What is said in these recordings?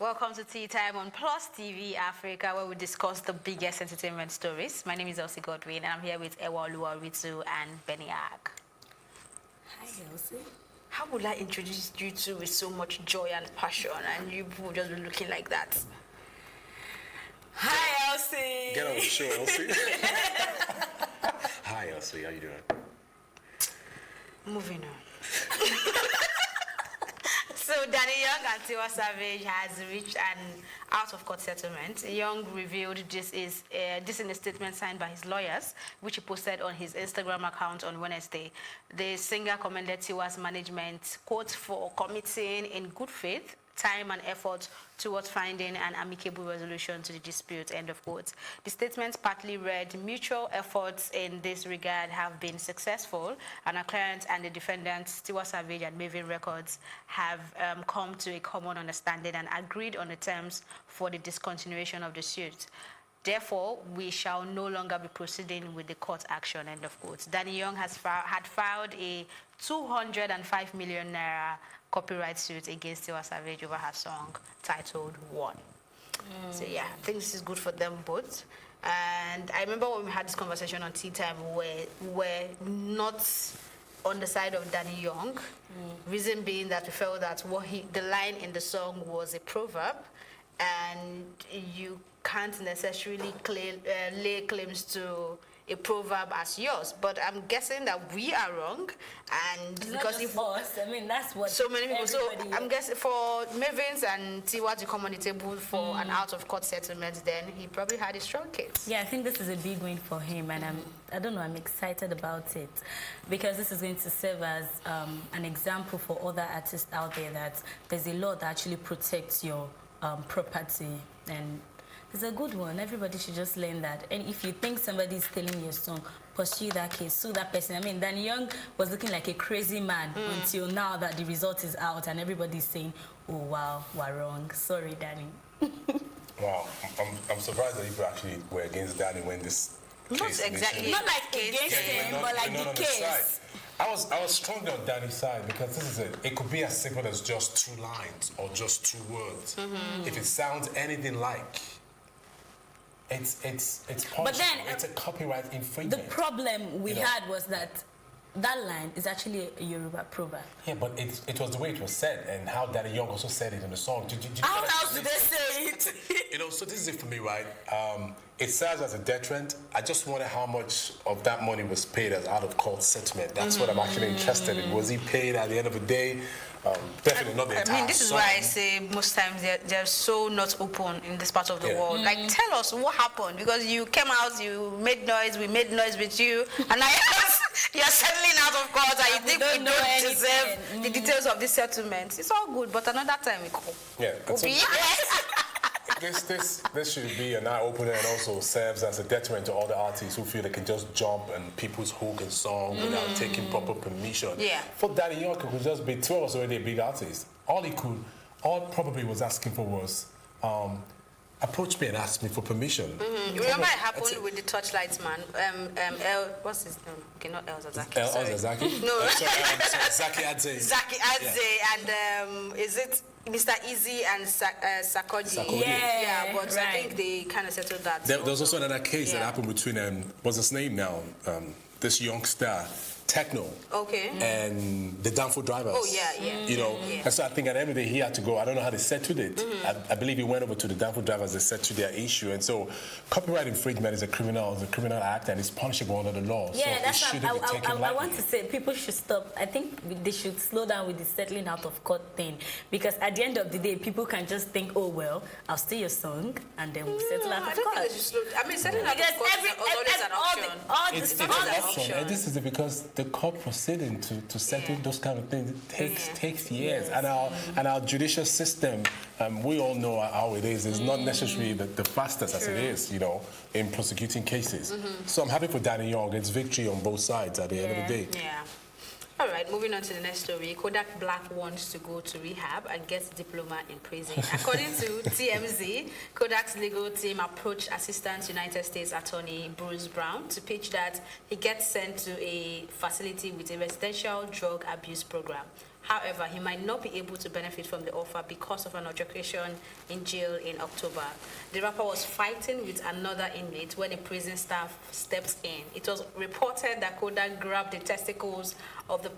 Welcome to Tea Time on Plus TV Africa, where we discuss the biggest entertainment stories. My name is Elsie Godwin, and I'm here with Ewa Oluwaritu and Benny Ag. Hi, Elsie. How would I introduce you two with so much joy and passion, and you would just be looking like that? Hi, Elsie. Get on the show, Elsie. Hi, Elsie. How you doing? Moving on. So Danny Young and Tiwa Savage has reached an out-of-court settlement. Young revealed this in a statement signed by his lawyers, which he posted on his Instagram account on Wednesday. The singer commended Tiwa's management, quote, for committing in good faith time and effort towards finding an amicable resolution to the dispute, end of quote. The statement partly read, mutual efforts in this regard have been successful, and our client and the defendants, Tiwa Savage and Maven Records, have come to a common understanding and agreed on the terms for the discontinuation of the suit. Therefore, we shall no longer be proceeding with the court action, end of quote. Danny Young had filed a 205 million naira copyright suit against Tiwa Savage over her song titled One. So yeah, I think this is good for them both. And I remember when we had this conversation on Tea Time, we're not on the side of Danny Young. Reason being that we felt that the line in the song was a proverb, and you can't necessarily lay claims to a proverb as yours, but I'm guessing that we are wrong, and It's because not just us, I mean that's what so many people. So everybody- I'm guessing for Mavens and Tiwa to come on the table for an out-of-court settlement, then he probably had a strong case. Yeah, I think this is a big win for him, and I'm excited about it because this is going to serve as an example for other artists out there that there's a law that actually protects your property, and it's a good one. Everybody should just learn that. And if you think somebody's stealing your song, pursue that case, sue that person. I mean, Danny Young was looking like a crazy man until now that the result is out and everybody's saying, oh wow, we're wrong. Sorry, Danny. Wow, I'm surprised that people actually were against Danny when this Not case exactly. initially- Not like against him, but like Not the on his side. case. I was strongly on Danny's side because it could be as simple as just 2 lines or just 2 words. If it sounds anything like, it's punishable. But then, it's a copyright The infringement. problem we You know. had was that line is actually a Yoruba proverb. Yeah, but it was the way it was said and how Danny Young also said it in the song. Did you How get else did they say it? You know, so this is it for me, right? It serves as a deterrent. I just wonder how much of that money was paid as out-of-court settlement. That's what I'm actually interested in. Was he paid at the end of the day? Definitely not the entire I mean, this is song. why I say most times they're so not open in this part of the world. Like, tell us what happened, because you came out, you made noise, we made noise with you, and now you're settling out of court, and you think we don't deserve the details of this settlement. It's all good, but another time we come. Yeah, We'll so be this should be an eye-opener and also serves as a deterrent to all the artists who feel they can just jump on people's hook and song without taking proper permission. Yeah. For Danny Young, it could just be Tiwa was already a big artist. All probably was asking for was approach me and ask me for permission. You remember it happened with the Torchlight man? What's his name? Okay, not El Zazaki. El sorry. Zaki? No. Zaki Adze. Zaki Adze and is it Mr. Easy and Sakodi? Sarkodie. Yeah, but I right. think they kind of settled that. There was also another case that Yeah. happened between what's his name now? This young star, Techno. Okay. And the Danfo drivers. Oh, yeah. You know, Yeah. and so I think at the end of the day he had to go. I don't know how they settled it. I believe he went over to the Danfo drivers. They settled their issue, and so copyright infringement is a criminal act and it's punishable under the law. Yeah, so it that's shouldn't what be taken I lightly. want to say. People should stop. I think they should slow down with the settling out of court thing, because at the end of the day, people can just think, oh well, I'll steal your song and then we'll settle out I of don't think court. they should slow. I mean, settling out Because of court is always an option. It's It's an always an option, and this is because the court proceeding to settle those kind of things takes years, and our judicial system, we all know how it is. It's not necessarily the fastest as it is, you know, in prosecuting cases. So I'm happy for Danny Young. It's victory on both sides at the end of the day. Yeah. All right, moving on to the next story. Kodak Black wants to go to rehab and gets diploma in prison. According to TMZ, Kodak's legal team approached Assistant United States Attorney Bruce Brown to pitch that he gets sent to a facility with a residential drug abuse program. However, he might not be able to benefit from the offer because of an altercation in jail in October. The rapper was fighting with another inmate when a prison staff stepped in. It was reported that Kodak grabbed the testicles of the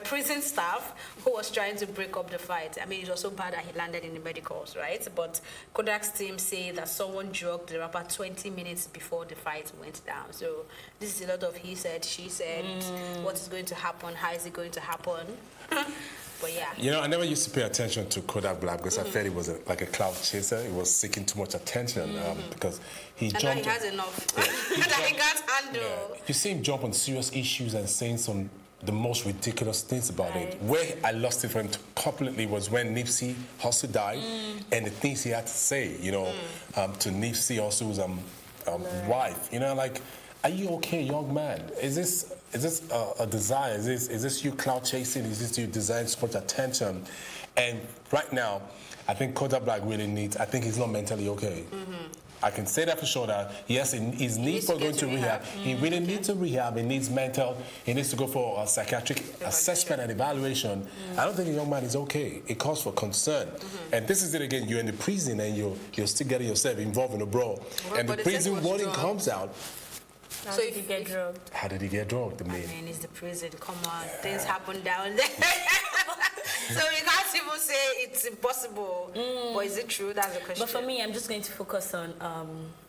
prison staff who was trying to break up the fight. I mean, it was so bad that he landed in the medicals, right? But Kodak's team say that someone drugged the rapper 20 minutes before the fight went down. So this is a lot of he said, she said, what is going to happen, how is it going to happen? But yeah. You know, I never used to pay attention to Kodak Black because I felt he was like a cloud chaser. He was seeking too much attention because he jumped. I know he has enough. That he can't handle. Yeah. You see him jump on serious issues and saying some the most ridiculous things about it. Where I lost it for him completely was when Nipsey Hussle died and the things he had to say, you know, to Nipsey Hussle's wife. You know, like, are you okay, young man? Is this a desire? Is this you cloud chasing? Is this you desiring so much attention? And right now, I think Kodak Black really needs. I think he's not mentally okay. I can say that for sure. That yes, his need for going to rehab. He really needs to rehab. He needs mental. He needs to go for a psychiatric assessment and evaluation. I don't think the young man is okay. It calls for concern. And this is it again. You're in the prison and you're still getting yourself involved in a brawl. And the prison warning comes out. How did he get drugged? How did he get drugged? I mean, it's the prison. Come on, things happen down there. So you can't even say it's impossible. But is it true? That's the question. But for me, I'm just going to focus on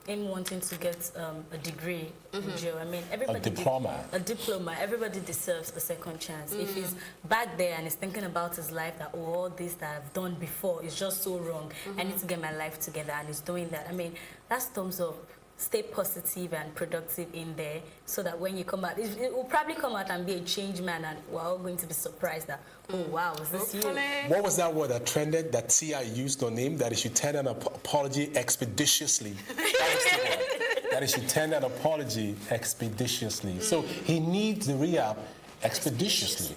him wanting to get a degree in jail. I mean, everybody... A diploma. A diploma. Everybody deserves a second chance. If he's back there and he's thinking about his life, that all this that I've done before is just so wrong, I need to get my life together, and he's doing that. I mean, that's thumbs up. Stay positive and productive in there so that when you come out, it will probably come out and be a changed man, and we're all going to be surprised that, oh wow, is this you? What was that word that trended that T.I. used on him? That he should tender an apology expeditiously. That was the word. That he should tender an apology expeditiously. So he needs the rehab expeditiously.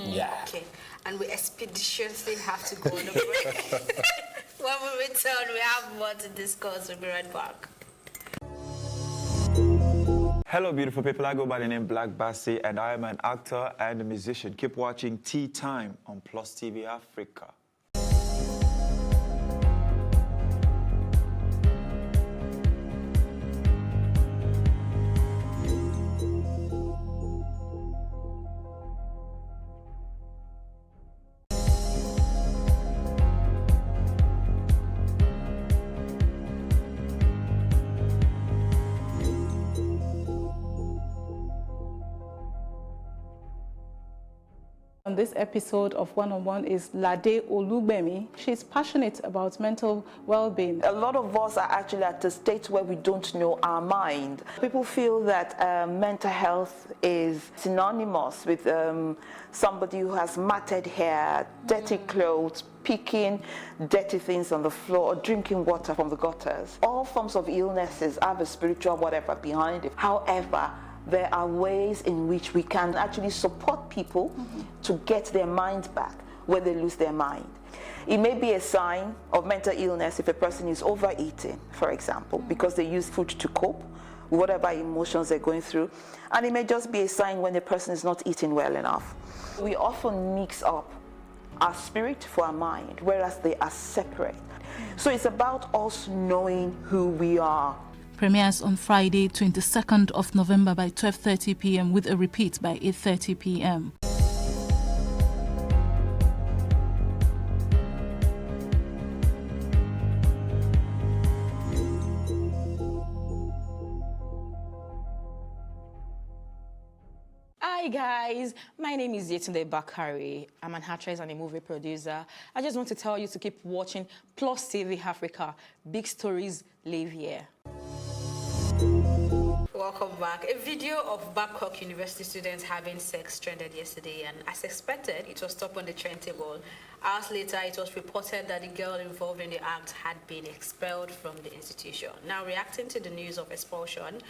Yeah. Okay. And we expeditiously have to go on a break. When we return, we have more to discuss. We'll be right back. Hello, beautiful people. I go by the name Black Bassi, and I am an actor and a musician. Keep watching Tea Time on Plus TV Africa. On this episode of One on One is Lade Olugbemi. She's passionate about mental well-being. A lot of us are actually at a state where we don't know our mind. People feel that mental health is synonymous with somebody who has matted hair, dirty clothes, picking dirty things on the floor, or drinking water from the gutters. All forms of illnesses have a spiritual whatever behind it. However, there are ways in which we can actually support people to get their mind back when they lose their mind. It may be a sign of mental illness if a person is overeating, for example, because they use food to cope with whatever emotions they're going through. And it may just be a sign when the person is not eating well enough. We often mix up our spirit for our mind, whereas they are separate. So it's about us knowing who we are. Premieres on Friday, 22nd of November by 12:30 p.m. with a repeat by 8:30 p.m. Hi guys, my name is Yetunde Bakari. I'm an actress and a movie producer. I just want to tell you to keep watching Plus TV Africa. Big stories live here. Welcome back. A video of Babcock University students having sex trended yesterday, and as expected, it was top on the trend table. Hours later, it was reported that the girl involved in the act had been expelled from the institution. Now, reacting to the news of expulsion,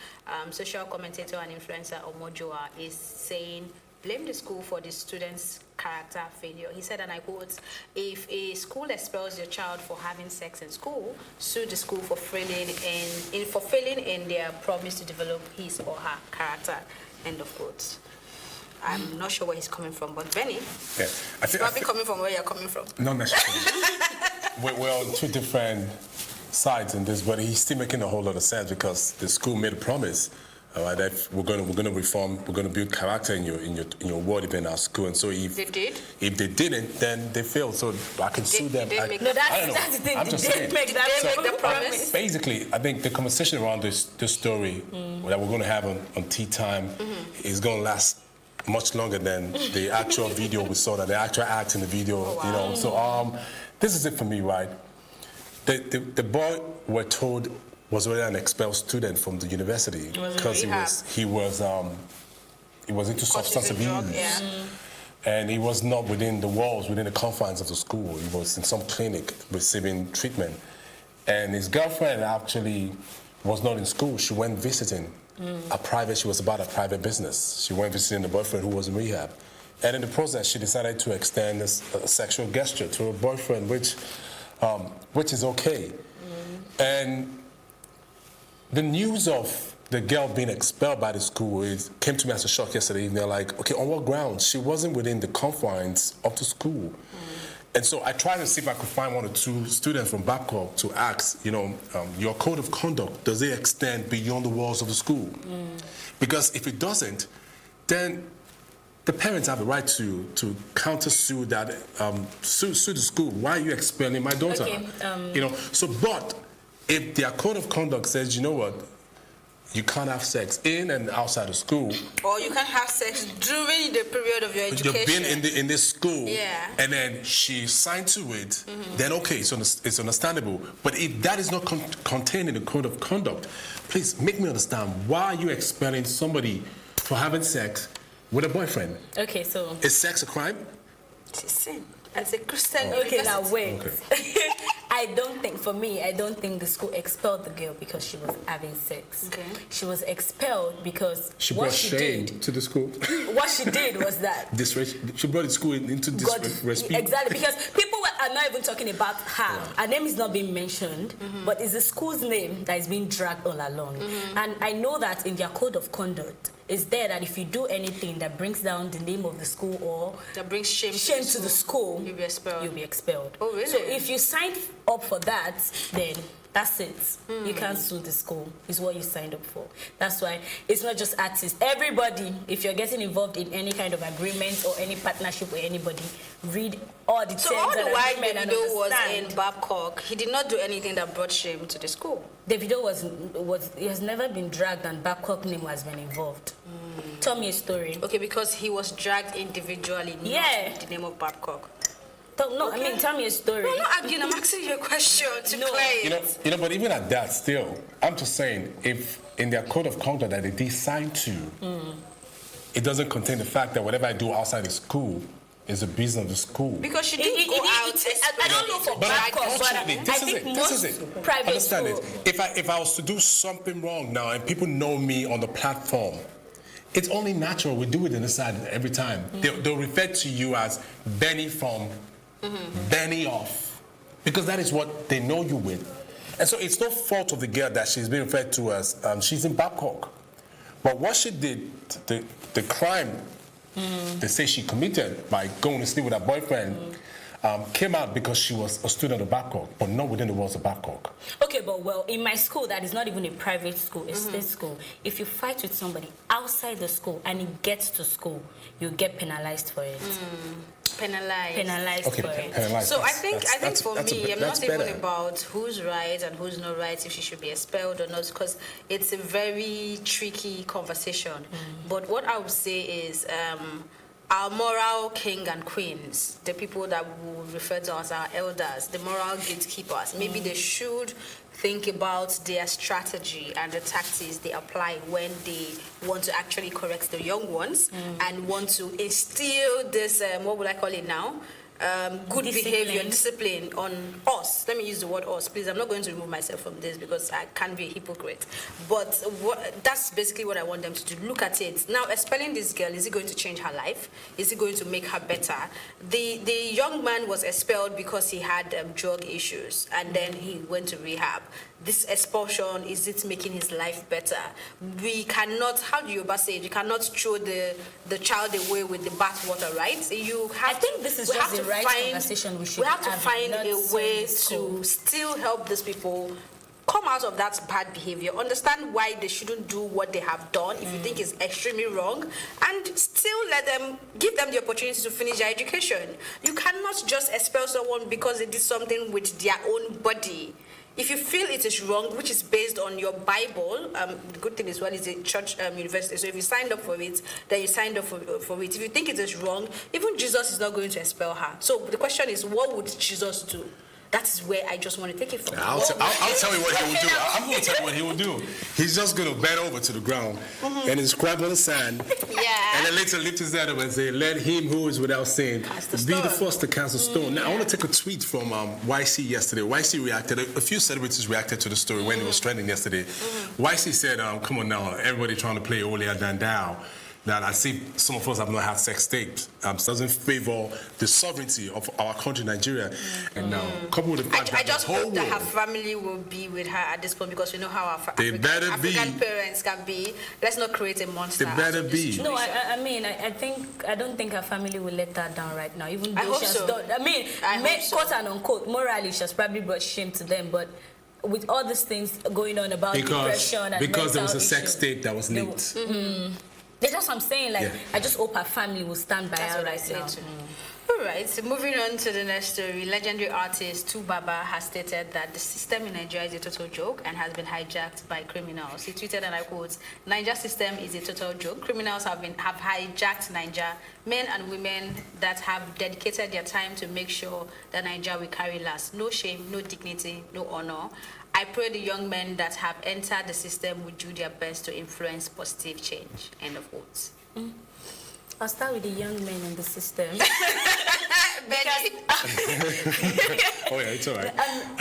social commentator and influencer Omojoa is saying, blame the school for the students' character failure. He said, and I quote, if a school expels your child for having sex in school, sue the school for failing in their promise to develop his or her character. End of quote. I'm not sure where he's coming from, but Benny, Yeah, probably coming from where you're coming from. not necessarily. we're on two different sides in this, but he's still making a whole lot of sense because the school made a promise. That we're going to reform, we're going to build character in your ward in our school, and so if They did? If they didn't, then they failed. So I can sue them. did they make No, I don't know. that's the thing. I'm They just did saying. make that Did they make the promise? Basically, I think the conversation around this story that we're going to have on Tea Time is going to last much longer than the actual video we saw, that the actual act in the video. You know, so this is it for me, right? The boy, we're told, was already an expelled student from the university because he was into substance abuse, and he was not within the walls, within the confines of the school. He was in some clinic receiving treatment, and his girlfriend actually was not in school. She went visiting she was about a private business. She went visiting the boyfriend who was in rehab, and in the process, she decided to extend a sexual gesture to her boyfriend, which is okay, and the news of the girl being expelled by the school came to me as a shock yesterday evening. They're like, okay, on what grounds? She wasn't within the confines of the school. And so I tried to see if I could find one or two students from Babcock to ask, your code of conduct, does it extend beyond the walls of the school? Because if it doesn't, then the parents have the right to counter-sue that, sue the school. Why are you expelling my daughter? Okay, But if their code of conduct says, you know what, you can't have sex in and outside of school. Or you can have sex during the period of your education. You've been in this school, Yeah. and then she signed to it, then okay, it's understandable. But if that is not contained in the code of conduct, please make me understand, why are you expelling somebody for having sex with a boyfriend? Okay, so... Is sex a crime? It's a sin. As a Christian Okay, now university. wait. Okay. I don't think the school expelled the girl because she was having sex. Okay. She was expelled because She what brought she shame did, to the school. what she did was that She brought the school into disrespect. exactly, because people are not even talking about her. Her name is not being mentioned, but it's the school's name that is being dragged all along. And I know that in their code of conduct, it's there that if you do anything that brings down the name of the school or That brings shame to the school, you'll be expelled. You'll be expelled. Oh, really? So if you signed up for that, then that's it. You can't sue the school. It's what you signed up for. That's why it's not just artists. Everybody, if you're getting involved in any kind of agreement or any partnership with anybody, read all the terms So all the and while agreement and Davido was understand. in Babcock, he did not do anything that brought shame to the school. Davido he has never been dragged and Babcock name has been involved. Tell me a story. Okay, because he was dragged individually, Yeah. not the name of Babcock. Tell me a story. I'm not arguing, I'm asking you a question to No. play it. But even at that, still, I'm just saying, if in their code of conduct that they did sign to, it doesn't contain the fact that whatever I do outside the school is a business of the school. Because she didn't go out. I don't know for But Babcock, but unfortunately, I this is think it. This is most it. private Understand school... it. If I was to do something wrong now and people know me on the platform, it's only natural we do it on the side every time. They'll refer to you as Benny from Benny off, because that is what they know you with. And so it's no fault of the girl that she's being referred to as she's in Babcock. But what she did, the crime they say she committed by going to sleep with her boyfriend, came out because she was a student of Babcock, but not within the walls of Babcock. Okay, but well, in my school, that is not even a private school, it's state school. If you fight with somebody outside the school and it gets to school, you get penalized for it. Penalized Okay, for it. penalized. So I think for that's me, I'm that's not even better. about who's right and who's not right, if she should be expelled or not, because it's a very tricky conversation. But what I would say is our moral king and queens, the people that we would refer to as our elders, the moral gatekeepers, maybe they should think about their strategy and the tactics they apply when they want to actually correct the young ones and want to instill this, what would I call it now? good behavior, Discipline. discipline on us. Let me use the word us, please. I'm not going to remove myself from this because I can't be a hypocrite. But that's basically what I want them to do. Look at it. Now, expelling this girl, is it going to change her life? Is it going to make her better? The young man was expelled because he had drug issues, and then he went to rehab. This expulsion, is it making his life better? We cannot, how do you say it? You cannot throw the child away with the bathwater, right? You have I think this is we just have the to right find, conversation we should we have to have, find not a so way in school. to still help these people come out of that bad behavior, understand why they shouldn't do what they have done if you think is extremely wrong, and still let them, give them the opportunity to finish their education. You cannot just expel someone because they did something with their own body. If you feel it is wrong, which is based on your Bible, the good thing is, well, it's a church university, so if you signed up for it, then you signed up for it. If you think it is wrong, even Jesus is not going to expel her. So the question is, what would Jesus do? That is where I just want to take it from. I'll tell you what he will do. I'm going to tell you what he will do. He's just going to bend over to the ground and inscribe on the sand. Yeah. And then later lift his head up and say, "Let him who is without sin be the first to cast a stone." Now, I want to take a tweet from YC yesterday. YC reacted. A few celebrities reacted to the story when it was trending yesterday. YC said, "Come on now, everybody trying to play Olia Dandao. That I see some of us have not had sex tapes. Doesn't favor the sovereignty of our country, Nigeria." And now, coupled with the fact I that just the whole hope that her world, family will be with her at this point, because we know how our They better be. African parents can be. Let's not create a monster. They better out of this be. situation. No, I don't think her family will let her down right now. Even though I hope she has so. done, I hope so. quote and unquote, morally, she has probably brought shame to them. But with all these things going on about depression and because there was mental a sex issues, tape that was leaked. that's what I'm saying. Like, Yeah. I just hope her family will stand by That's her what I right say now. too. All right, so moving on to the next story. Legendary artist Tubaba has stated that the system in Nigeria is a total joke and has been hijacked by criminals. He tweeted, and I quote, "Niger system is a total joke. Criminals have hijacked Niger. Men and women that have dedicated their time to make sure that Niger will carry last. No shame, no dignity, no honor. I pray the young men that have entered the system will do their best to influence positive change." End of quotes. I'll start with the young men in the system. Oh yeah, it's all right.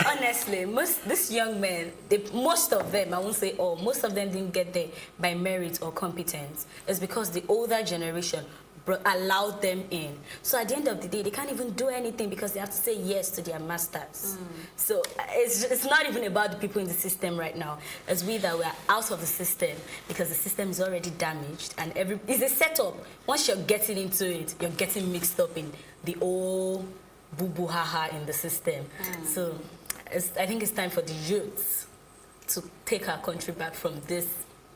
Honestly, these young men, most of them, I won't say all, most of them didn't get there by merit or competence. It's because the older generation allowed them in. So at the end of the day, they can't even do anything because they have to say yes to their masters. So it's not even about the people in the system right now. It's we that we're out of the system because the system is already damaged and it's a setup. Once you're getting into it, you're getting mixed up in the old boo-boo ha-ha in the system. So I think it's time for the youths to take our country back from this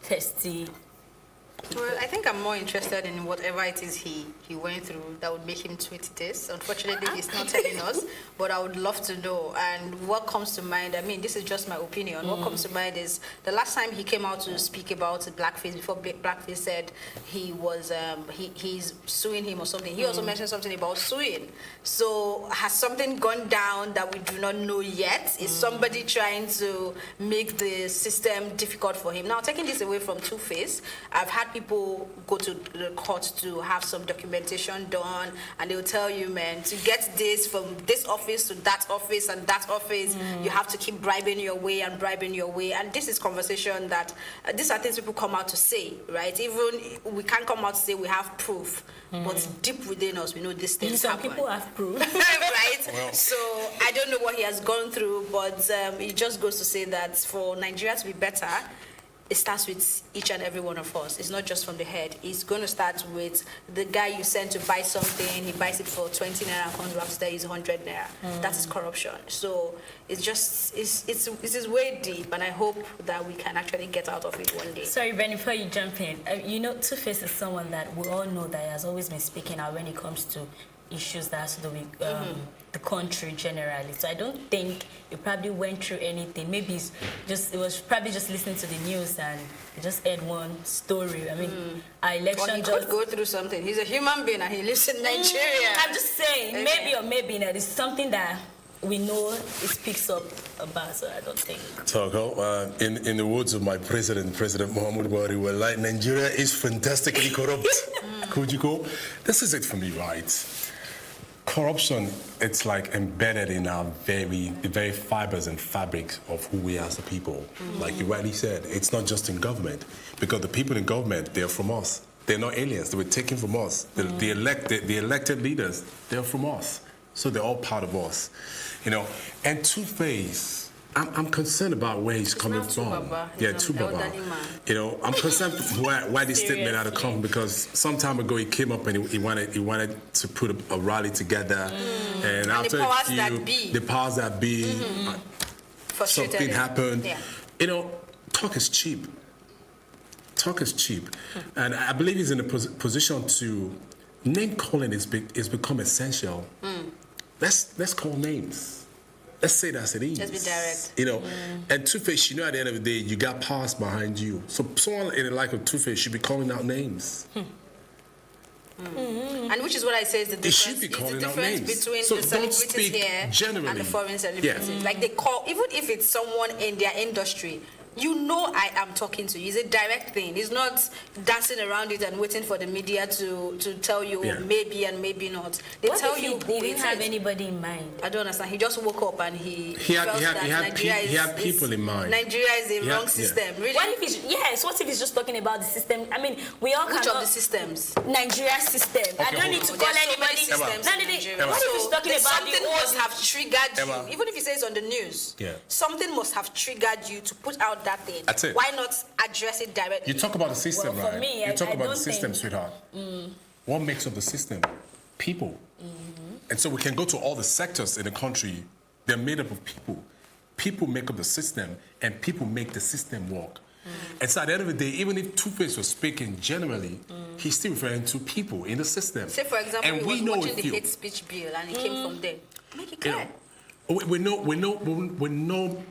testy. Well, I think I'm more interested in whatever it is he went through that would make him tweet this. Unfortunately, he's not telling us, but I would love to know. And what comes to mind, I mean, this is just my opinion. What comes to mind is the last time he came out to speak about blackface, before blackface said he was, he's suing him or something. He also mentioned something about suing. So has something gone down that we do not know yet? Is somebody trying to make the system difficult for him? Now, taking this away from Two-Face, I've had people go to the court to have some documentation done, and they'll tell you, man, to get this from this office to that office and that office, you have to keep bribing your way and bribing your way. And this is conversation that, these are things people come out to say, right? Even we can't come out to say we have proof, but deep within us, we know these things Some happen. people have proof. Right? Well. So I don't know what he has gone through, but it just goes to say that for Nigeria to be better, it starts with each and every one of us. It's not just from the head. It's going to start with the guy you send to buy something. He buys it for 20 naira, and comes after is 100 naira. That is corruption. So it's just, it's way deep, and I hope that we can actually get out of it one day. Sorry, Ben, before you jump in, you know, Two-Face is someone that we all know that he has always been speaking out when it comes to issues that has to do with the country generally. So I don't think he probably went through anything. Maybe it was probably just listening to the news and he just heard one story. I mean, our election Or he could go through something. He's a human being and he lives in Nigeria. I'm just saying, maybe or maybe not. It's something that we know it speaks up about, so I don't think. Toko, in the words of my President Muhammadu Buhari, well, like, Nigeria is fantastically corrupt. Kujiko, this is it for me, right? corruption, it's like embedded in our the very fibers and fabric of who we are as a people. Like you rightly said, it's not just in government, because the people in government, they're from us. They're not aliens. They were taken from us. The elected leaders, they're from us. So they're all part of us, you know. And Two-Face, I'm concerned about where he's coming from. Yeah, Two-Baba. You know, I'm concerned why this statement had to come, because some time ago he came up and he wanted to put a rally together, and after the powers that be, something happened. Yeah. You know, talk is cheap. Talk is cheap, and I believe he's in a position to name calling is become essential. Let's call names. Let's say it as it is. Let's be direct. You know, and Two-Face, you know, at the end of the day, you got powers behind you. So someone in the like of Two-Face should be calling out names. And which is what I say is the difference. Should be calling out difference names. between So the don't celebrities speak here generally. and the foreign celebrities. Yeah. Like they call, even if it's someone in their industry, you know I am talking to you. It's a direct thing. It's not dancing around it and waiting for the media to tell you maybe and maybe not. They What tell if you he didn't have anybody in mind? I don't understand. He just woke up and he had people in mind. Nigeria is a wrong system. Really? What if what if he's just talking about the system? I mean, we all Which cannot... of the systems? Nigeria system. I don't need to call anybody. Systems in Nigeria. What if he's talking about something must have triggered you, even if he says on the news. Yeah. Something must have triggered you to put out that thing. That's it. Why not address it directly? You talk about the system, Well, for right? me, You talk I about the don't system, think- sweetheart. What makes up the system? People. And so we can go to all the sectors in the country. They're made up of people. People make up the system, and people make the system work. And so at the end of the day, even if Two-Face was speaking generally, he's still referring to people in the system. Say, for example, and he was watching the hate speech bill, and it came from there. Make it clear. We know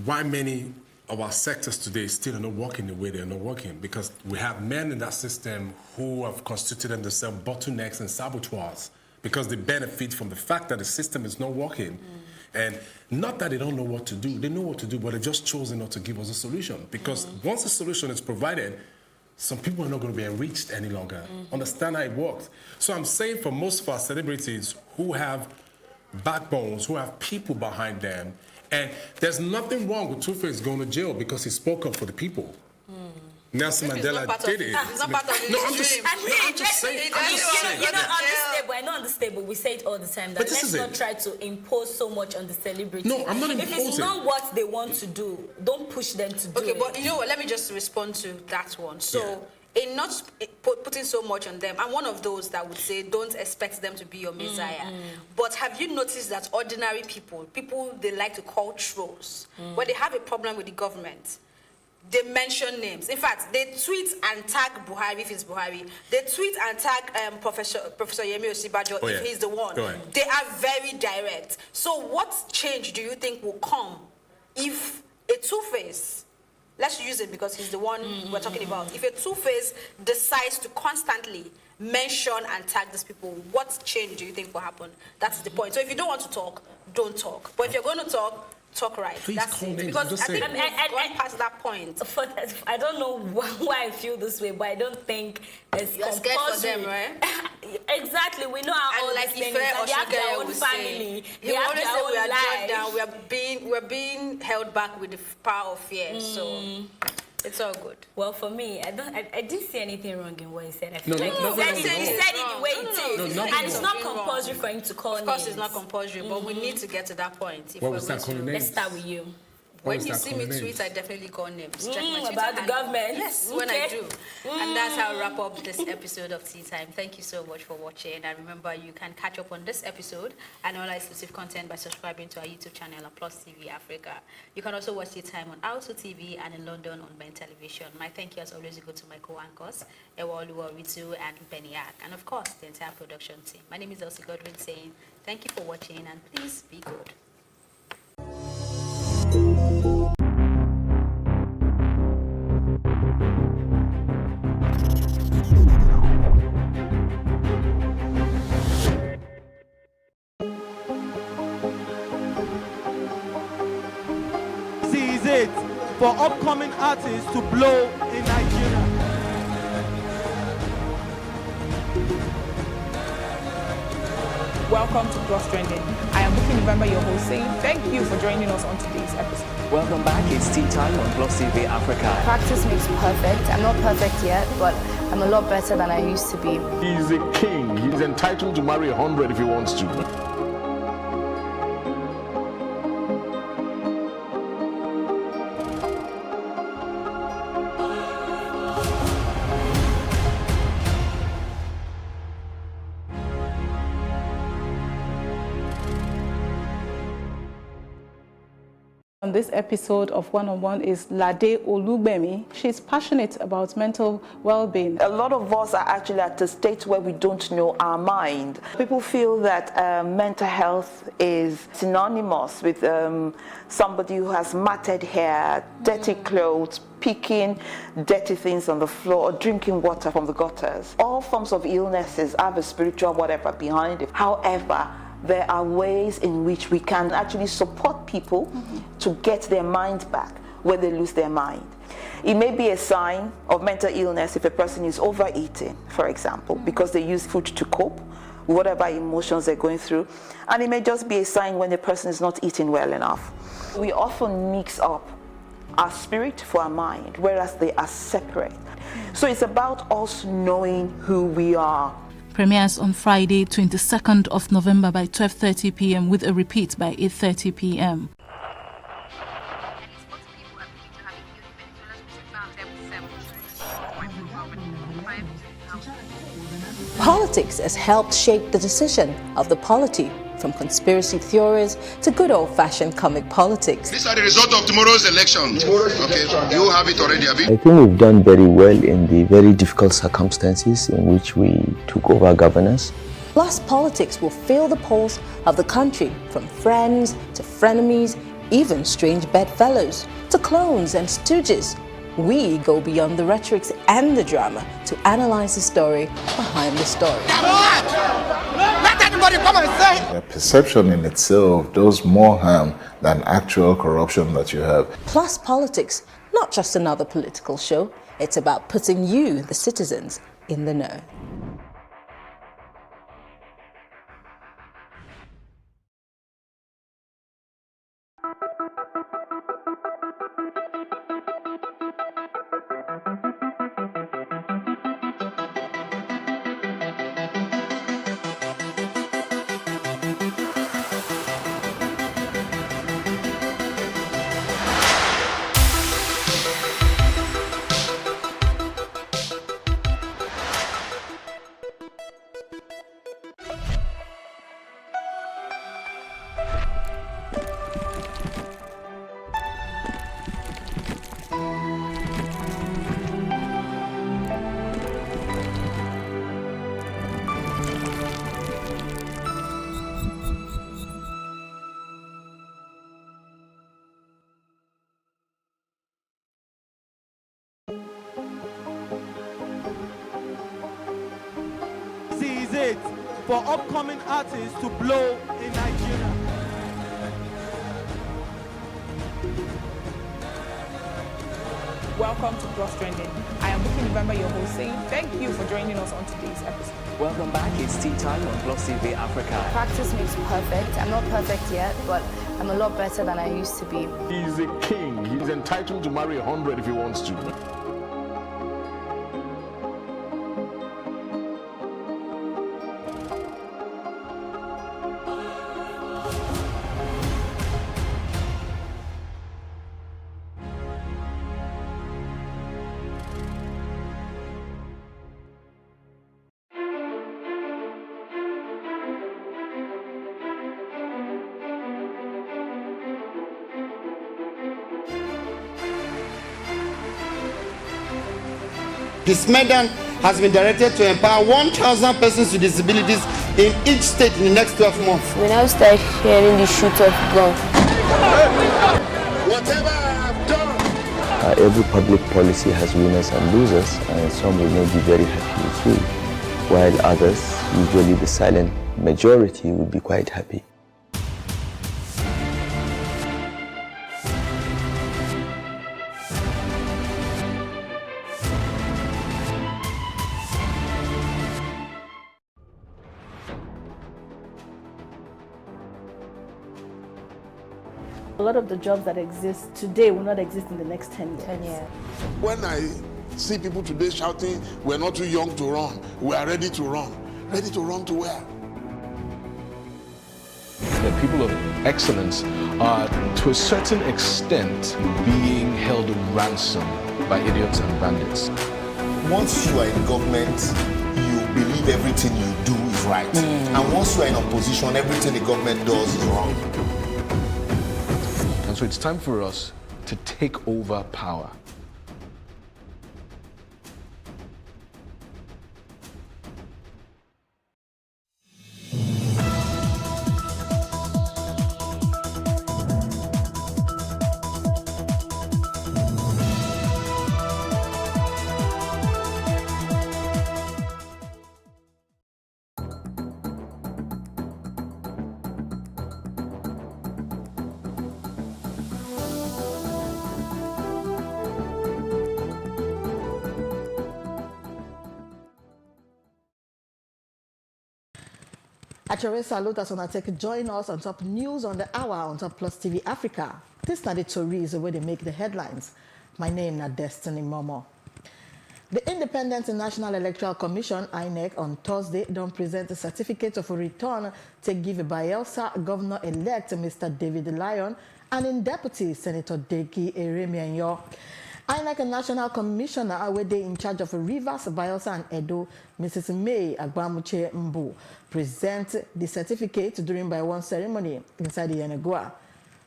why many of our sectors today still are not working the way they're not working, because we have men in that system who have constituted themselves bottlenecks and saboteurs because they benefit from the fact that the system is not working. And not that they don't know what to do, they know what to do, but they've just chosen not to give us a solution, because once a solution is provided, some people are not going to be enriched any longer. Understand how it works. So I'm saying for most of our celebrities who have backbones, who have people behind them, and there's nothing wrong with Two-Face going to jail because he spoke up for the people. Nelson Mandela did it. It's not part of his I'm just saying. You're not unstable. We say it all the time. That let's not try to impose so much on the celebrity. No, I'm not imposing. If it's not what they want to do, don't push them to do it. Okay, but you know what? Let me just respond to that one. So, in not putting so much on them, I'm one of those that would say don't expect them to be your messiah. But have you noticed that ordinary people they like to call trolls, when they have a problem with the government, they mention names. In fact, they tweet and tag Buhari if it's Buhari. They tweet and tag Professor Yemi Osinbajo if he's the one. They are very direct. So what change do you think will come if a Two-Face, let's use it because he's the one we're talking about, if a Two-Face decides to constantly mention and tag these people, what change do you think will happen? That's the point. So if you don't want to talk, don't talk. But if you're going to talk right. Please that's it. Because I think we've gone past that point. I don't know why I feel this way, but I don't think it's You're scared for them, right? Exactly. We know how all like these things are. They have their own family. They have their own life. We're being held back with the power of fear. So it's all good. Well, for me, I didn't see anything wrong in what he said. I feel No, like no, he said it the way it is. No, And it's not compulsory for him to call names. Of course, it's not compulsory, but we need to get to that point. If What we're was that going calling to- names? Let's start with you. When you see me tweet, I definitely call names. Check my Twitter About the handle. government. Yes, when I do. And that's how I wrap up this episode of Tea Time. Thank you so much for watching. And remember, you can catch up on this episode and all our exclusive content by subscribing to our YouTube channel at Plus TV Africa. You can also watch Tea Time on Alto TV and in London on Ben Television. My thank you as always go to my co-anchors, Ewoluwa Ritu and Beniak, and of course, the entire production team. My name is Elsie Godwin saying thank you for watching and please be good. This is it for upcoming artists to blow in Nigeria. Welcome to Plus Trending. I am Buki November, your host, saying thank you for joining us on today's episode. Welcome back. It's Tea Time on Plus TV Africa. Practice makes perfect. I'm not perfect yet, but I'm a lot better than I used to be. He's a king. He's entitled to marry 100 if he wants to. On this episode of One on One is Lade Olugbemi. She's passionate about mental well-being. A lot of us are actually at a state where we don't know our mind. People feel that mental health is synonymous with somebody who has matted hair, dirty clothes, picking dirty things on the floor, or drinking water from the gutters. All forms of illnesses have a spiritual whatever behind it. However, there are ways in which we can actually support people to get their mind back when they lose their mind. It may be a sign of mental illness if a person is overeating, for example, because they use food to cope with whatever emotions they're going through. And it may just be a sign when the person is not eating well enough. We often mix up our spirit for our mind, whereas they are separate. So it's about us knowing who we are. Premieres on Friday, 22nd of November by 12:30 p.m. with a repeat by 8:30 p.m. Politics has helped shape the decision of the polity, from conspiracy theories to good old-fashioned comic politics. These are the results of tomorrow's election. Okay, you have it already, have you? I think we've done very well in the very difficult circumstances in which we took over governance. Plus, politics will fill the polls of the country, from friends to frenemies, even strange bedfellows, to clones and stooges. We go beyond the rhetorics and the drama to analyze the story behind the story. Let anybody come and say! The perception in itself does more harm than actual corruption that you have. Plus Politics, not just another political show. It's about putting you, the citizens, in the know. This is it for upcoming artists to blow in Nigeria. Welcome to Plus Trending. I am Buki November, your host, saying thank you for joining us on today's episode. Welcome back. It's Tea Time on Plus TV Africa. Practice makes perfect. I'm not perfect yet, but I'm a lot better than I used to be. He's a king. He's entitled to marry 100 if he wants to. This medal has been directed to empower 1,000 persons with disabilities in each state in the next 12 months. When I started hearing the shoot of gun, Whatever I've done. Every public policy has winners and losers, and some will not be very happy with you, while others, usually the silent majority, will be quite happy. A lot of the jobs that exist today will not exist in the next 10 years. 10 years. When I see people today shouting, we're not too young to run, we are ready to run. Ready to run to where? The people of excellence are, to a certain extent, being held ransom by idiots and bandits. Once you are in government, you believe everything you do is right. And once you are in opposition, everything the government does is wrong. And so it's time for us to take over power. Achere salute as on take join us on top news on the hour on top Plus TV Africa. This na the stories where they make the headlines. My name is Destiny Momo. The Independent National Electoral Commission (INEC) on Thursday don't present a certificate of return to give Bayelsa Governor-elect Mr. David Lyon and in Deputy Senator Deki Eremienyo. INEC National Commissioner Awede in charge of Rivers, Bayelsa and Edo, Mrs. May Agbamuche Mbu, present the certificate during by one ceremony inside the Yenagoa.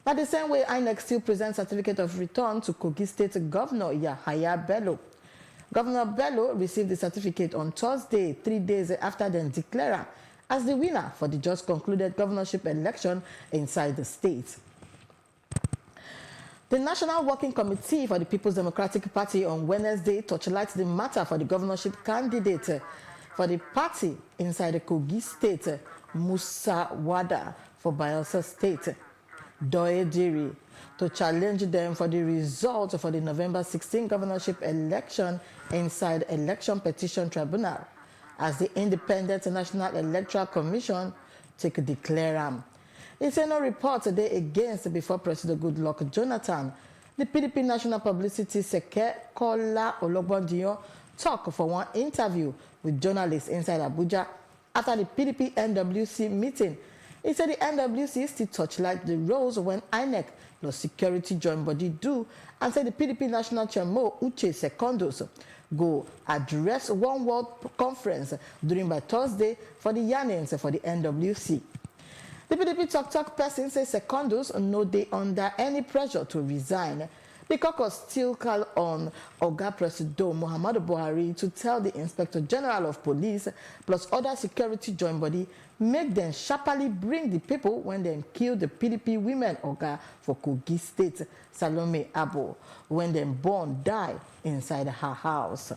But the same way, INEC still presents certificate of return to Kogi State Governor Yahaya Bello. Governor Bello received the certificate on Thursday, 3 days after then declared him as the winner for the just concluded governorship election inside the state. The National Working Committee for the People's Democratic Party on Wednesday torchlighted the matter for the governorship candidate for the party inside the Kogi State, Musa Wada for Bayelsa State, Doye Diri, to challenge them for the result for the November 16 governorship election inside Election Petition Tribunal, as the Independent National Electoral Commission take declare him. It's no report today against before President Goodluck Jonathan. The PDP National Publicity Secretary Kola Ologbondiyan talk for one interview with journalists inside Abuja after the PDP NWC meeting. He said the NWC still touchlight the roles when INEC plus security joint body do, and said the PDP National Chairman Uche Secondos go address one world conference during by Thursday for the yarnings for the NWC. The PDP talk person says Secondos no dey under any pressure to resign. The caucus still call on Oga President Muhammadu Buhari to tell the Inspector General of Police plus other security joint body make them sharply bring the people when they kill the PDP women Oga for Kogi State, Salome Abo, when them born die inside her house.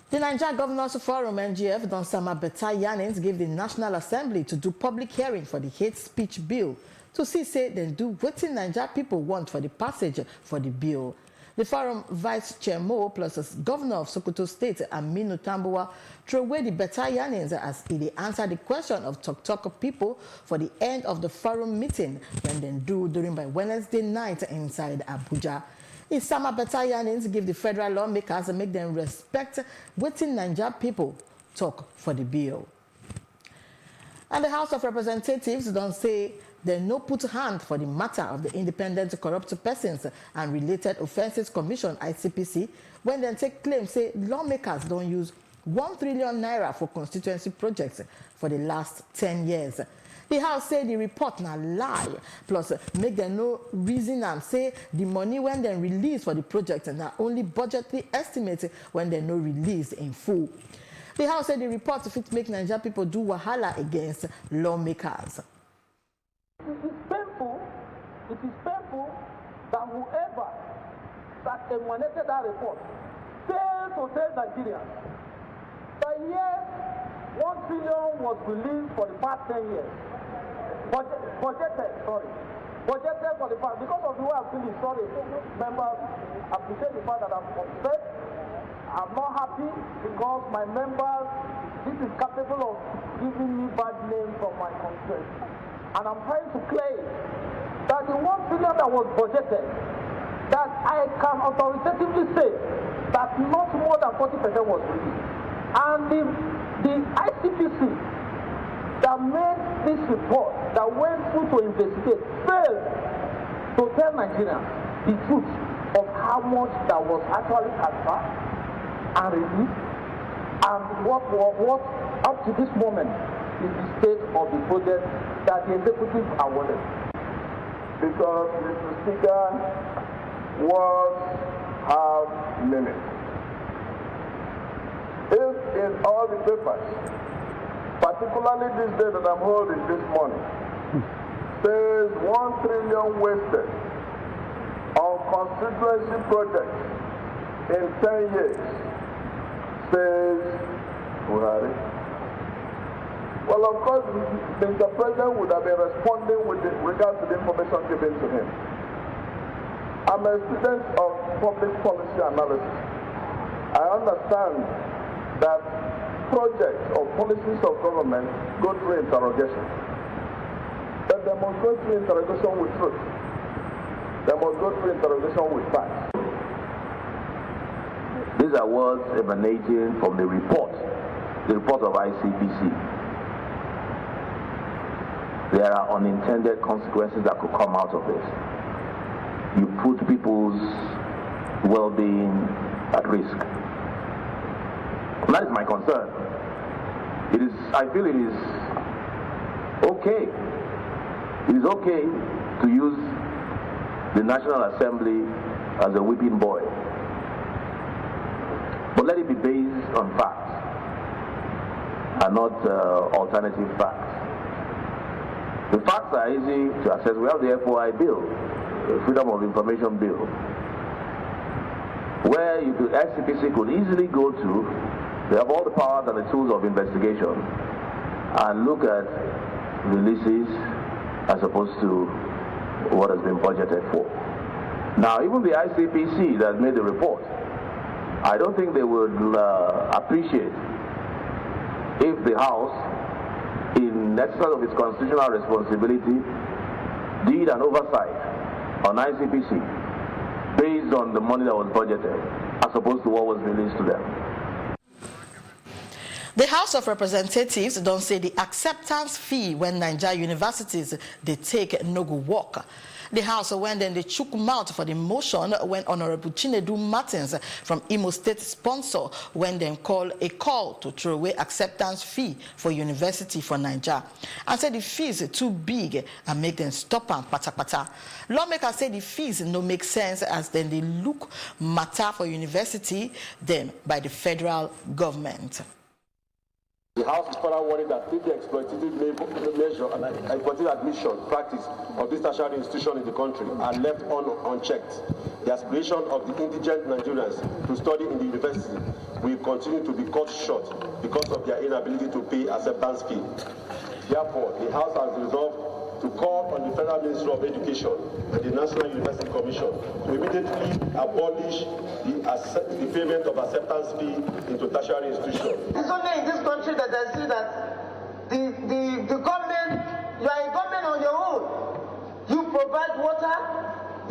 The Nigeria Governors Forum (NGF) don sama better yarnings give the National Assembly to do public hearing for the hate speech bill to see say they do wetin Nigeria people want for the passage for the bill. The forum vice chairman plus governor of Sokoto State Aminu Tambuwa threw away the better yarnings as he answered the question of talk people for the end of the forum meeting when they do during by Wednesday night inside Abuja. It's some better yarnings give the federal lawmakers and make them respect waiting Nigeria people talk for the bill. And the House of Representatives don't say they no put hand for the matter of the Independent Corrupt Persons and Related Offences Commission (ICPC) when they take claim say lawmakers don't use 1 trillion naira for constituency projects for the last 10 years. The House say the report na lie, plus make them no reason and say the money when they release for the project na only budgetary estimate when they no release in full. The House said the report fit make Nigeria people do wahala against lawmakers. It is painful that whoever that emanated that report failed to tell Nigerians that yes, 1 trillion was released for the past 10 years. Budgeted for the past. Because of the way I've seen the story, members appreciate the fact that I'm upset. I'm not happy because my members, this is capable of giving me bad name from my constituency. And I'm trying to claim that the 1 trillion that was budgeted, that I can authoritatively say that not more than 40% was released. And the ICPC that made this report, that went through to investigate, failed to tell Nigerians the truth of how much that was actually transferred and released, and what up to this moment is the state of the project that the executive awarded. Because, Mr. Speaker, words have limits. If in all the papers, particularly this day that I'm holding this morning, says 1 trillion wasted on constituency projects in 10 years, says Buhari. Well, of course, Mr. President would have been responding with regard to the information given to him. I'm a student of public policy analysis. I understand that projects or policies of government go through interrogation. But they must go through interrogation with truth. They must go through interrogation with facts. These are words emanating from the report of ICPC. There are unintended consequences that could come out of this. You put people's well-being at risk. And that is my concern. I feel it is okay. It is okay to use the National Assembly as a whipping boy. But let it be based on facts and not alternative facts. The facts are easy to access. We have the FOI bill, the Freedom of Information Bill, where the ICPC could easily go to. They have all the powers and the tools of investigation and look at releases as opposed to what has been budgeted for. Now, even the ICPC that made the report, I don't think they would appreciate if the House, in exercise of its constitutional responsibility, did an oversight on ICPC based on the money that was budgeted as opposed to what was released to them. The House of Representatives don't say the acceptance fee when Nigeria universities they take no go work. The House went then they chook mouth for the motion when Honorable Chinedu Martins from Imo State sponsor when they call to throw away acceptance fee for university for Nigeria and said the fees are too big and make them stop and pata. Lawmakers say the fees no make sense as then they look matter for university them by the federal government. The House is further worried that if the exploitative measure and exploitative admission practice of this tertiary institution in the country are left unchecked, the aspiration of the indigent Nigerians to study in the university will continue to be cut short because of their inability to pay acceptance fee. Therefore, the House has resolved to call on the Federal Ministry of Education and the National University Commission to immediately abolish the payment of acceptance fee into tertiary institutions. It's only in this country that I see that the government, you are a government on your own. You provide water,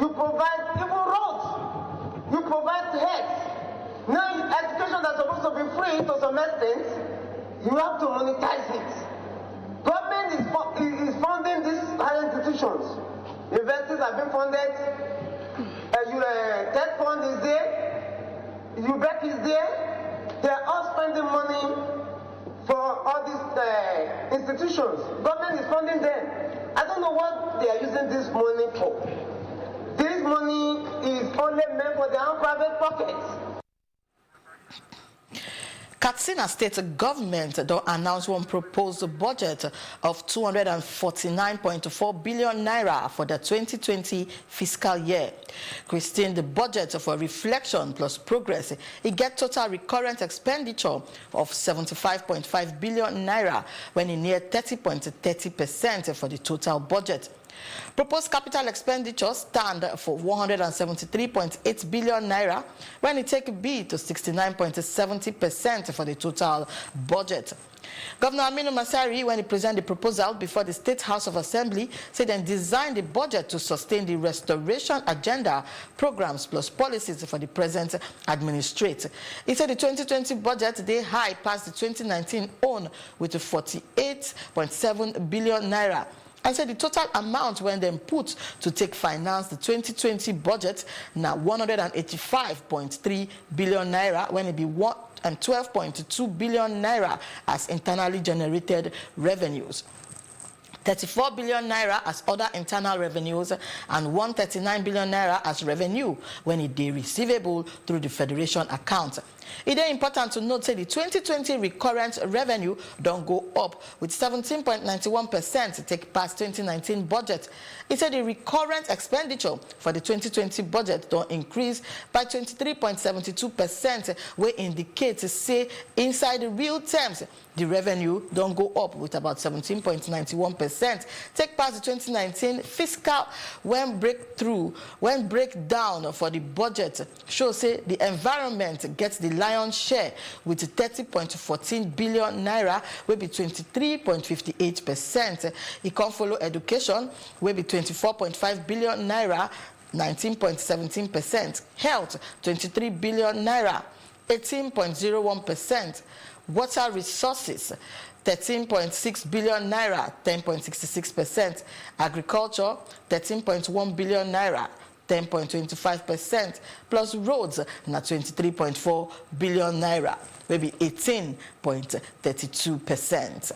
you provide even roads, you provide health. Now education that's supposed to be free to some extent, you have to monetize it. Government is funding these higher institutions. Universities have been funded. TED fund is there. UBEC is there. They are all spending money for all these institutions. Government is funding them. I don't know what they are using this money for. This money is only meant for their own private pockets. Katsina State government don't announce one proposed budget of 249.4 billion naira for the 2020 fiscal year. Christine, the budget for reflection plus progress, it get total recurrent expenditure of 75.5 billion naira when it near 30.30% for the total budget. Proposed capital expenditure stand for 173.8 billion naira when it take B to 69.70% for the total budget. Governor Aminu Masari, when he presented the proposal before the State House of Assembly, said they designed the budget to sustain the restoration agenda, programs plus policies for the present administration. He said the 2020 budget, they high past the 2019 own with 48.7 billion naira. And said the total amount when them put to take finance the 2020 budget now 185.3 billion naira when it be 12.2 billion naira as internally generated revenues. 34 billion naira as other internal revenues and 139 billion naira as revenue when it is receivable through the Federation account. It is important to note that the 2020 recurrent revenue don't go up with 17.91% to take past 2019 budget. It said the recurrent expenditure for the 2020 budget don't increase by 23.72%, where indicates say inside the real terms the revenue don't go up with about 17.91%. Take past the 2019 fiscal when breakdown for the budget shows say the environment gets the lion's share with 30.14 billion naira, will be 23.58%. It can follow education, will be 24.5 billion naira, 19.17%. Health, 23 billion naira, 18.01%. Water resources, 13.6 billion naira, 10.66%. Agriculture, 13.1 billion naira, 10.25%, plus roads, na 23.4 billion naira, maybe 18.32%.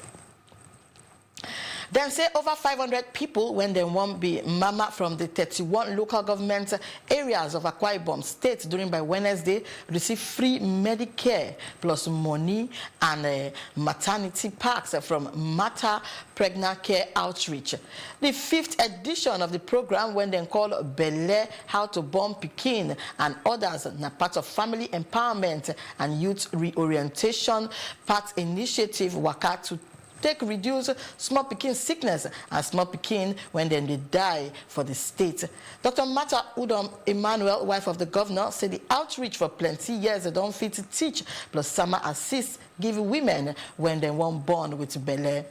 Then say over 500 people when they won't be mama from the 31 local government areas of Akwa Ibom State during by Wednesday receive free Medicare plus money and maternity packs from Matter Pregnant Care Outreach. The 5th edition of the program when they call Bele How to Born Pikin and others na part of family empowerment and youth reorientation part initiative waka to take reduce small pikin sickness and small pikin when they die for the state. Dr. Mata Udom Emmanuel, wife of the governor, said the outreach for plenty years they don't fit to teach, plus summer assist give women when they won't born with belle.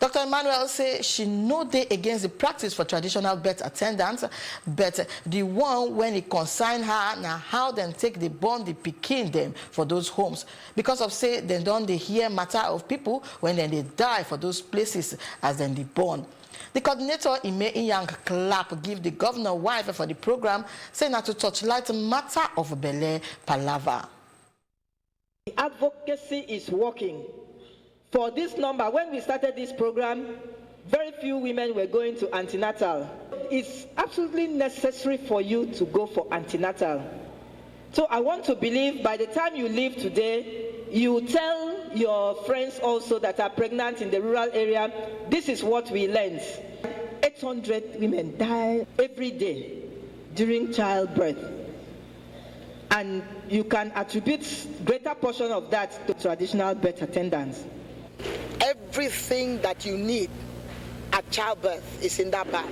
Dr. Emmanuel says she no day against the practice for traditional birth attendants, but the one when it concern her now how them take the born the pikin them for those homes. Because of say they don't they hear matter of people when then they die for those places as then they born. The coordinator Ime Inyang clap give the governor wife for the program, saying that to touchlight matter of Bele Palava. The advocacy is working. For this number, when we started this program, very few women were going to antenatal. It's absolutely necessary for you to go for antenatal. So I want to believe by the time you leave today, you tell your friends also that are pregnant in the rural area, this is what we learned. 800 women die every day during childbirth. And you can attribute greater portion of that to traditional birth attendants. Everything that you need at childbirth is in that bag.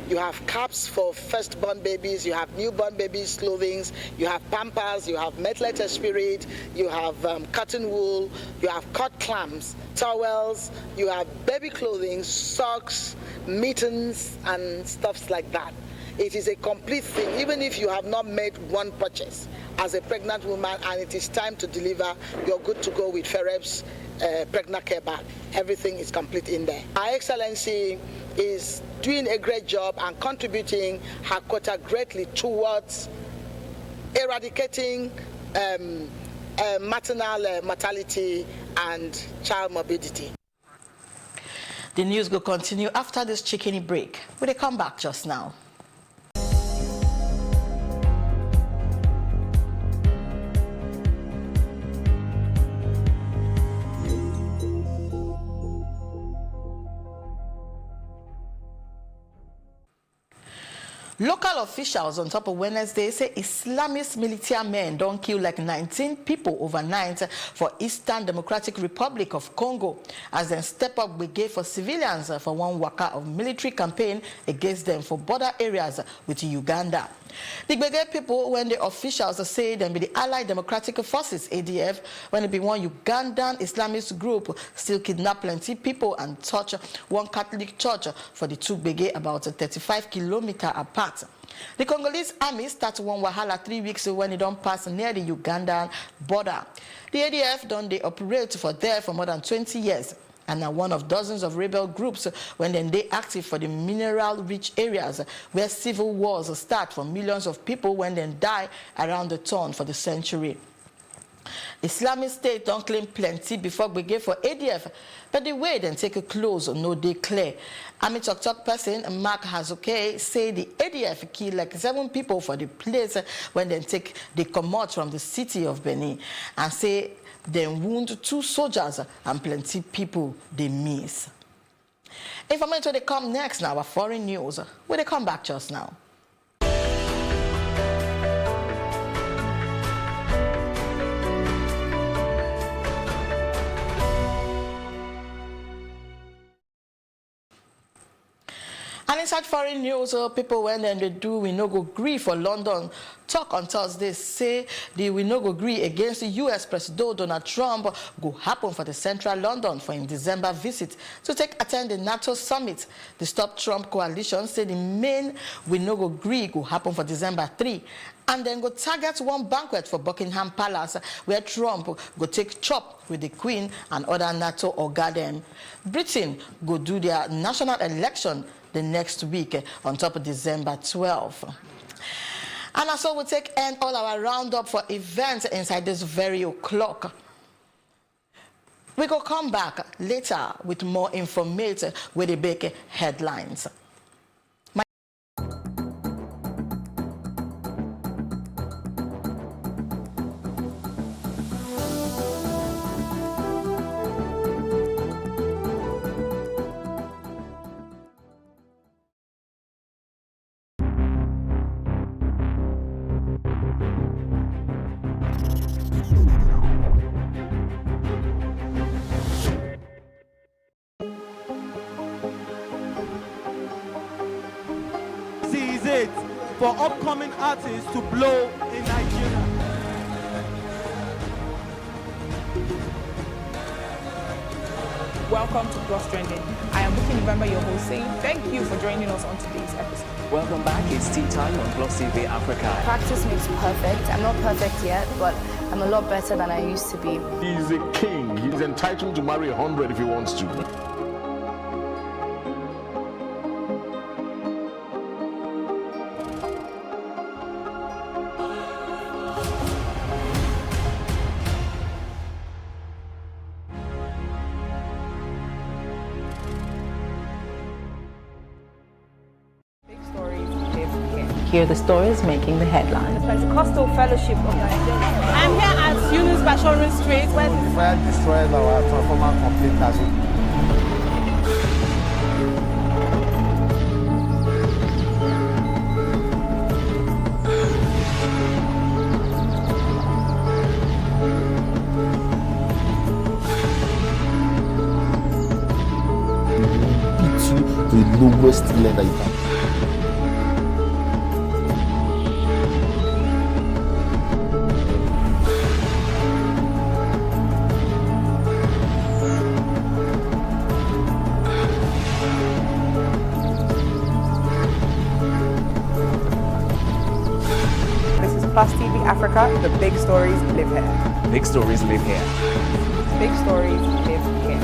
You have caps for firstborn babies, you have newborn babies' clothing, you have pampers, you have methylated spirit, you have cotton wool, you have cut clams, towels, you have baby clothing, socks, mittens, and stuff like that. It is a complete thing, even if you have not made one purchase as a pregnant woman and it is time to deliver, you're good to go with Fereb's pregnant care bag. Everything is complete in there. Our Excellency is doing a great job and contributing her quota greatly towards eradicating maternal mortality and child morbidity. The news will continue after this chickeny break. We'll come back just now. Local officials on top of Wednesday say Islamist military men don't kill like 19 people overnight for Eastern Democratic Republic of Congo as they step up brigade for civilians for one waka of military campaign against them for border areas with Uganda. The brigade people, when the officials say them be the Allied Democratic Forces, ADF, when it be one Ugandan Islamist group, still kidnap plenty people and touch one Catholic church for the two brigade about 35 kilometers apart. The Congolese army started one wahala 3 weeks when it don't pass near the Ugandan border. The ADF done they operate for there for more than 20 years. And now one of dozens of rebel groups when they active for the mineral-rich areas where civil wars start for millions of people when they die around the turn for the century. Islamic State don't claim plenty before brigade for ADF, but the way they take a close no day clear. Army talk person Mark Hazuke say the ADF kill like 7 people for the place when they come out from the city of Benin, and say they wound 2 soldiers and plenty people they miss. Information they come next now, our foreign news. Will they come back just now? And inside foreign news, people when they do we no go agree for London talk on Thursday say the we no go agree against the U.S. President Donald Trump go happen for the central London for in December visit to attend the NATO summit. The Stop Trump coalition say the main we no go agree go happen for December 3. And then go target one banquet for Buckingham Palace where Trump go take chop with the Queen and other NATO oga dem. Britain go do their national election the next week on top of December 12. And also we'll end all our roundup for events inside this very o'clock. We will come back later with more information with the big headlines. For upcoming artists to blow in Nigeria. Welcome to Plus Trending. I am Buki November, your host, saying thank you for joining us on today's episode. Welcome back. It's Tea Time on Plus TV Africa. Practice makes perfect. I'm not perfect yet, but I'm a lot better than I used to be. He's a king. He's entitled to marry 100 if he wants to. Hear the stories making the headlines. The Pentecostal Fellowship of Nigeria. I'm here at Eunice Bashorin Street, where the fire destroyed our transformer completely. The lowest level you can. Plus TV Africa, the big stories live here. Big stories live here. Big stories live here.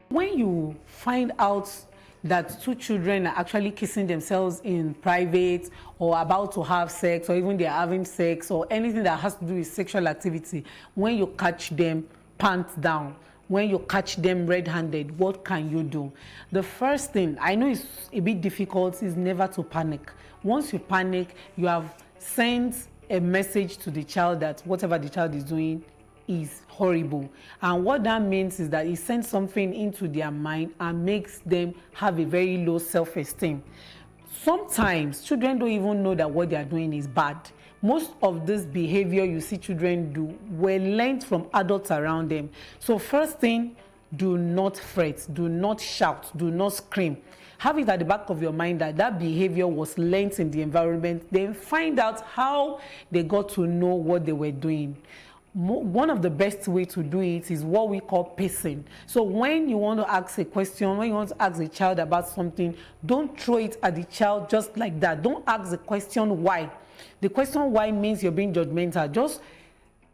When you find out that 2 children are actually kissing themselves in private or about to have sex or even they're having sex or anything that has to do with sexual activity, when you catch them pants down, when you catch them red-handed, what can you do? The first thing, I know it's a bit difficult, is never to panic. Once you panic, you have sent a message to the child that whatever the child is doing is horrible. And what that means is that it sends something into their mind and makes them have a very low self-esteem. Sometimes children don't even know that what they are doing is bad. Most of this behavior you see children do were learned from adults around them. So first thing, do not fret, do not shout, do not scream. Have it at the back of your mind that that behavior was learned in the environment. Then find out how they got to know what they were doing. One of the best way to do it is what we call pacing. So when you want to ask a question, when you want to ask a child about something, don't throw it at the child just like that. Don't ask the question why. The question why means you're being judgmental. Just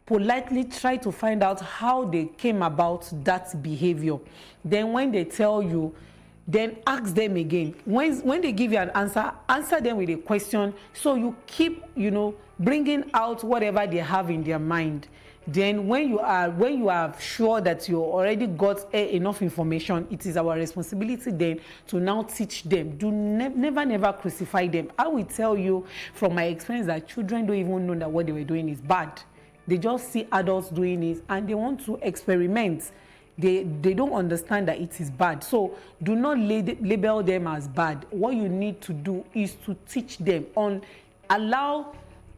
politely try to find out how they came about that behavior. Then when they tell you, then ask them again. When they give you an answer, answer them with a question. So you keep, bringing out whatever they have in their mind. Then when you are sure that you already got enough information, it is our responsibility then to now teach them. Do never crucify them. I will tell you from my experience that children don't even know that what they were doing is bad. They just see adults doing it and they want to experiment. They don't understand that it is bad. So do not label them as bad. What you need to do is to teach them allow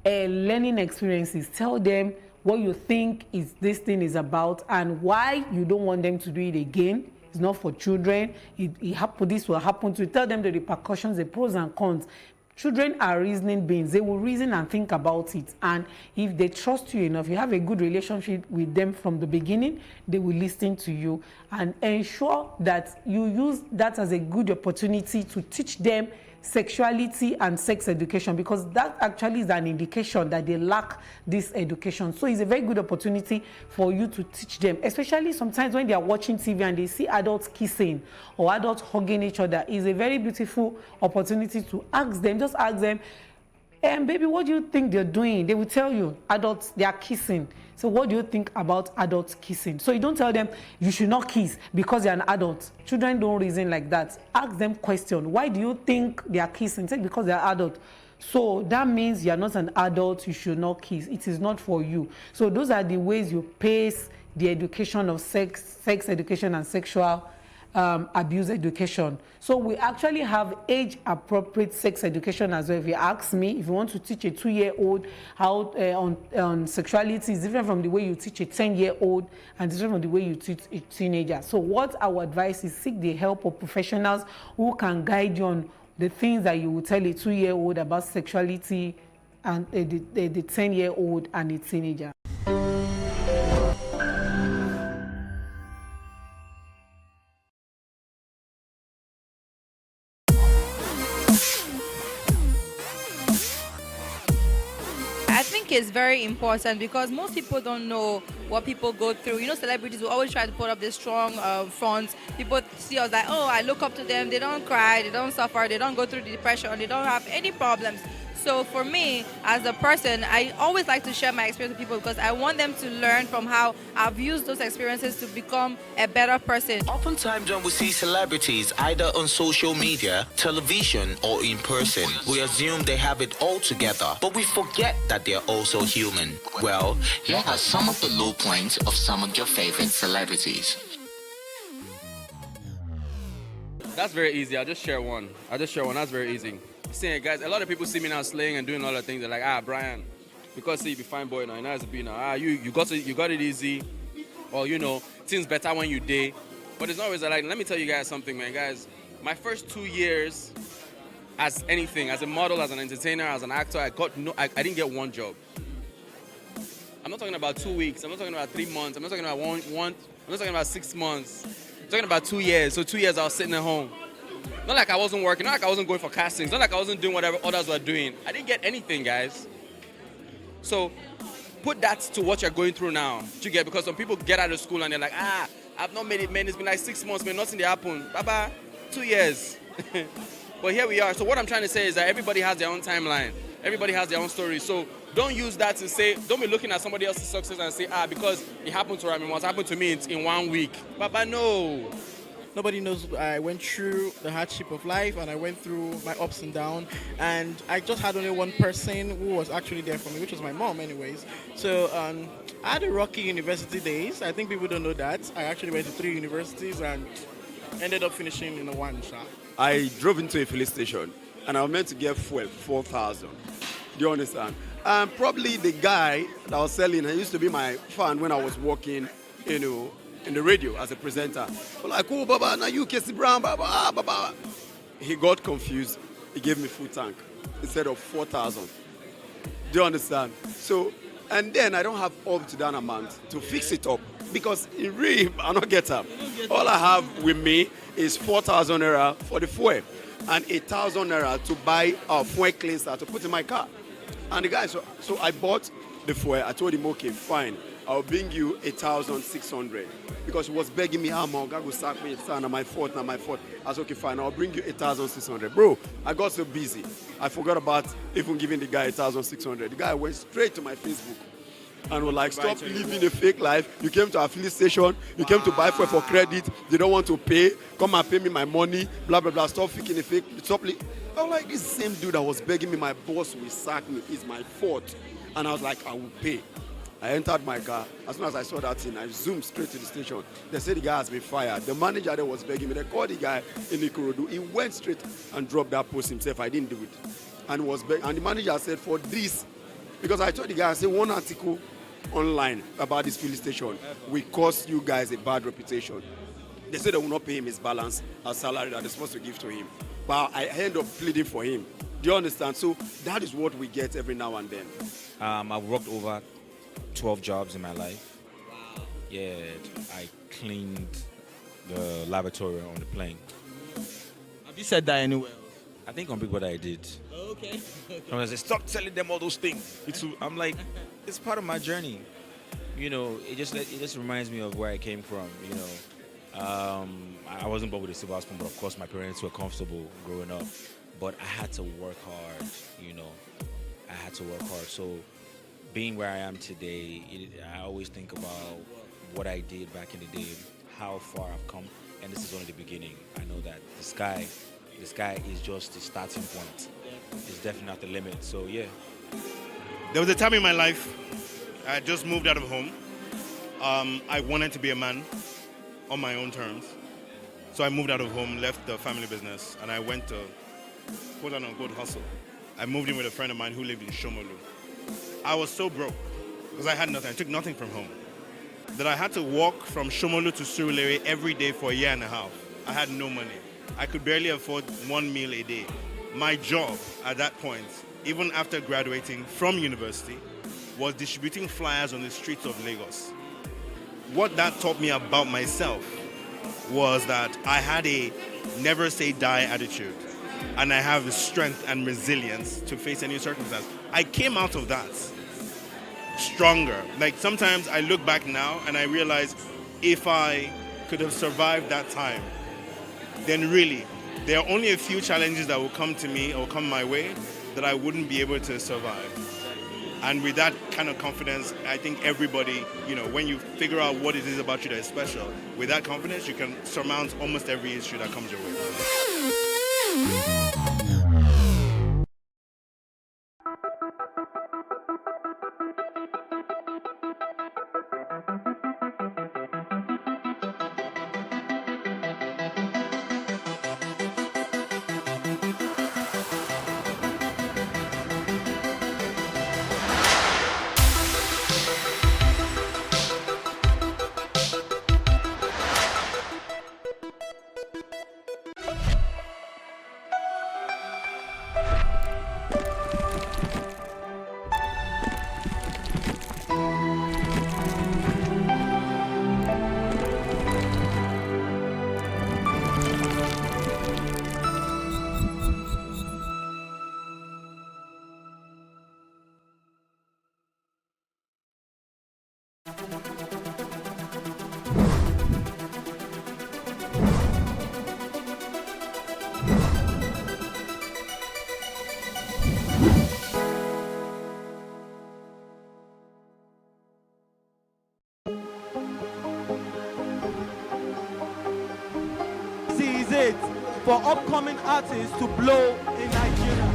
learning experiences. Tell them what you think this thing is about and why you don't want them to do it again. It's not for children. This will happen to you. Tell them the repercussions, the pros and cons. Children are reasoning beings. They will reason and think about it. And if they trust you enough, you have a good relationship with them from the beginning, they will listen to you. And ensure that you use that as a good opportunity to teach them sexuality and sex education, because that actually is an indication that they lack this education. So it's a very good opportunity for you to teach them, especially sometimes when they are watching TV and they see adults kissing or adults hugging each other. It's a very beautiful opportunity to ask them, just ask them, baby, what do you think they're doing? They will tell you, adults, they are kissing. So what do you think about adults kissing? So you don't tell them you should not kiss because you're an adult. Children don't reason like that. Ask them question. Why do you think they are kissing? Say because they are adult. So that means you're not an adult, you should not kiss. It is not for you. So those are the ways you pace the education of sex education and sexual abuse education. So we actually have age-appropriate sex education as well. If you ask me, if you want to teach a 2-year-old how on sexuality, is different from the way you teach a 10-year-old and different from the way you teach a teenager. So what our advice is, seek the help of professionals who can guide you on the things that you will tell a 2-year-old about sexuality and the 10-year-old and a teenager. Is very important because most people don't know what people go through. Celebrities will always try to put up this strong front. People see us like, oh, I look up to them. They don't cry, they don't suffer, they don't go through depression, they don't have any problems. So for me, as a person, I always like to share my experience with people because I want them to learn from how I've used those experiences to become a better person. Oftentimes when we see celebrities either on social media, television, or in person, we assume they have it all together, but we forget that they're also human. Well, here are some of the low points of some of your favorite celebrities. That's very easy. I'll just share one. That's very easy. See, guys, a lot of people see me now slaying and doing a lot of things. They're like, Brian, because see, you be fine boy now, you know how to be now. You got it easy, or things better when you date. But it's not always like. Let me tell you guys something, man. Guys, my first 2 years as anything, as a model, as an entertainer, as an actor, I didn't get one job. I'm not talking about 2 weeks. I'm not talking about 3 months. I'm not talking about one. I'm not talking about 6 months. I'm talking about 2 years. So 2 years I was sitting at home. Not like I wasn't working, not like I wasn't going for castings, not like I wasn't doing whatever others were doing. I didn't get anything, guys. So put that to what you're going through now. Do you get? Because some people get out of school and they're like, I've not made it, man. It's been like 6 months, man. Nothing happened. Bye-bye. 2 years. But here we are. So what I'm trying to say is that everybody has their own timeline. Everybody has their own story. So don't use that to say, don't be looking at somebody else's success and say, because it happened to Rami, it happened to me in 1 week. Bye-bye, no. Nobody knows I went through the hardship of life, and I went through my ups and downs. And I just had only one person who was actually there for me, which was my mom anyways. So I had a rocky university days. I think people don't know that. I actually went to 3 universities and ended up finishing in one shop. I drove into a filling station and I was meant to get fuel, 4,000. Do you understand? Probably the guy that was selling, he used to be my fan when I was working, in the radio as a presenter. But like, oh, Baba, now you Casey Brown, Baba, Baba. He got confused. He gave me full tank instead of 4,000. Do you understand? So, and then I don't have up to that amount to fix it up because in real, I don't get up. All I have with me is 4,000 naira for the fuel and 8,000 naira to buy a fuel cleanser to put in my car. And the guy, so I bought the fuel. I told him, okay, fine. I'll bring you 8,600 because he was begging me, God will sack me, it's not my fault, not my fault. I said, okay, fine, I'll bring you 8,600. Bro, I got so busy. I forgot about even giving the guy 8,600. The guy went straight to my Facebook and was like, stop living a fake life. You came to our filling station, you came to buy fuel for credit, they don't want to pay, come and pay me my money, blah, blah, blah, stop faking a fake, stop. I was like, this same dude that was begging me, my boss will sack me, it's my fault. And I was like, I will pay. I entered my car. As soon as I saw that thing, I zoomed straight to the station. They said the guy has been fired. The manager there was begging me. They called the guy in Ikorodu. He went straight and dropped that post himself. I didn't do it. And the manager said, for this, because I told the guy, I said, one article online about this filling station will cost you guys a bad reputation. They said they will not pay him his balance, a salary that they're supposed to give to him. But I end up pleading for him. Do you understand? So that is what we get every now and then. I've worked over 12 jobs in my life. Wow. Yeah, I cleaned the lavatory on the plane. Have you said that anywhere else? I think on Big Brother I did. Oh, okay. I said, stop telling them all those things. I'm like, it's part of my journey. You know, it just reminds me of where I came from. You know, I wasn't born with a silver spoon, but of course my parents were comfortable growing up. But I had to work hard. You know, I had to work hard. So being where I am today, I always think about what I did back in the day, how far I've come, and this is only the beginning. I know that the sky is just the starting point. It's definitely not the limit, so yeah. There was a time in my life, I just moved out of home. I wanted to be a man on my own terms. So I moved out of home, left the family business, and I went to quote-unquote hustle. I moved in with a friend of mine who lived in Shomolu. I was so broke because I had nothing. I took nothing from home. That I had to walk from Shomolu to Surulere every day for a year and a half. I had no money. I could barely afford one meal a day. My job at that point, even after graduating from university, was distributing flyers on the streets of Lagos. What that taught me about myself was that I had a never say die attitude. And I have the strength and resilience to face any circumstance. I came out of that stronger. Like sometimes I look back now and I realize if I could have survived that time, then really, there are only a few challenges that will come to me or come my way that I wouldn't be able to survive. And with that kind of confidence, I think everybody, you know, when you figure out what it is about you that is special, with that confidence, you can surmount almost every issue that comes your way. for upcoming artists to blow in Nigeria.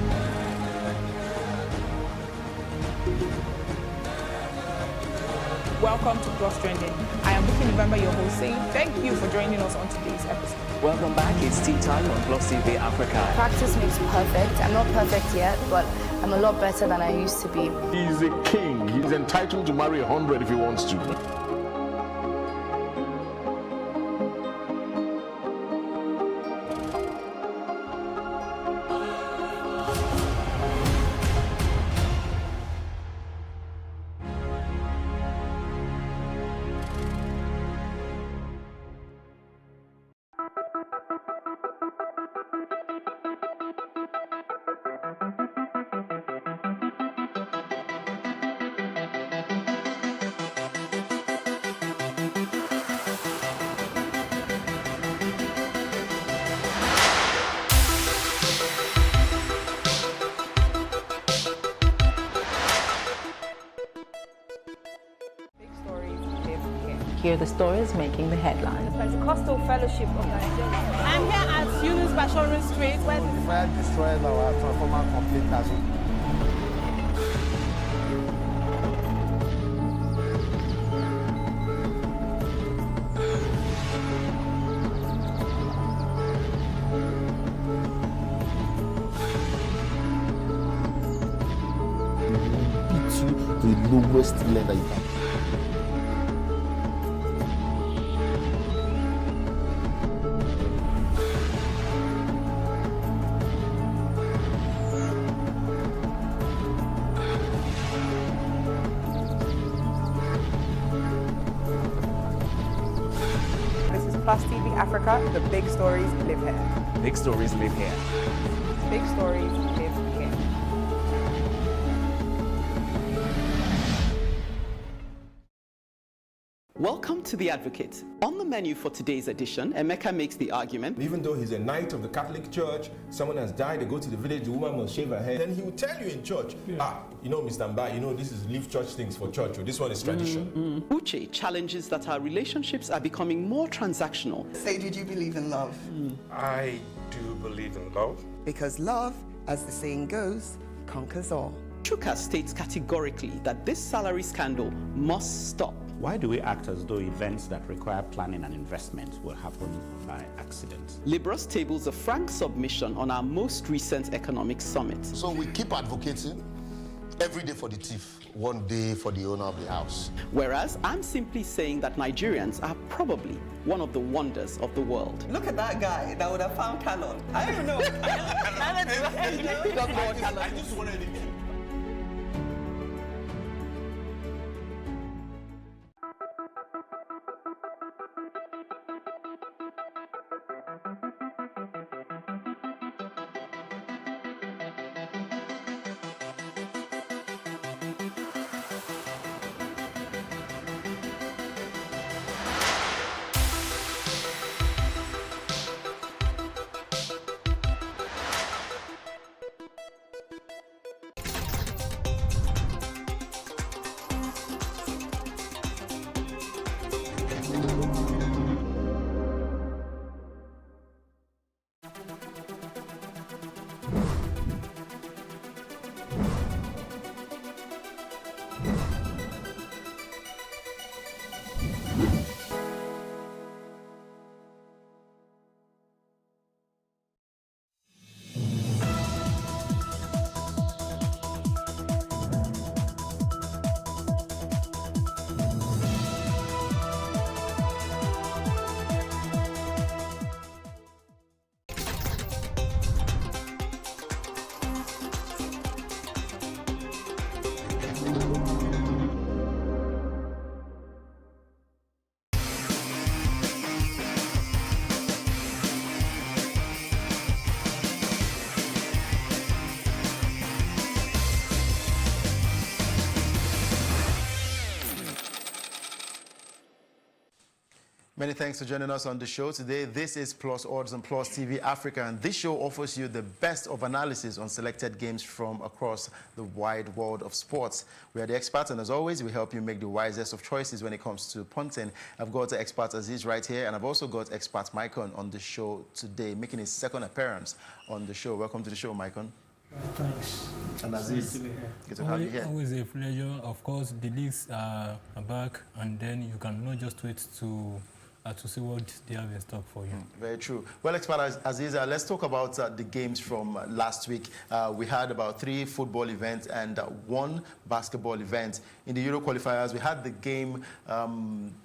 Welcome to Cross Trending. I am Buki November, your host, saying thank you for joining us on today's episode. Welcome back. It's tea time on Plus TV Africa. Practice makes perfect. I'm not perfect yet, but I'm a lot better than I used to be. He's a king. He's entitled to marry 100 if he wants to. Hear the stories making the headlines. Pentecostal Fellowship of Nigeria. I'm here at Yunus Bashorin Street. Where The fire destroyed our transformer complete as well. The lowest level you can. This is Plus TV Africa. The big stories live here. Big stories live here. Big stories live here. Welcome to The Advocate. On the menu for today's edition, Emeka makes the argument. Even though he's a knight of the Catholic Church, someone has died, they go to the village, the woman must shave her hair. Then he will tell you in church, you know, Mr. Mba, you know, this is leave church things for church, or this one is tradition. Uche challenges that our relationships are becoming more transactional. Say, did you believe in love? I do believe in love. Because love, as the saying goes, conquers all. Chuka states categorically that this salary scandal must stop. Why do we act as though events that require planning and investment will happen by accident? Libros tables a frank submission on our most recent economic summit. So we keep advocating every day for the thief, one day for the owner of the house. Whereas I'm simply saying that Nigerians are probably one of the wonders of the world. Look at that guy that would have found Calon. I don't know. I just wanted to. Many thanks for joining us on the show today. This is Plus Odds on Plus TV Africa, and this show offers you the best of analysis on selected games from across the wide world of sports. We are the experts, and as always, we help you make the wisest of choices when it comes to punting. I've got the expert Aziz right here, and I've also got expert Maikon on the show today, making his second appearance on the show. Welcome to the show, Maikon. Thanks. And Aziz, good to have you here. Always a pleasure. Of course, the leagues are back, and then you can not just wait to see what they have in stock for you. Very true. Well, expert Aziz, let's talk about the games from last week. We had about 3 football events and 1 basketball event. In the Euro qualifiers, we had the game.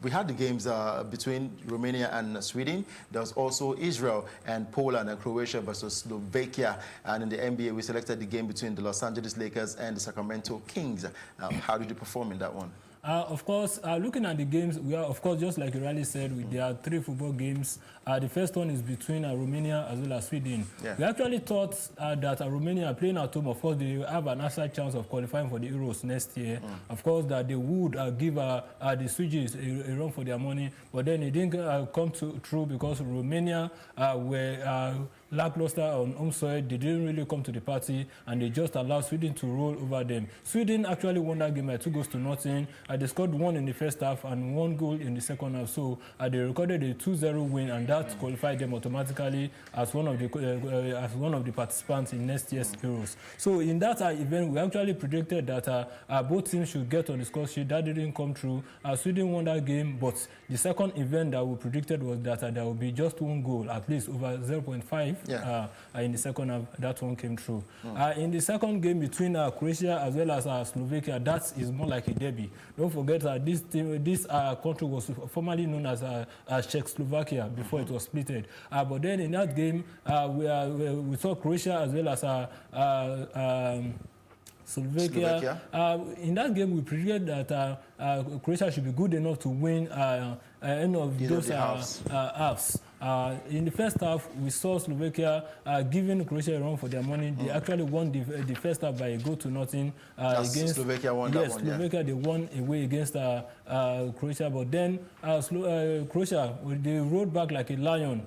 We had the games between Romania and Sweden. There was also Israel and Poland and Croatia versus Slovakia. And in the NBA, we selected the game between the Los Angeles Lakers and the Sacramento Kings. How did you perform in that one? Of course, looking at the games, we are, of course, just like you rightly said, there are 3 football games. The first one is between Romania as well as Sweden. Yeah. We actually thought that Romania playing at home, of course, they have an outside chance of qualifying for the Euros next year. Of course, that they would give the Swedes a run for their money, but then it didn't come true because Romania were lackluster on home soil. They didn't really come to the party, and they just allowed Sweden to roll over them. Sweden actually won that game by 2-0. They scored 1 in the first half and 1 goal in the second half. So they recorded a 2-0 win, and that qualified them automatically as one of the participants in next year's Euros. So in that event, we actually predicted that both teams should get on the score sheet. That didn't come true. Sweden won that game, but the second event that we predicted was that there would be just 1 goal, at least over 0.5. Yeah. In the second half, that one came true. In the second game between Croatia as well as Slovakia, that is more like a derby. Don't forget that this country was formerly known as Czechoslovakia before it was splitted. But then in that game, we saw Croatia as well as Slovakia. In that game, we predicted that Croatia should be good enough to win any of those halves. In the first half, we saw Slovakia giving Croatia a run for their money. They actually won the first half by a 0-0 against Slovakia. Slovakia, they won away against Croatia, but then Croatia, they rode back like a lion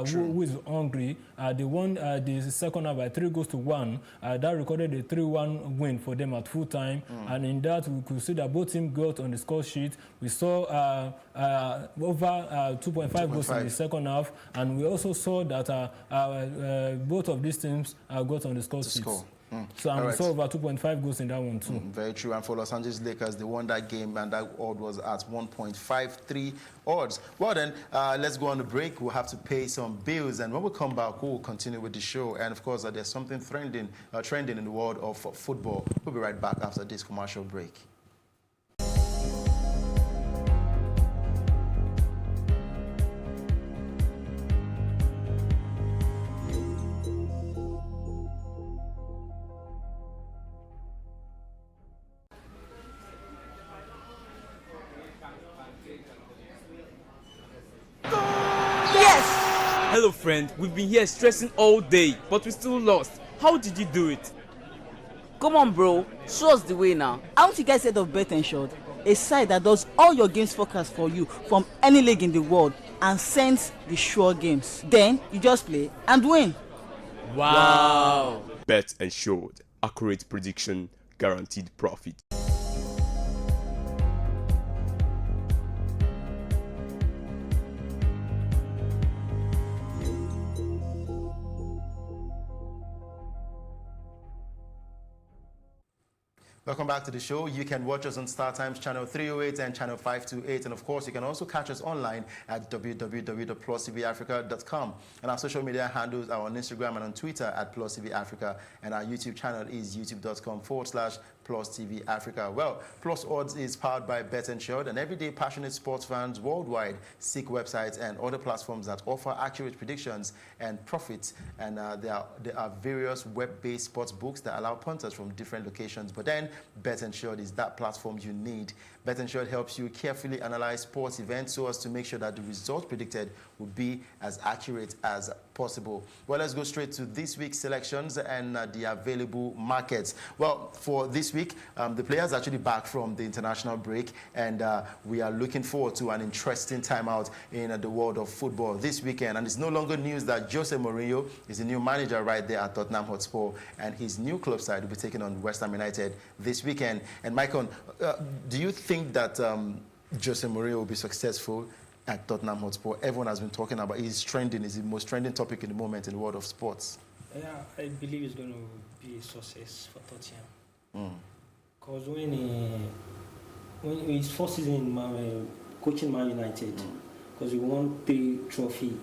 who is hungry. They won the second half by 3-1. That recorded a 3-1 win for them at full time. And in that, we could see that both teams got on the score sheet. We saw over 2.5 goals in the second half. And we also saw that both of these teams got on the score sheet. So we saw over 2.5 goals in that one too. Very true. And for Los Angeles Lakers, they won that game, and that odd was at 1.53 odds. Well then, let's go on a break. We'll have to pay some bills, and when we come back, we'll continue with the show. And of course, there's something trending in the world of football. We'll be right back after this commercial break. Hello friend, we've been here stressing all day, but we still lost. How did you do it? Come on bro, show us the way now. Haven't you guys heard of Bet Ensured? A site that does all your games forecast for you from any league in the world and sends the sure games. Then you just play and win. Wow! Bet Ensured. Accurate prediction, guaranteed profit. Welcome back to the show. You can watch us on StarTimes channel 308 and channel 528. And of course, you can also catch us online at www.plustvafrica.com. And our social media handles are on Instagram and on Twitter at PlusTVAfrica. And our YouTube channel is youtube.com/Plus TV Africa. Well, Plus Odds is powered by Bet Ensured, and everyday passionate sports fans worldwide seek websites and other platforms that offer accurate predictions and profits. And there are various web-based sports books that allow punters from different locations. But then Bet Ensured is that platform you need. Bet Ensured helps you carefully analyze sports events so as to make sure that the results predicted will be as accurate as possible. Well, let's go straight to this week's selections and the available markets. Well, for this week, the players are actually back from the international break, and we are looking forward to an interesting time out in the world of football this weekend. And it's no longer news that Jose Mourinho is the new manager right there at Tottenham Hotspur, and his new club side will be taking on West Ham United this weekend. And Michael, do you think that Jose Mourinho will be successful at Tottenham Hotspur? Everyone has been talking about he's trending, is the most trending topic in the moment in the world of sports. Yeah, I believe it's going to be a success for Tottenham. Because when his first season in coaching Man United, because he won 3 trophy,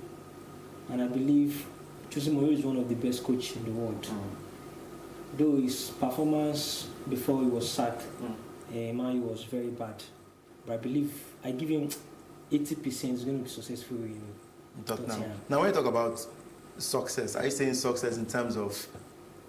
and I believe Jose Mourinho is one of the best coaches in the world. Though his performance before he was sacked, Man was very bad. But I believe I give him 80% is going to be successful in Tottenham. Now, when you talk about success, are you saying success in terms of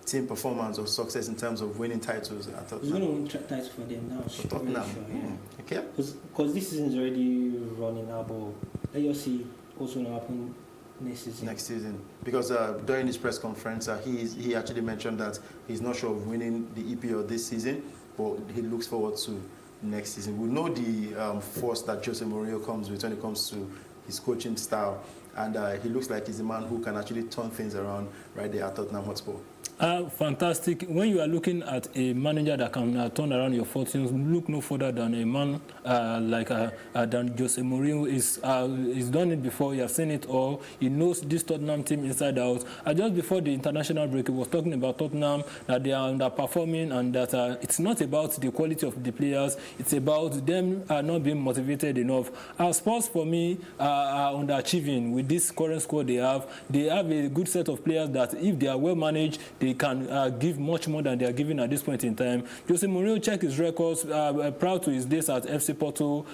team performance or success in terms of winning titles at Tottenham? He's going to win titles for them now. For Tottenham? Sure, yeah. Okay. Because this season is already running out, but let us see what's going to happen next season. Because during his press conference, he actually mentioned that he's not sure of winning the EPL this season, but he looks forward to next season. We know the force that Jose Mourinho comes with when it comes to his coaching style, and he looks like he's a man who can actually turn things around right there at Tottenham Hotspur. Fantastic. When you are looking at a manager that can turn around your fortunes, look no further than a man than Jose Mourinho. He's done it before. You have seen it all. He knows this Tottenham team inside out. Just before the international break, he was talking about Tottenham, that they are underperforming, and that it's not about the quality of the players. It's about them not being motivated enough. Spurs, for me, are underachieving with this current squad they have. They have a good set of players that, if they are well managed, they can give much more than they are giving at this point in time. Jose Mourinho, check his records, proud to his days at FC Porto,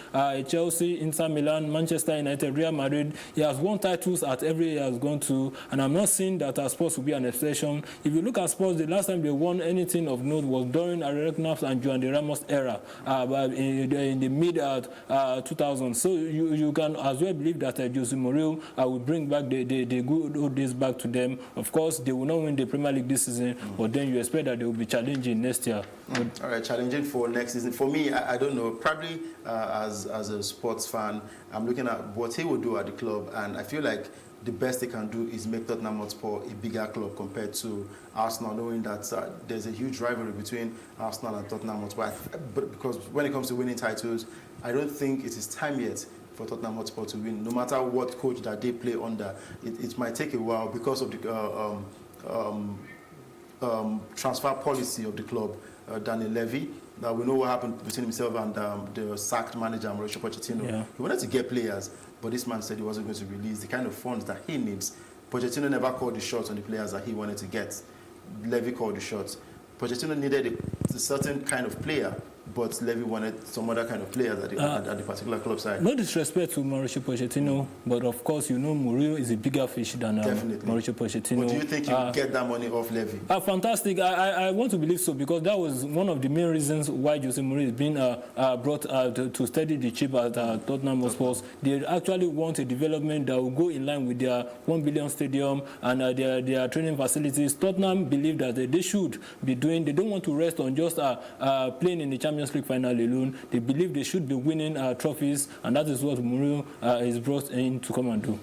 Chelsea, Inter Milan, Manchester United, Real Madrid. He has won titles at every he has gone to, and I'm not saying that Spurs will be an exception. If you look at Spurs, the last time they won anything of note was during Eric Knapp and Joan de Ramos era in the mid-2000s. So you can as well believe that Jose Mourinho will bring back the good old days back to them. Of course, they will not win the Premier League this season, but then you expect that they will be challenging next year. All right, challenging for next season. For me, I don't know. Probably as a sports fan, I'm looking at what he will do at the club, and I feel like the best they can do is make Tottenham Hotspur a bigger club compared to Arsenal, knowing that there's a huge rivalry between Arsenal and Tottenham Hotspur. But because when it comes to winning titles, I don't think it is time yet for Tottenham Hotspur to win. No matter what coach that they play under, it might take a while because of the transfer policy of the club. Daniel Levy. Now we know what happened between himself and the sacked manager Mauricio Pochettino. Yeah. He wanted to get players, but this man said he wasn't going to release the kind of funds that he needs. Pochettino never called the shots on the players that he wanted to get. Levy called the shots. Pochettino needed a certain kind of player, but Levy wanted some other kind of players at the particular club side. No disrespect to Mauricio Pochettino, but of course, you know Mourinho is a bigger fish than Mauricio Pochettino. But do you think you get that money off Levy? Fantastic. I want to believe so, because that was one of the main reasons why Jose Mourinho is being brought to steady the ship at Tottenham Hotspur. They actually want a development that will go in line with their 1 billion stadium and their training facilities. Tottenham believe that they should be doing. They don't want to rest on just playing in the Champions League final alone. They believe they should be winning trophies, and that is what Mourinho is brought in to come and do.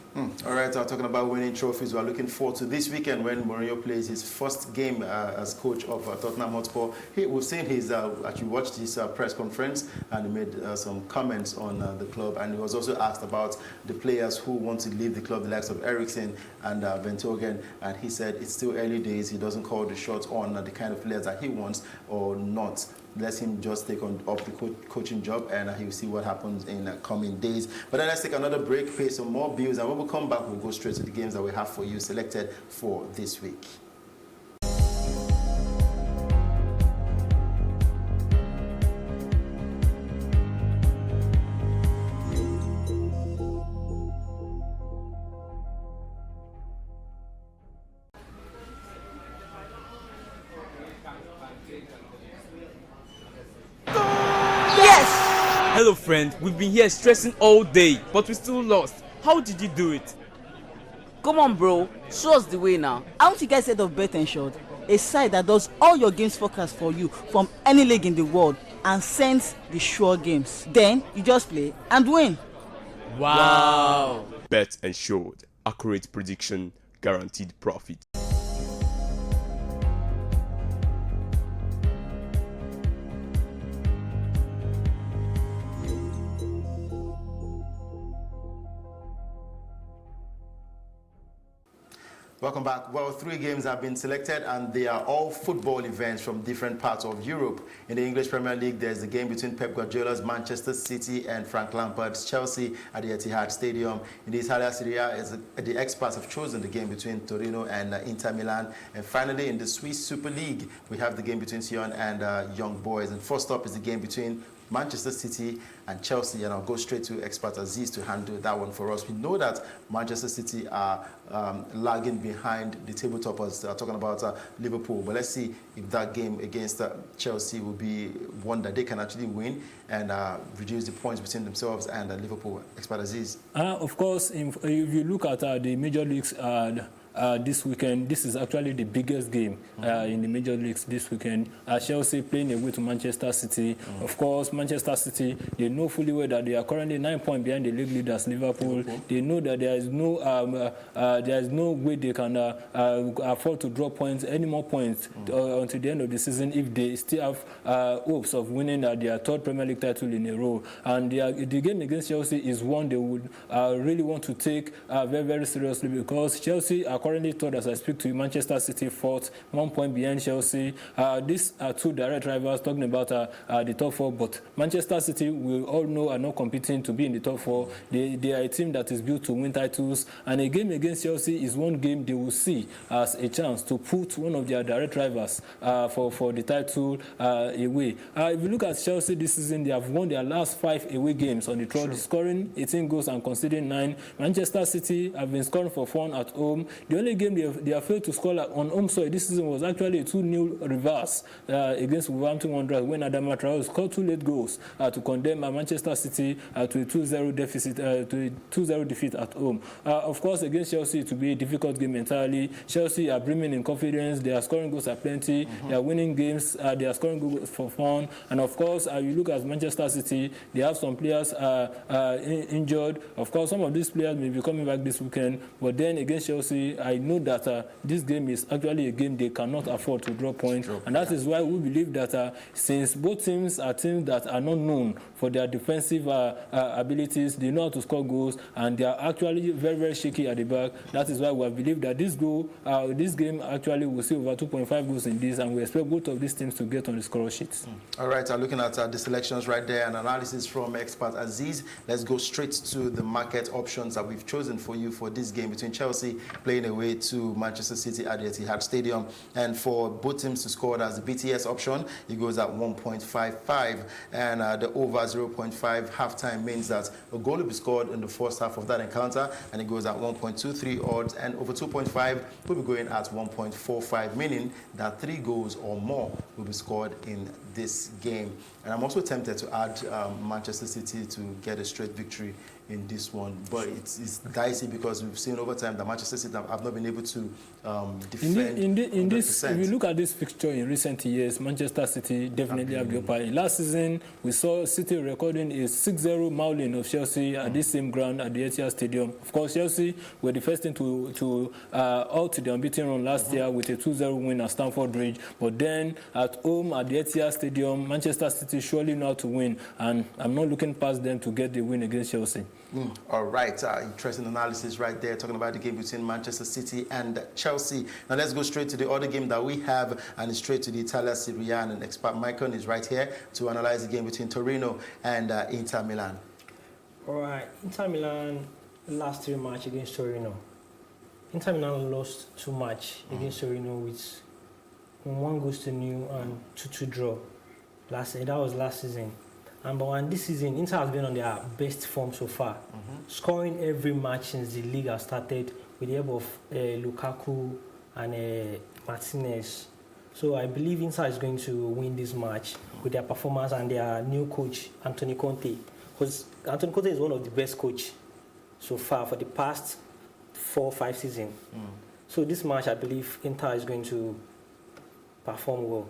All right, talking about winning trophies, we are looking forward to this weekend when Mourinho plays his first game as coach of Tottenham Hotspur. We've seen his, actually watched his press conference, and he made some comments on the club, and he was also asked about the players who want to leave the club, the likes of Eriksen and Vertonghen, and he said it's still early days. He doesn't call the shots on the kind of players that he wants or not. Let him just take up the coaching job, and he'll see what happens in coming days. But then let's take another break, pay some more bills, and when we come back, we'll go straight to the games that we have for you selected for this week. Hello friend, we've been here stressing all day, but we still lost. How did you do it? Come on, bro. Show us the way now. Aren't you guys heard of Bet Ensured? A site that does all your games forecast for you from any league in the world and sends the sure games. Then you just play and win. Wow. Bet Ensured. Accurate prediction, guaranteed profit. Welcome back. Well, 3 games have been selected, and they are all football events from different parts of Europe. In the English Premier League, there's the game between Pep Guardiola's Manchester City and Frank Lampard's Chelsea at the Etihad Stadium. In the Italian Serie A, the experts have chosen the game between Torino and Inter Milan. And finally, in the Swiss Super League, we have the game between Sion and Young Boys. And first up is the game between Manchester City and Chelsea, and I'll go straight to expert Aziz to handle that one for us. We know that Manchester City are lagging behind the table toppers, talking about Liverpool, but let's see if that game against Chelsea will be one that they can actually win and reduce the points between themselves and Liverpool. Expert Aziz. Of course, if you look at the major leagues this weekend, this is actually the biggest game in the major leagues this weekend. Chelsea playing away to Manchester City. Of course, Manchester City, they know fully well that they are currently 9 points behind the league leaders, Liverpool. They know that there is no way they can afford to drop points, any more points until the end of the season if they still have hopes of winning their 3rd Premier League title in a row. And the game against Chelsea is one they would really want to take very, very seriously, because Chelsea are currently 3rd as I speak to you, Manchester City 4th, 1 point behind Chelsea. These are 2 direct rivals talking about the top 4, but Manchester City, we all know, are not competing to be in the top 4. They are a team that is built to win titles, and a game against Chelsea is one game they will see as a chance to put one of their direct rivals for the title away. If you look at Chelsea this season, they have won their last 5 away games on the trot, scoring 18 goals and conceding 9. Manchester City have been scoring for fun at home. The only game they have failed to score on home soil this season was actually a 2-0 reverse against Wolverhampton Wanderers, when Adama Traore scored 2 late goals to condemn Manchester City to a 2-0 deficit, to a 2-0 defeat at home. Of course, against Chelsea, it will be a difficult game entirely. Chelsea are brimming in confidence. They are scoring goals at plenty. They are winning games. They are scoring goals for fun. And of course, you look at Manchester City, they have some players injured. Of course, some of these players may be coming back this weekend. But then against Chelsea, I know that this game is actually a game they cannot afford to drop points. And that is why we believe that since both teams are teams that are not known for their defensive abilities, they know how to score goals, and they are actually very, very shaky at the back. That is why we believe that this game actually will see over 2.5 goals in this, and we expect both of these teams to get on the score sheets. All right, looking at the selections right there, an analysis from expert Aziz. Let's go straight to the market options that we've chosen for you for this game between Chelsea playing away to Manchester City at the Etihad Stadium. And for both teams to score, as the BTS option, it goes at 1.55, and the over 0.5 halftime means that a goal will be scored in the first half of that encounter, and it goes at 1.23 odds, and over 2.5 will be going at 1.45, meaning that 3 goals or more will be scored in this game. And I'm also tempted to add Manchester City to get a straight victory in this one, but it's dicey because we've seen over time that Manchester City have not been able to defend. In this, if you look at this fixture in recent years, Manchester City definitely have the upper hand. Last season, we saw City recording a 6-0 mauling of Chelsea at this same ground at the Etihad Stadium. Of course, Chelsea were the first team to out the unbeaten run last year with a 2-0 win at Stamford Bridge. But then at home at the Etihad Stadium, Manchester City surely know how to win, and I'm not looking past them to get the win against Chelsea. All right, interesting analysis right there, talking about the game between Manchester City and Chelsea. Now let's go straight to the other game that we have, and straight to the Italian Serie A, and expert Michael is right here to analyze the game between Torino and Inter Milan. All right, Inter Milan last 3 matches against Torino. Inter Milan lost 2 matches against Torino with 1-0 and 2-2 draw. That was last season. And this season, Inter has been on their best form so far, scoring every match since the league has started with the help of Lukaku and Martinez. So I believe Inter is going to win this match with their performance and their new coach, Antonio Conte. Because Antonio Conte is one of the best coaches so far for the past 4 or 5 seasons. So this match, I believe Inter is going to perform well.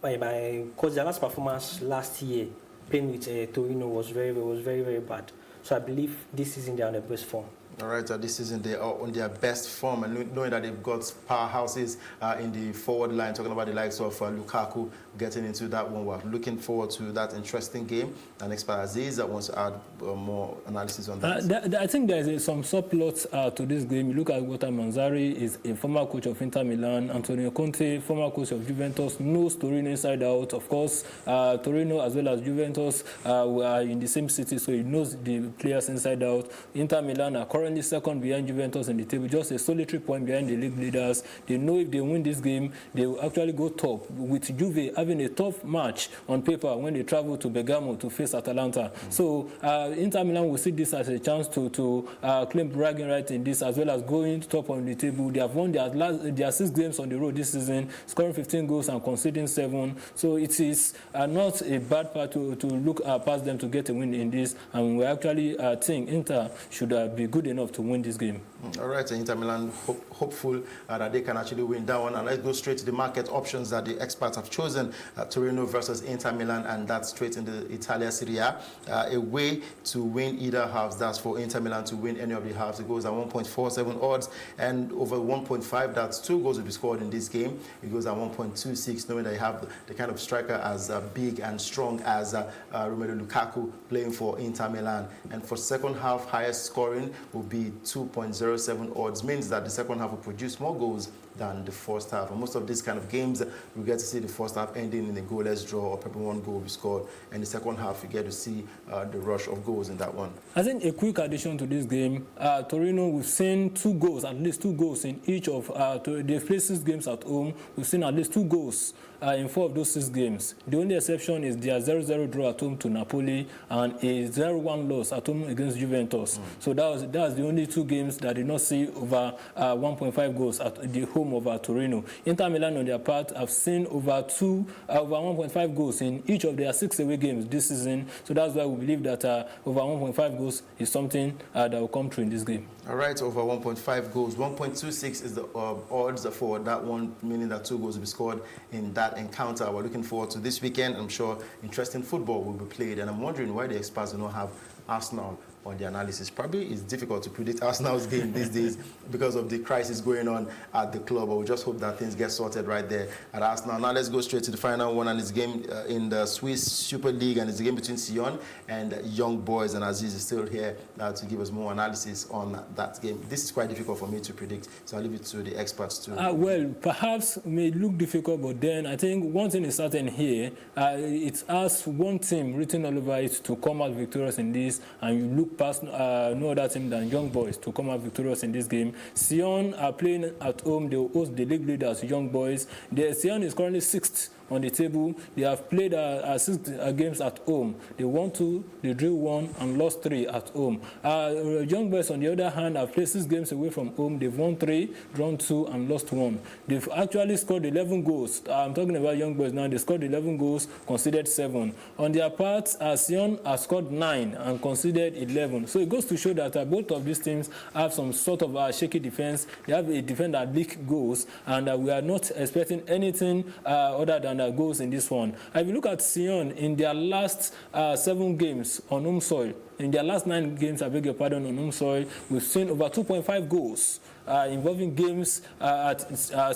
Because their last performance last year, playing with Torino, was very bad. So I believe this season they are on the best form. All right, this season they are on their best form, and knowing that they've got powerhouses in the forward line, talking about the likes of Lukaku getting into that one. We're looking forward to that interesting game. And expert Aziz that wants to add more analysis on that. I think there is some subplot to this game. You look at Walter Manzari, is a former coach of Inter Milan. Antonio Conte, former coach of Juventus, knows Torino inside out. Of course, Torino as well as Juventus were in the same city, so he knows the players inside out. Inter Milan are currently second behind Juventus in the table, just a solitary point behind the league leaders. They know if they win this game, they will actually go top, with Juve having a tough match on paper when they travel to Bergamo to face Atalanta. So Inter Milan will see this as a chance to claim bragging right in this, as well as going top on the table. They have won their 6 games on the road this season, scoring 15 goals and conceding 7. So it is not a bad part to look past them to get a win in this, and we actually think Inter should be good enough to win this game. All right, Inter Milan hopeful that they can actually win that one. And let's go straight to the market options that the experts have chosen. Torino versus Inter Milan, and that's straight in the Italia Serie A. A way to win either halves, that's for Inter Milan to win any of the halves. It goes at 1.47 odds, and over 1.5, that's 2 goals will be scored in this game. It goes at 1.26, knowing that you have the kind of striker as big and strong as Romelu Lukaku playing for Inter Milan. And for second half, highest scoring will be 2.07 odds, means that the second half will produce more goals than the first half. And most of these kind of games, we get to see the first half ending in a goalless draw, or probably 1 goal will be scored, and the second half, you get to see the rush of goals in that one. I think a quick addition to this game, Torino, we've seen 2 goals, at least 2 goals in each of, they've played 6 games at home. We've seen at least 2 goals in 4 of those 6 games. The only exception is their 0-0 draw at home to Napoli and a 0-1 loss at home against Juventus. So that was the only 2 games that did not see over 1.5 goals at the home of Torino. Inter Milan, on their part, have seen over 1.5 goals in each of their 6 away games this season. So that's why we believe that over 1.5 goals is something that will come true in this game. All right, over 1.5 goals. 1.26 is the odds for that one, meaning that 2 goals will be scored in that encounter. We're looking forward to this weekend. I'm sure interesting football will be played, and I'm wondering why the experts do not have Arsenal on the analysis. Probably it's difficult to predict Arsenal's game these days because of the crisis going on at the club, but we just hope that things get sorted right there at Arsenal. Now let's go straight to the final one, and it's game in the Swiss Super League, and it's a game between Sion and Young Boys, and Aziz is still here to give us more analysis on that game. This is quite difficult for me to predict, so I'll leave it to the experts to... well, perhaps it may look difficult, but then I think one thing is certain here. It has one team written all over it to come out victorious in this, and you look past no other team than Young Boys to come out victorious in this game. Sion are playing at home. They will host the league leaders, Young Boys. Sion is currently 6th on the table. They have played 6 games at home. They won 2, they drew 1, and lost 3 at home. Young Boys, on the other hand, have played 6 games away from home. They've won 3, drawn 2, and lost 1. They've actually scored 11 goals. I'm talking about Young Boys now. They scored 11 goals, conceded 7. On their part, Sion has scored 9 and conceded 11. So it goes to show that both of these teams have some sort of shaky defense. They have a defense that leaks goals, and we are not expecting anything other than goals in this one. If you look at Sion, in their last 7 games on home soil, in their last 9 games, I beg your pardon, on home soil, we've seen over 2.5 goals involving games at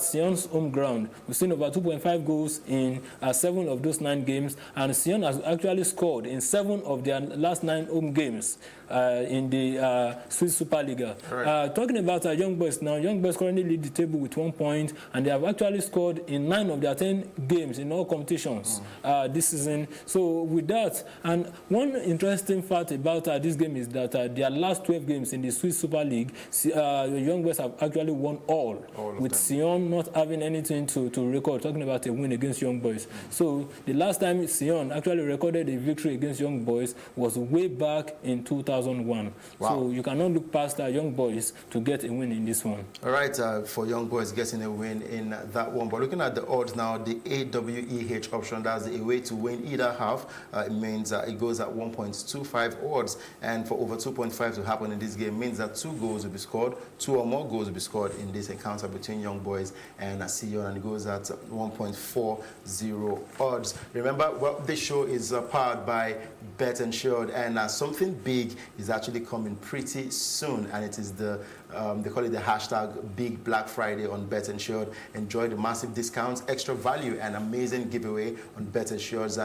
Sion's home ground. We've seen over 2.5 goals in 7 of those 9 games, and Sion has actually scored in 7 of their last 9 home games in the Swiss Superliga. Right. Talking about Young Boys now, Young Boys currently lead the table with 1 point, and they have actually scored in 9 of their 10 games in all competitions this season. So with that, and one interesting fact about this game is that their last 12 games in the Swiss Super League, Young Boys have actually won all with Sion not having anything to record, talking about a win against Young Boys. So the last time Sion actually recorded a victory against Young Boys was way back in 2001. Wow. So you cannot look past Young Boys to get a win in this one. All right, for Young Boys getting a win in that one. But looking at the odds now, the AWEH option, that's a way to win either half. It means it goes at 1.25 odds. And for over 2.5 to happen in this game means that 2 goals will be scored, 2 or more goals will be scored in this encounter between Young Boys and Sion, and it goes at 1.40 odds. Remember, well, this show is powered by Bet Ensured, and something big is actually coming pretty soon, and it is the they call it the hashtag Big Black Friday on Bet Ensured. Enjoy the massive discounts, extra value, and amazing giveaway on Bet Ensured's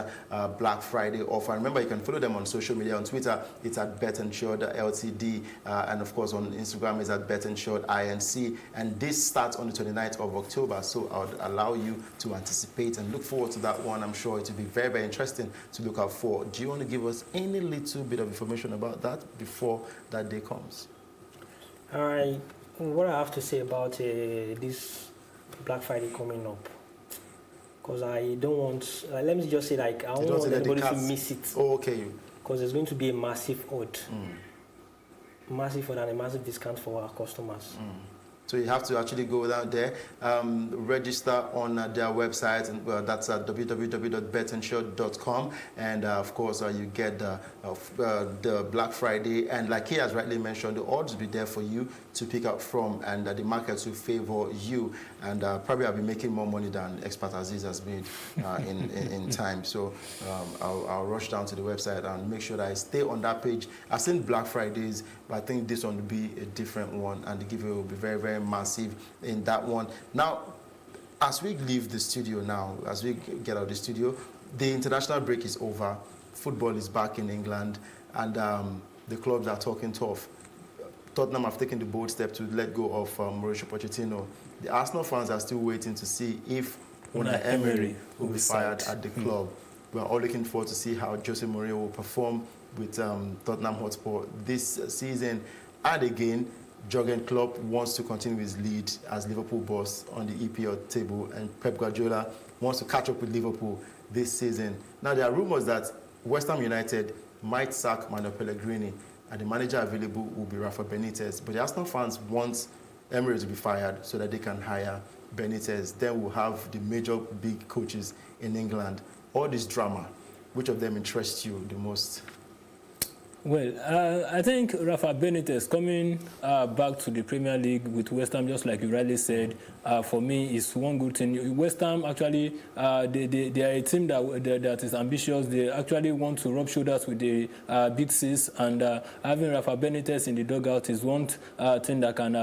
Black Friday offer. Remember, you can follow them on social media. On Twitter, it's at Bet Ensured LTD, and of course on Instagram, it's at Bet Ensured INC. And this starts on the 29th of October, so I would allow you to anticipate and look forward to that one. I'm sure it will be very, very interesting to look out for. Do you want to give us any little bit of information about that before that day comes? All right, what I have to say about this Black Friday coming up, because I don't want, let me just say, like, I don't want anybody to miss it. Oh, okay. Because there's going to be a massive odd. Massive odd and a massive discount for our customers. So you have to actually go down there, register on their website, and that's at www.betensure.com. And of course, you get the Black Friday. And like he has rightly mentioned, the odds will be there for you to pick up from, and the markets will favor you. And probably I'll be making more money than Expert Aziz has made in time. So I'll rush down to the website and make sure that I stay on that page. I've seen Black Fridays, but I think this one will be a different one, and the giveaway will be very, very massive in that one. Now, as we leave the studio now, as we get out of the studio, the international break is over. Football is back in England, and the clubs are talking tough. Tottenham have taken the bold step to let go of Mauricio Pochettino. The Arsenal fans are still waiting to see if Unai Emery will be fired at the club. We're all looking forward to see how Jose Mourinho will perform with Tottenham Hotspur this season. And again, Jurgen Klopp wants to continue his lead as Liverpool boss on the EPL table, and Pep Guardiola wants to catch up with Liverpool this season. Now, there are rumors that West Ham United might sack Manuel Pellegrini, and the manager available will be Rafa Benitez. But the Arsenal fans want Emery to be fired so that they can hire Benitez. Then we'll have the major big coaches in England. All this drama, which of them interests you the most? Well, I think Rafa Benitez coming back to the Premier League with West Ham, just like you rightly said, for me is one good thing. West Ham actually, they are a team that is ambitious. They actually want to rub shoulders with the Big Six, and having Rafa Benitez in the dugout is one thing that can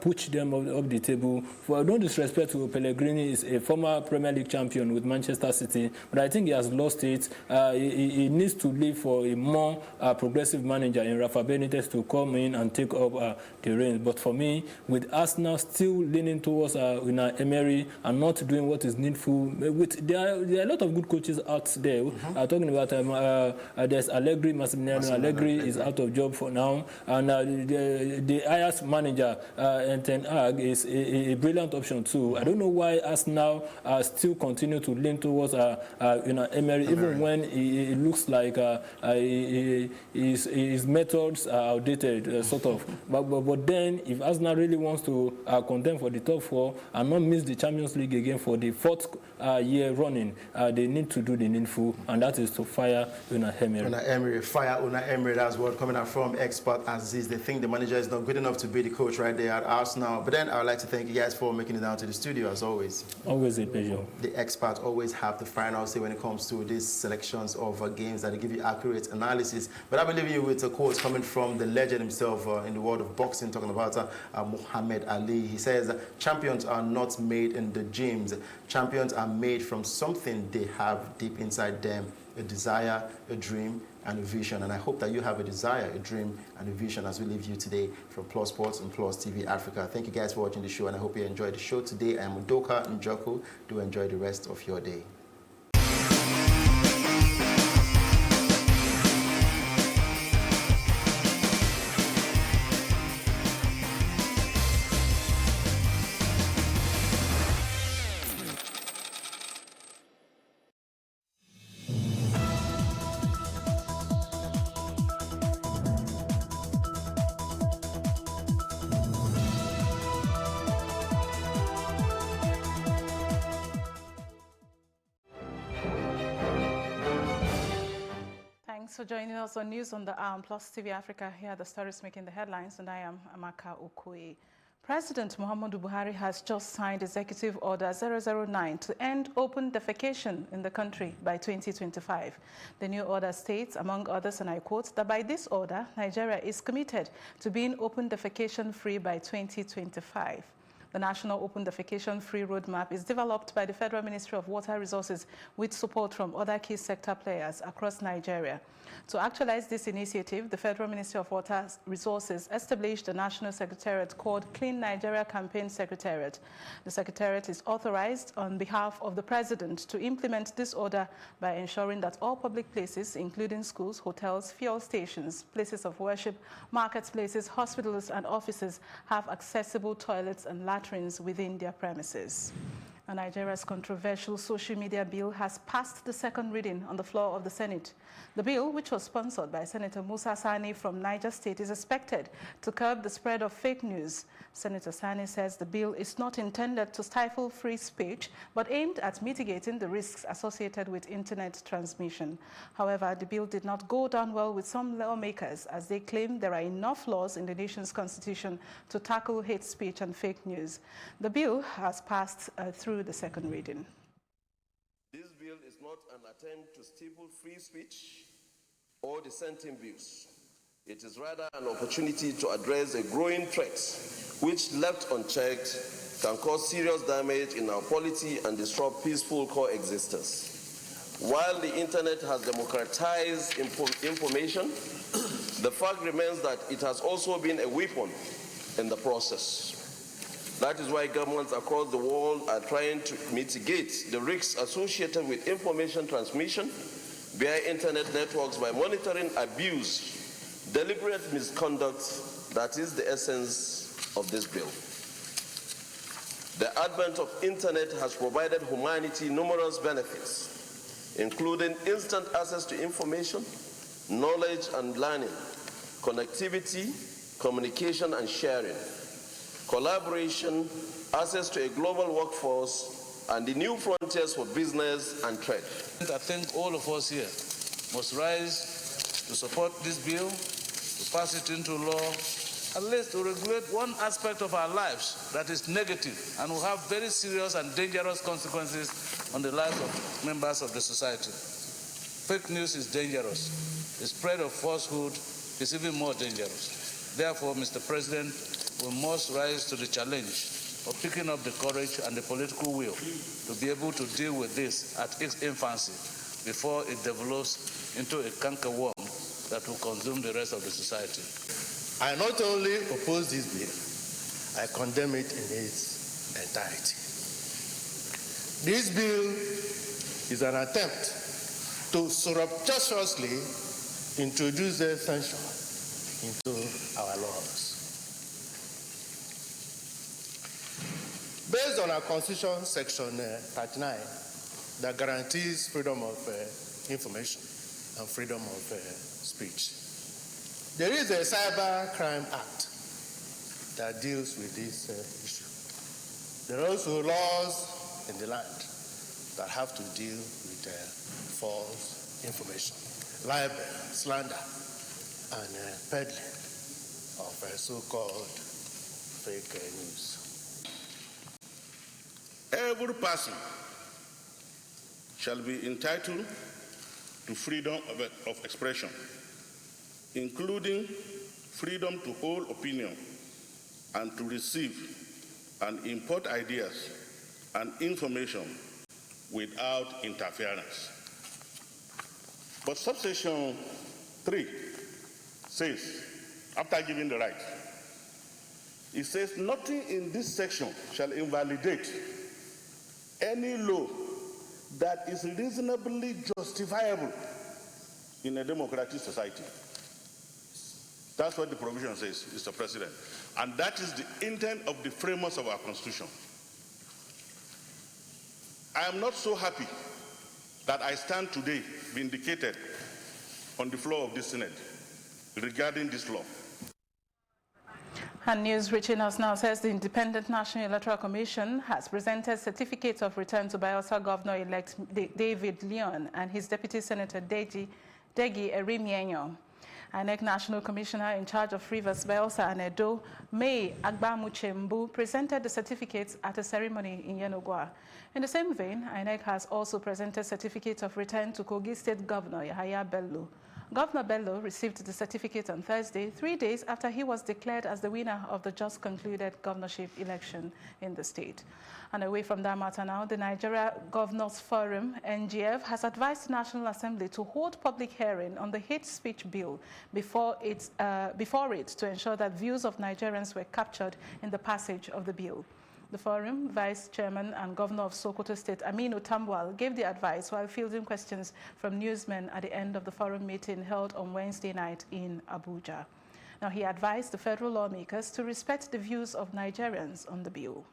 push them up the table. For no disrespect to Pellegrini, is a former Premier League champion with Manchester City, but I think he has lost it. He needs to leave for a more progressive manager in Rafa Benitez to come in and take up the reins. But for me, with Arsenal still leaning towards Unai Emery and not doing what is needful, there are a lot of good coaches out there. Talking about there's Allegri, Massimiliano Allegri is out of job for now, and the Ajax manager Ten Hag is a brilliant option too. I don't know why Arsenal still continue to lean towards Unai Emery, even when it looks like his methods are outdated, sort of. But then, if Arsenal really wants to contend for the top four and not miss the Champions League again for the fourth year running, they need to do the needful, and that is to fire Unai Emery. Unai Emery, fire Unai Emery. That's what coming out from Expert Aziz. They think the manager is not good enough to be the coach right there at Arsenal. But then I would like to thank you guys for making it down to the studio, as always. Always a pleasure. The experts always have the final say when it comes to these selections of games that they give you accurate analysis. But I believe you with a quote coming from the legend himself in the world of boxing, talking about Muhammad Ali. He says, champions are not made in the gyms. Champions are made from something they have deep inside them, a desire, a dream, and a vision. And I hope that you have a desire, a dream, and a vision as we leave you today from Plus Sports and Plus TV Africa. Thank you guys for watching the show, and I hope you enjoyed the show today. I am Udoka Njoku. Do enjoy the rest of your day. Thanks for joining us on News on the Plus TV Africa. Here are the stories making the headlines, and I am Amaka Okoye. President Muhammadu Buhari has just signed Executive Order 009 to end open defecation in the country by 2025. The new order states, among others, and I quote, that by this order, Nigeria is committed to being open defecation-free by 2025. The National Open Defecation Free Roadmap is developed by the Federal Ministry of Water Resources with support from other key sector players across Nigeria. To actualize this initiative, the Federal Ministry of Water Resources established a national secretariat called Clean Nigeria Campaign Secretariat. The secretariat is authorized on behalf of the President to implement this order by ensuring that all public places, including schools, hotels, fuel stations, places of worship, marketplaces, hospitals, and offices, have accessible toilets and latrines within their premises. Nigeria's controversial social media bill has passed the second reading on the floor of the Senate. The bill, which was sponsored by Senator Musa Sani from Niger State, is expected to curb the spread of fake news. Senator Sani says the bill is not intended to stifle free speech, but aimed at mitigating the risks associated with internet transmission. However, the bill did not go down well with some lawmakers, as they claim there are enough laws in the nation's constitution to tackle hate speech and fake news. The bill has passed through the second reading. This bill is not an attempt to stifle free speech or dissenting views. It is rather an opportunity to address a growing threat which, left unchecked, can cause serious damage in our polity and disrupt peaceful coexistence. While the internet has democratized information, the fact remains that it has also been a weapon in the process. That is why governments across the world are trying to mitigate the risks associated with information transmission via internet networks by monitoring abuse, deliberate misconduct. That is the essence of this bill. The advent of internet has provided humanity numerous benefits, including instant access to information, knowledge and learning, connectivity, communication and sharing, collaboration, access to a global workforce, and the new frontiers for business and trade. I think all of us here must rise to support this bill, to pass it into law, at least to regulate one aspect of our lives that is negative and will have very serious and dangerous consequences on the lives of members of the society. Fake news is dangerous. The spread of falsehood is even more dangerous. Therefore, Mr. President, we must rise to the challenge of picking up the courage and the political will to be able to deal with this at its infancy before it develops into a cankerworm that will consume the rest of the society. I not only oppose this bill, I condemn it in its entirety. This bill is an attempt to surreptitiously introduce censure into our laws. Based on our Constitution, Section 39, that guarantees freedom of information and freedom of speech, there is a Cyber Crime Act that deals with this issue. There are also laws in the land that have to deal with false information, libel, slander, and peddling of so-called fake news. Every person shall be entitled to freedom of expression, including freedom to hold opinion and to receive and import ideas and information without interference. But subsection 3 says, after giving the right, it says nothing in this section shall invalidate any law that is reasonably justifiable in a democratic society. That's what the provision says, Mr. President. And that is the intent of the framers of our Constitution. I am not so happy that I stand today vindicated on the floor of this Senate regarding this law. And news reaching us now says the Independent National Electoral Commission has presented certificates of return to Bayelsa Governor-elect David Leon and his Deputy Senator Deji Degi Erimienyo. INEC National Commissioner in charge of Rivers, Bayelsa and Edo, May Agbamuchembu, presented the certificates at a ceremony in Yenogwa. In the same vein, INEC has also presented certificates of return to Kogi State Governor Yahaya Bello. Governor Bello received the certificate on Thursday, 3 days after he was declared as the winner of the just concluded governorship election in the state. And away from that matter now, the Nigeria Governors Forum, NGF, has advised the National Assembly to hold public hearing on the hate speech bill before it to ensure that views of Nigerians were captured in the passage of the bill. The forum vice chairman and governor of Sokoto State, Aminu Tambuwal, gave the advice while fielding questions from newsmen at the end of the forum meeting held on Wednesday night in Abuja. Now, he advised the federal lawmakers to respect the views of Nigerians on the bill.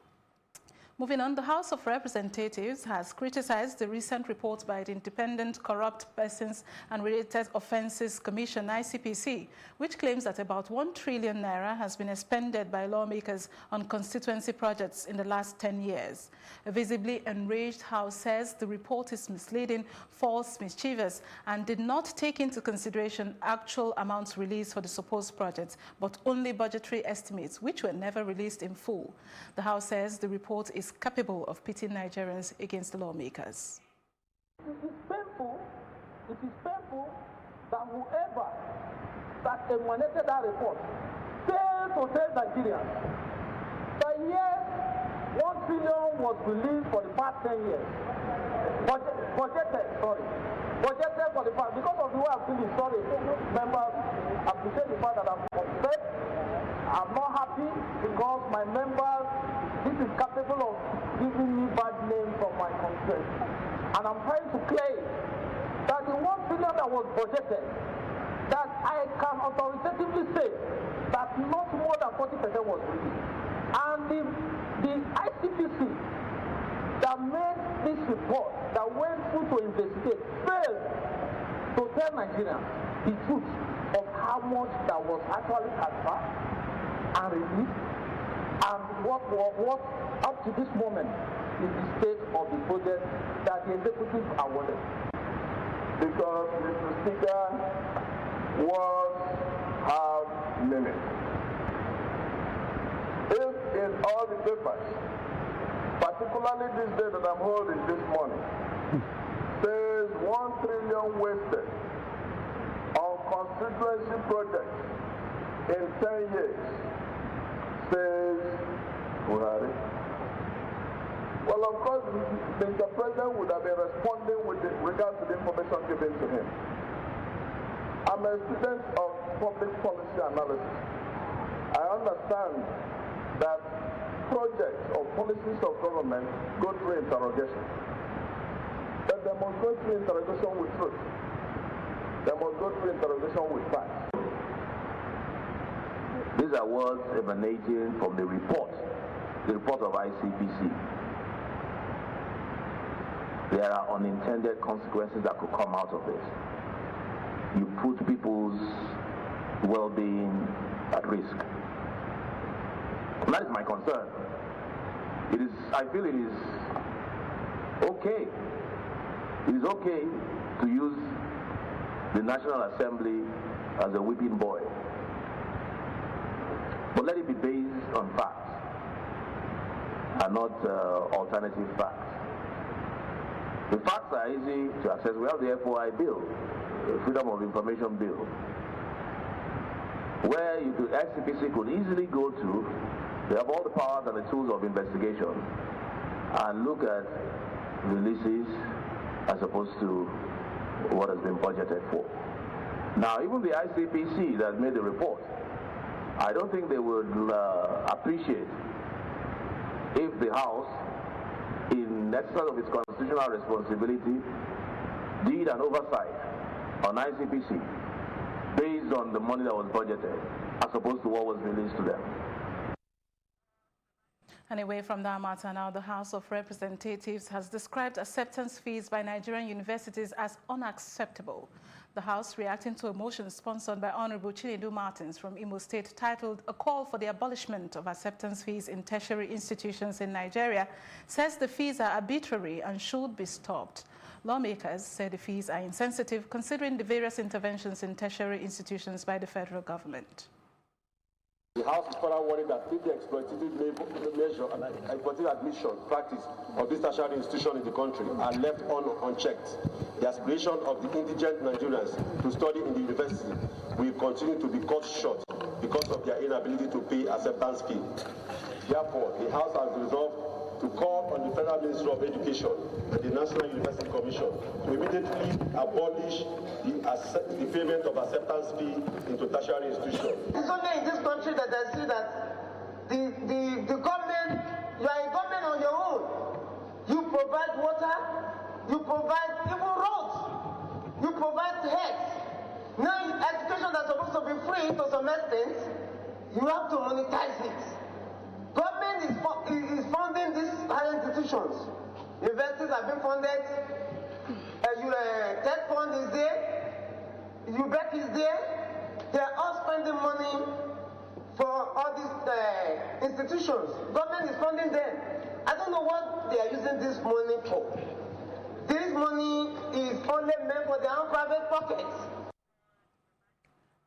Moving on, the House of Representatives has criticized the recent report by the Independent Corrupt Persons and Related Offences Commission, ICPC, which claims that about 1 trillion naira has been expended by lawmakers on constituency projects in the last 10 years. A visibly enraged House says the report is misleading, false, mischievous, and did not take into consideration actual amounts released for the supposed projects, but only budgetary estimates, which were never released in full. The House says the report is capable of pitting Nigerians against the lawmakers. It is painful that whoever that emanated that report failed to tell Nigerians that yes, 1 trillion was released for the past 10 years. Budgeted for the past, because of the way I've seen the story, members appreciate the fact that I'm upset. I'm not happy because my members, this is capable of giving me bad name from my constituency. And I'm trying to claim that the 1 trillion that was budgeted, that I can authoritatively say that not more than 40% was released. And the ICPC that made this report, that went through to investigate, failed to tell Nigerians the truth of how much that was actually transferred and released, and what up to this moment is the state of the project that the executive awarded. Because, Mr. Speaker, words have limits. If in all the papers, particularly this day that I'm holding this morning, says 1 trillion wasted on constituency projects in 10 years, says Buhari. Well, of course, Mr. President would have been responding with regard to the information given to him. I'm a student of public policy analysis. I understand that projects or policies of government go through interrogation. But they must go through interrogation with truth. They must go through interrogation with facts. These are words emanating from the report of ICPC. There are unintended consequences that could come out of this. You put people's well-being at risk. And that is my concern. I feel it is okay. It is okay to use the National Assembly as a whipping boy. But let it be based on facts and not alternative facts. The facts are easy to access. We have the FOI bill, the Freedom of Information Bill, where the ICPC could easily go to. They have all the powers and the tools of investigation and look at releases as opposed to what has been budgeted for. Now, even the ICPC that made the report, I don't think they would appreciate if the House, in exercise of its constitutional responsibility, did an oversight on ICPC based on the money that was budgeted as opposed to what was released to them. And away from that matter now, the House of Representatives has described acceptance fees by Nigerian universities as unacceptable. The House, reacting to a motion sponsored by Honorable Chinedu Martins from Imo State titled "A Call for the Abolishment of Acceptance Fees in Tertiary Institutions in Nigeria," says the fees are arbitrary and should be stopped. Lawmakers said the fees are insensitive considering the various interventions in tertiary institutions by the federal government. The House is further worried that if the exploitative measure and exploitative admission practice of this tertiary institution in the country are left unchecked, the aspiration of the indigent Nigerians to study in the university will continue to be cut short because of their inability to pay acceptance fee. Therefore, the House has resolved to call on the Federal Ministry of Education and the National University Commission to immediately abolish the payment of acceptance fee into tertiary institutions. It's only in this country that I see that the government, you are a government on your own. You provide water, you provide even roads, you provide health. Now, education that's supposed to be free to some extent, you have to monetize it. Government is funding these higher institutions. Universities have been funded. TED Fund is there. UBEC is there. They are all spending money for all these institutions. Government is funding them. I don't know what they are using this money for. This money is only meant for their own private pockets.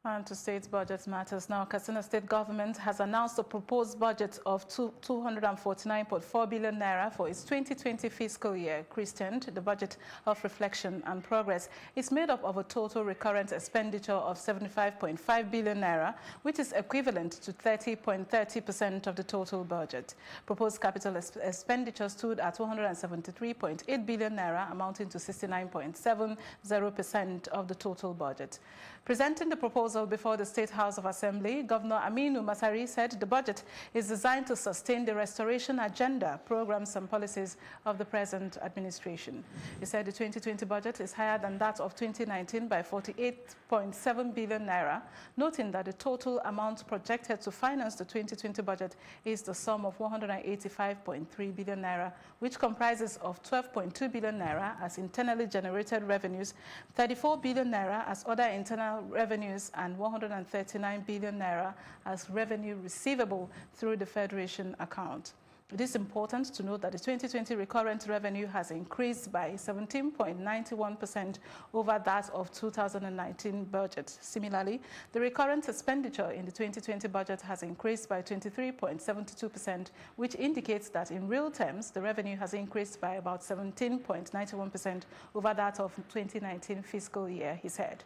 And to state budget matters now, Katsina State government has announced a proposed budget of 249.4 billion naira for its 2020 fiscal year. Christened the budget of reflection and progress. It's made up of a total recurrent expenditure of 75.5 billion naira, which is equivalent to 30.30% of the total budget. Proposed capital expenditure stood at 273.8 billion naira, amounting to 69.70% of the total budget. Presenting the proposal before the State House of Assembly, Governor Aminu Masari said the budget is designed to sustain the restoration agenda, programs and policies of the present administration. He said the 2020 budget is higher than that of 2019 by 48.7 billion naira, noting that the total amount projected to finance the 2020 budget is the sum of 185.3 billion naira, which comprises of 12.2 billion naira as internally generated revenues, 34 billion naira as other internal revenues, and 139 billion naira as revenue receivable through the Federation account. It is important to note that the 2020 recurrent revenue has increased by 17.91% over that of 2019 budget. Similarly, the recurrent expenditure in the 2020 budget has increased by 23.72%, which indicates that in real terms, the revenue has increased by about 17.91% over that of 2019 fiscal year, he said.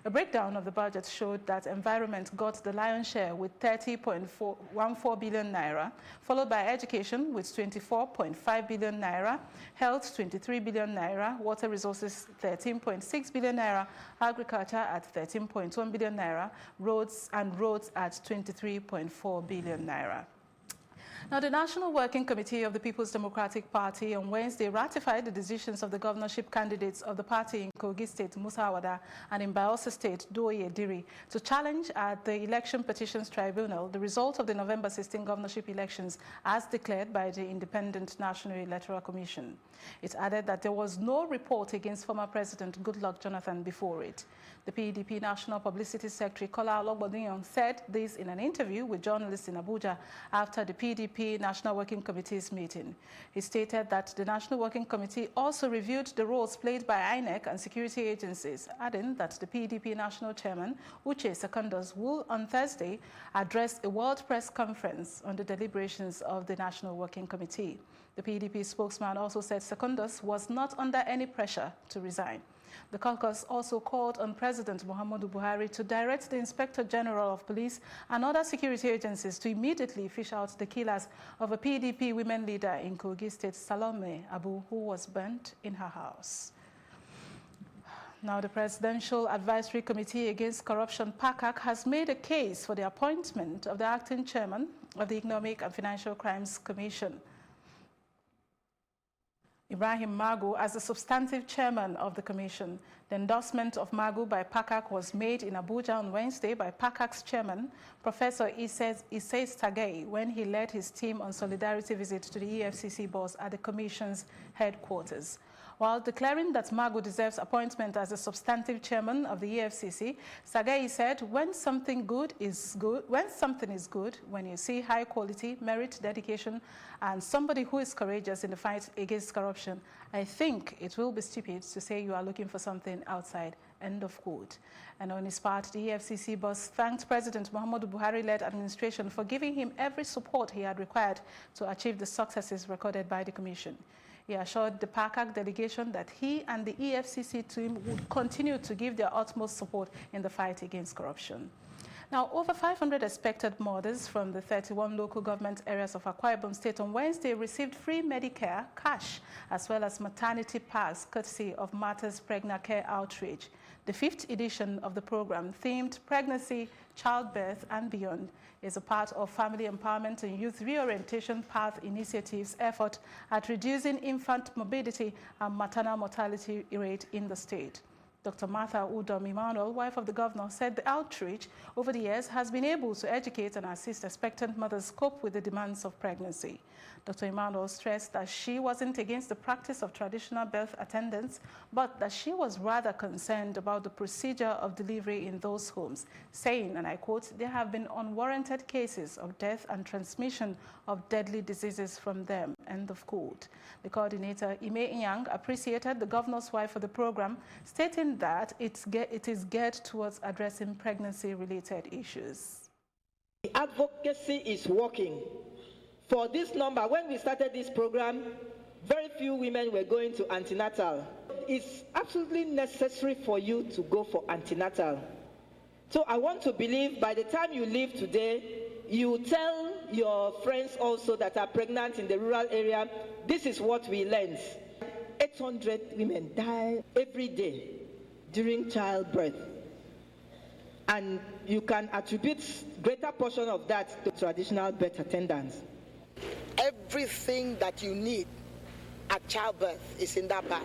A breakdown of the budget showed that environment got the lion's share with 30.14 billion naira, followed by education with 24.5 billion naira, health 23 billion naira, water resources 13.6 billion naira, agriculture at 13.1 billion naira, roads at 23.4 billion naira. Now, the National Working Committee of the People's Democratic Party on Wednesday ratified the decisions of the governorship candidates of the party in Kogi State, Musa Awada, and in Bayelsa State, Doye Diri, to challenge at the Election Petitions Tribunal the result of the November 16 governorship elections as declared by the Independent National Electoral Commission. It added that there was no report against former President Goodluck Jonathan before it. The PDP National Publicity Secretary Kola Ologbondiyan said this in an interview with journalists in Abuja after the PDP National Working Committee's meeting. He stated that the National Working Committee also reviewed the roles played by INEC and security agencies, adding that the PDP National Chairman, Uche Secondus, will on Thursday address a World Press Conference on the deliberations of the National Working Committee. The PDP spokesman also said Secondus was not under any pressure to resign. The caucus also called on President Muhammadu Buhari to direct the Inspector General of Police and other security agencies to immediately fish out the killers of a PDP women leader in Kogi State, Salome Abu, who was burnt in her house. Now, the Presidential Advisory Committee Against Corruption, PACAC, has made a case for the appointment of the acting chairman of the Economic and Financial Crimes Commission, Ibrahim Magu, as the substantive chairman of the commission. The endorsement of Magu by PACAC was made in Abuja on Wednesday by PACAC's chairman, Professor Isais Tagay, when he led his team on solidarity visit to the EFCC boss at the commission's headquarters. While declaring that Magu deserves appointment as a substantive chairman of the EFCC, Sagai said, when something is good, when you see high quality, merit, dedication, and somebody who is courageous in the fight against corruption, I think it will be stupid to say you are looking for something outside. End of quote. And on his part, the EFCC boss thanked President Muhammadu Buhari-led administration for giving him every support he had required to achieve the successes recorded by the Commission. He assured the PACAC delegation that he and the EFCC team would continue to give their utmost support in the fight against corruption. Now, over 500 expected mothers from the 31 local government areas of Akwa Ibom State on Wednesday received free Medicare cash as well as maternity pass courtesy of Matters Pregnant Care Outreach. The 5th edition of the program, themed Pregnancy, Childbirth and Beyond, is a part of Family Empowerment and Youth Reorientation Path Initiative's effort at reducing infant morbidity and maternal mortality rate in the state. Dr. Martha Udom Emmanuel, wife of the governor, said the outreach over the years has been able to educate and assist expectant mothers cope with the demands of pregnancy. Dr. Emmanuel stressed that she wasn't against the practice of traditional birth attendance, but that she was rather concerned about the procedure of delivery in those homes, saying, and I quote, there have been unwarranted cases of death and transmission of deadly diseases from them, end of quote. The coordinator, Ime Inyang, appreciated the governor's wife for the program, stating that it is geared towards addressing pregnancy-related issues. The advocacy is working. For this number, when we started this program, very few women were going to antenatal. It's absolutely necessary for you to go for antenatal. So I want to believe by the time you leave today, you tell your friends also that are pregnant in the rural area, this is what we learned. 800 women die every day during childbirth. And you can attribute greater portion of that to traditional birth attendants. Everything that you need at childbirth is in that bag.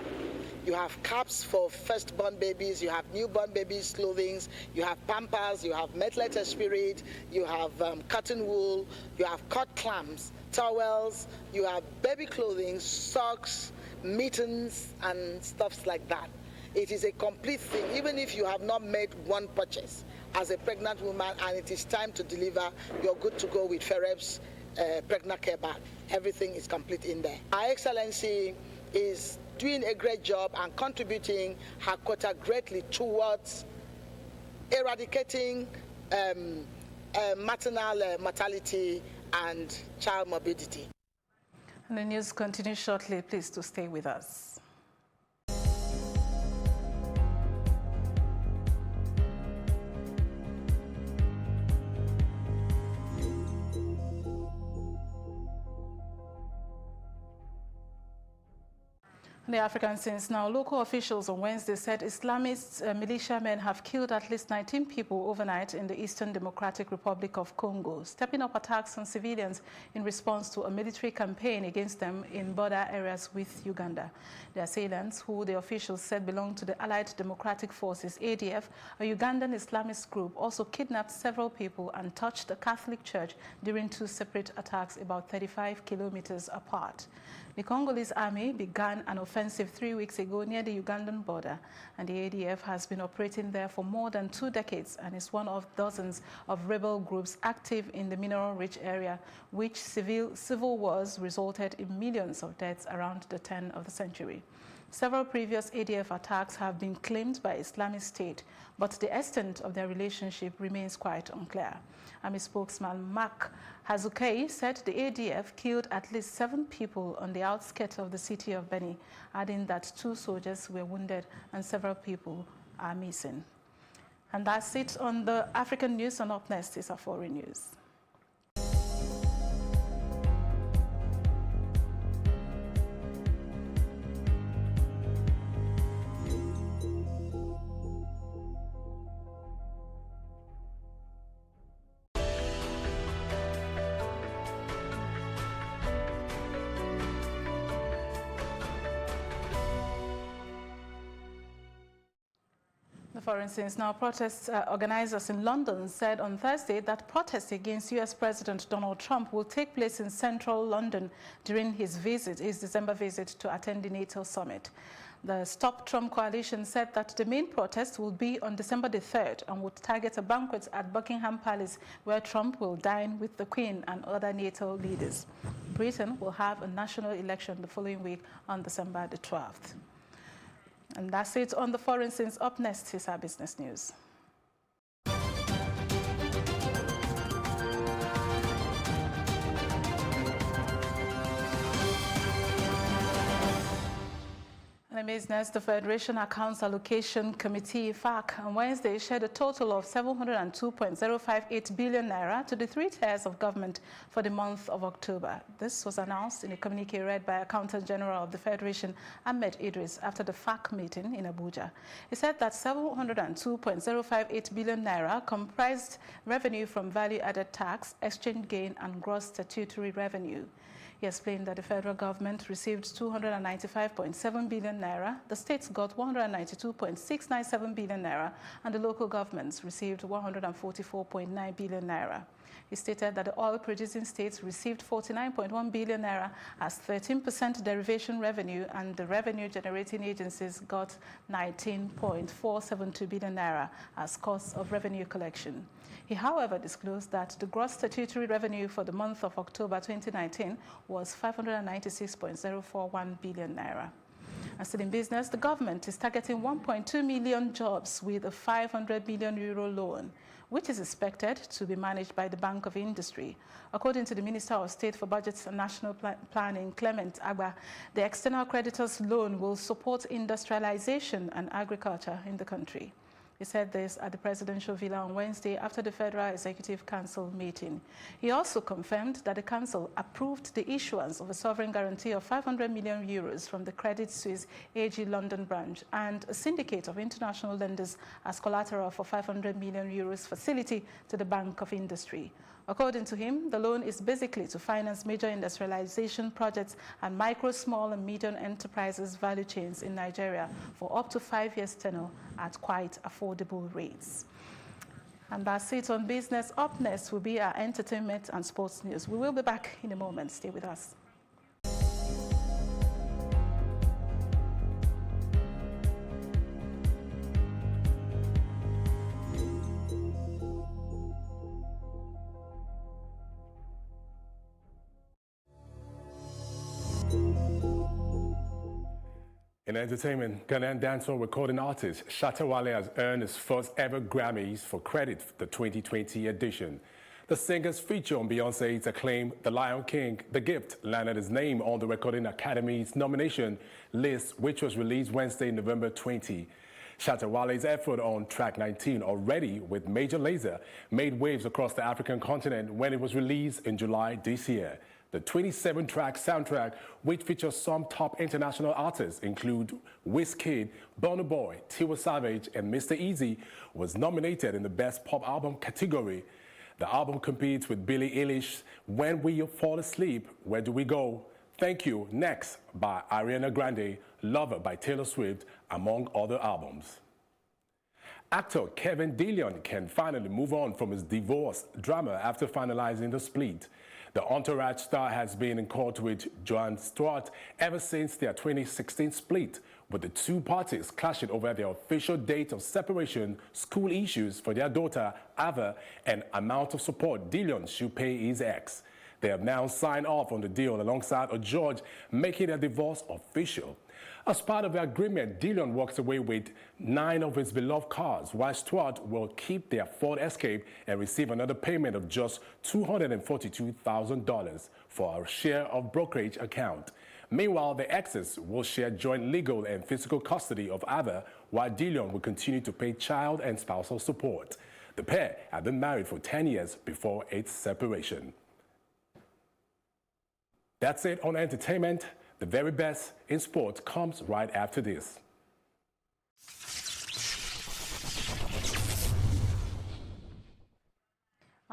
You have caps for firstborn babies, you have newborn babies' clothing, you have pampers, you have methylated spirit, you have cotton wool, you have cut clams, towels, you have baby clothing, socks, mittens, and stuff like that. It is a complete thing, even if you have not made one purchase as a pregnant woman and it is time to deliver, you're good to go with Fereb's pregnant care bag. Everything is complete in there. Our Excellency is doing a great job and contributing her quota greatly towards eradicating maternal mortality and child morbidity. And the news continues shortly. Please to stay with us. The African Scenes now. Local officials on Wednesday said Islamist militiamen have killed at least 19 people overnight in the Eastern Democratic Republic of Congo, stepping up attacks on civilians in response to a military campaign against them in border areas with Uganda. The assailants, who the officials said belong to the Allied Democratic Forces, ADF, a Ugandan Islamist group, also kidnapped several people and touched a Catholic church during 2 separate attacks about 35 kilometers apart. The Congolese army began an offensive 3 weeks ago near the Ugandan border, and the ADF has been operating there for more than 2 decades and is one of dozens of rebel groups active in the mineral-rich area, which civil wars resulted in millions of deaths around the turn of the century. Several previous ADF attacks have been claimed by Islamic State, but the extent of their relationship remains quite unclear. Army spokesman Mark Hazukay said the ADF killed at least 7 people on the outskirts of the city of Beni, adding that 2 soldiers were wounded and several people are missing. And that's it on the African news, and up next is our foreign news. The The foreign scenes now. Protest organizers in London said on Thursday that protests against U.S. President Donald Trump will take place in central London during his December visit to attend the NATO summit. The Stop Trump coalition said that the main protest will be on December the 3rd and would target a banquet at Buckingham Palace where Trump will dine with the Queen and other NATO leaders. Britain will have a national election the following week on December the 12th. And that's it on the foreign scenes. Up next is our business news. In business, the Federation Accounts Allocation Committee, FAC, on Wednesday shared a total of 702.058 billion naira to the three tiers of government for the month of October. This was announced in a communique read by Accountant General of the Federation, Ahmed Idris, after the FAC meeting in Abuja. He said that 702.058 billion naira comprised revenue from value-added tax, exchange gain, and gross statutory revenue. He explained that the federal government received 295.7 billion naira, the states got 192.697 billion naira, and the local governments received 144.9 billion naira. He stated that the oil-producing states received 49.1 billion naira as 13% derivation revenue, and the revenue-generating agencies got 19.472 billion naira as costs of revenue collection. He, however, disclosed that the gross statutory revenue for the month of October 2019 was 596.041 billion naira. And still in business, the government is targeting 1.2 million jobs with a 500 million euro loan, which is expected to be managed by the Bank of Industry. According to the Minister of State for Budgets and National Planning, Clement Agba, the external creditors loan will support industrialization and agriculture in the country. He said this at the Presidential Villa on Wednesday after the Federal Executive Council meeting. He also confirmed that the Council approved the issuance of a sovereign guarantee of 500 million euros from the Credit Suisse AG London branch and a syndicate of international lenders as collateral for 500 million euros facility to the Bank of Industry. According to him, the loan is basically to finance major industrialization projects and micro, small, and medium enterprises value chains in Nigeria for up to 5 years tenure at quite affordable rates. And that's it on business. Up next will be our entertainment and sports news. We will be back in a moment. Stay with us. In entertainment, Ghanaian dancehall recording artist Shatta Wale has earned his first ever Grammys for Credit, the 2020 edition. The singer's feature on Beyoncé's acclaimed The Lion King, The Gift, landed his name on the Recording Academy's nomination list, which was released Wednesday, November 20. Shatta Wale's effort on track 19, Already with Major Lazer, made waves across the African continent when it was released in July this year. The 27-track soundtrack, which features some top international artists, include Wizkid, Burna Boy, Tiwa Savage, and Mr. Easy, was nominated in the Best Pop Album category. The album competes with Billie Eilish's When We Fall Asleep, Where Do We Go, Thank You, Next by Ariana Grande, Lover by Taylor Swift, among other albums. Actor Kevin Dillon can finally move on from his divorce drama after finalizing the split. The Entourage star has been in court with Jon Stewart ever since their 2016 split, with the two parties clashing over their official date of separation, school issues for their daughter, Ava, and amount of support Dillon should pay his ex. They have now signed off on the deal alongside a judge, making their divorce official. As part of the agreement, Dillon walks away with 9 of his beloved cars, while Stewart will keep their Ford Escape and receive another payment of just $242,000 for a share of brokerage account. Meanwhile, the exes will share joint legal and physical custody of Ava, while Dillon will continue to pay child and spousal support. The pair had been married for 10 years before its separation. That's it on entertainment. The very best in sports comes right after this.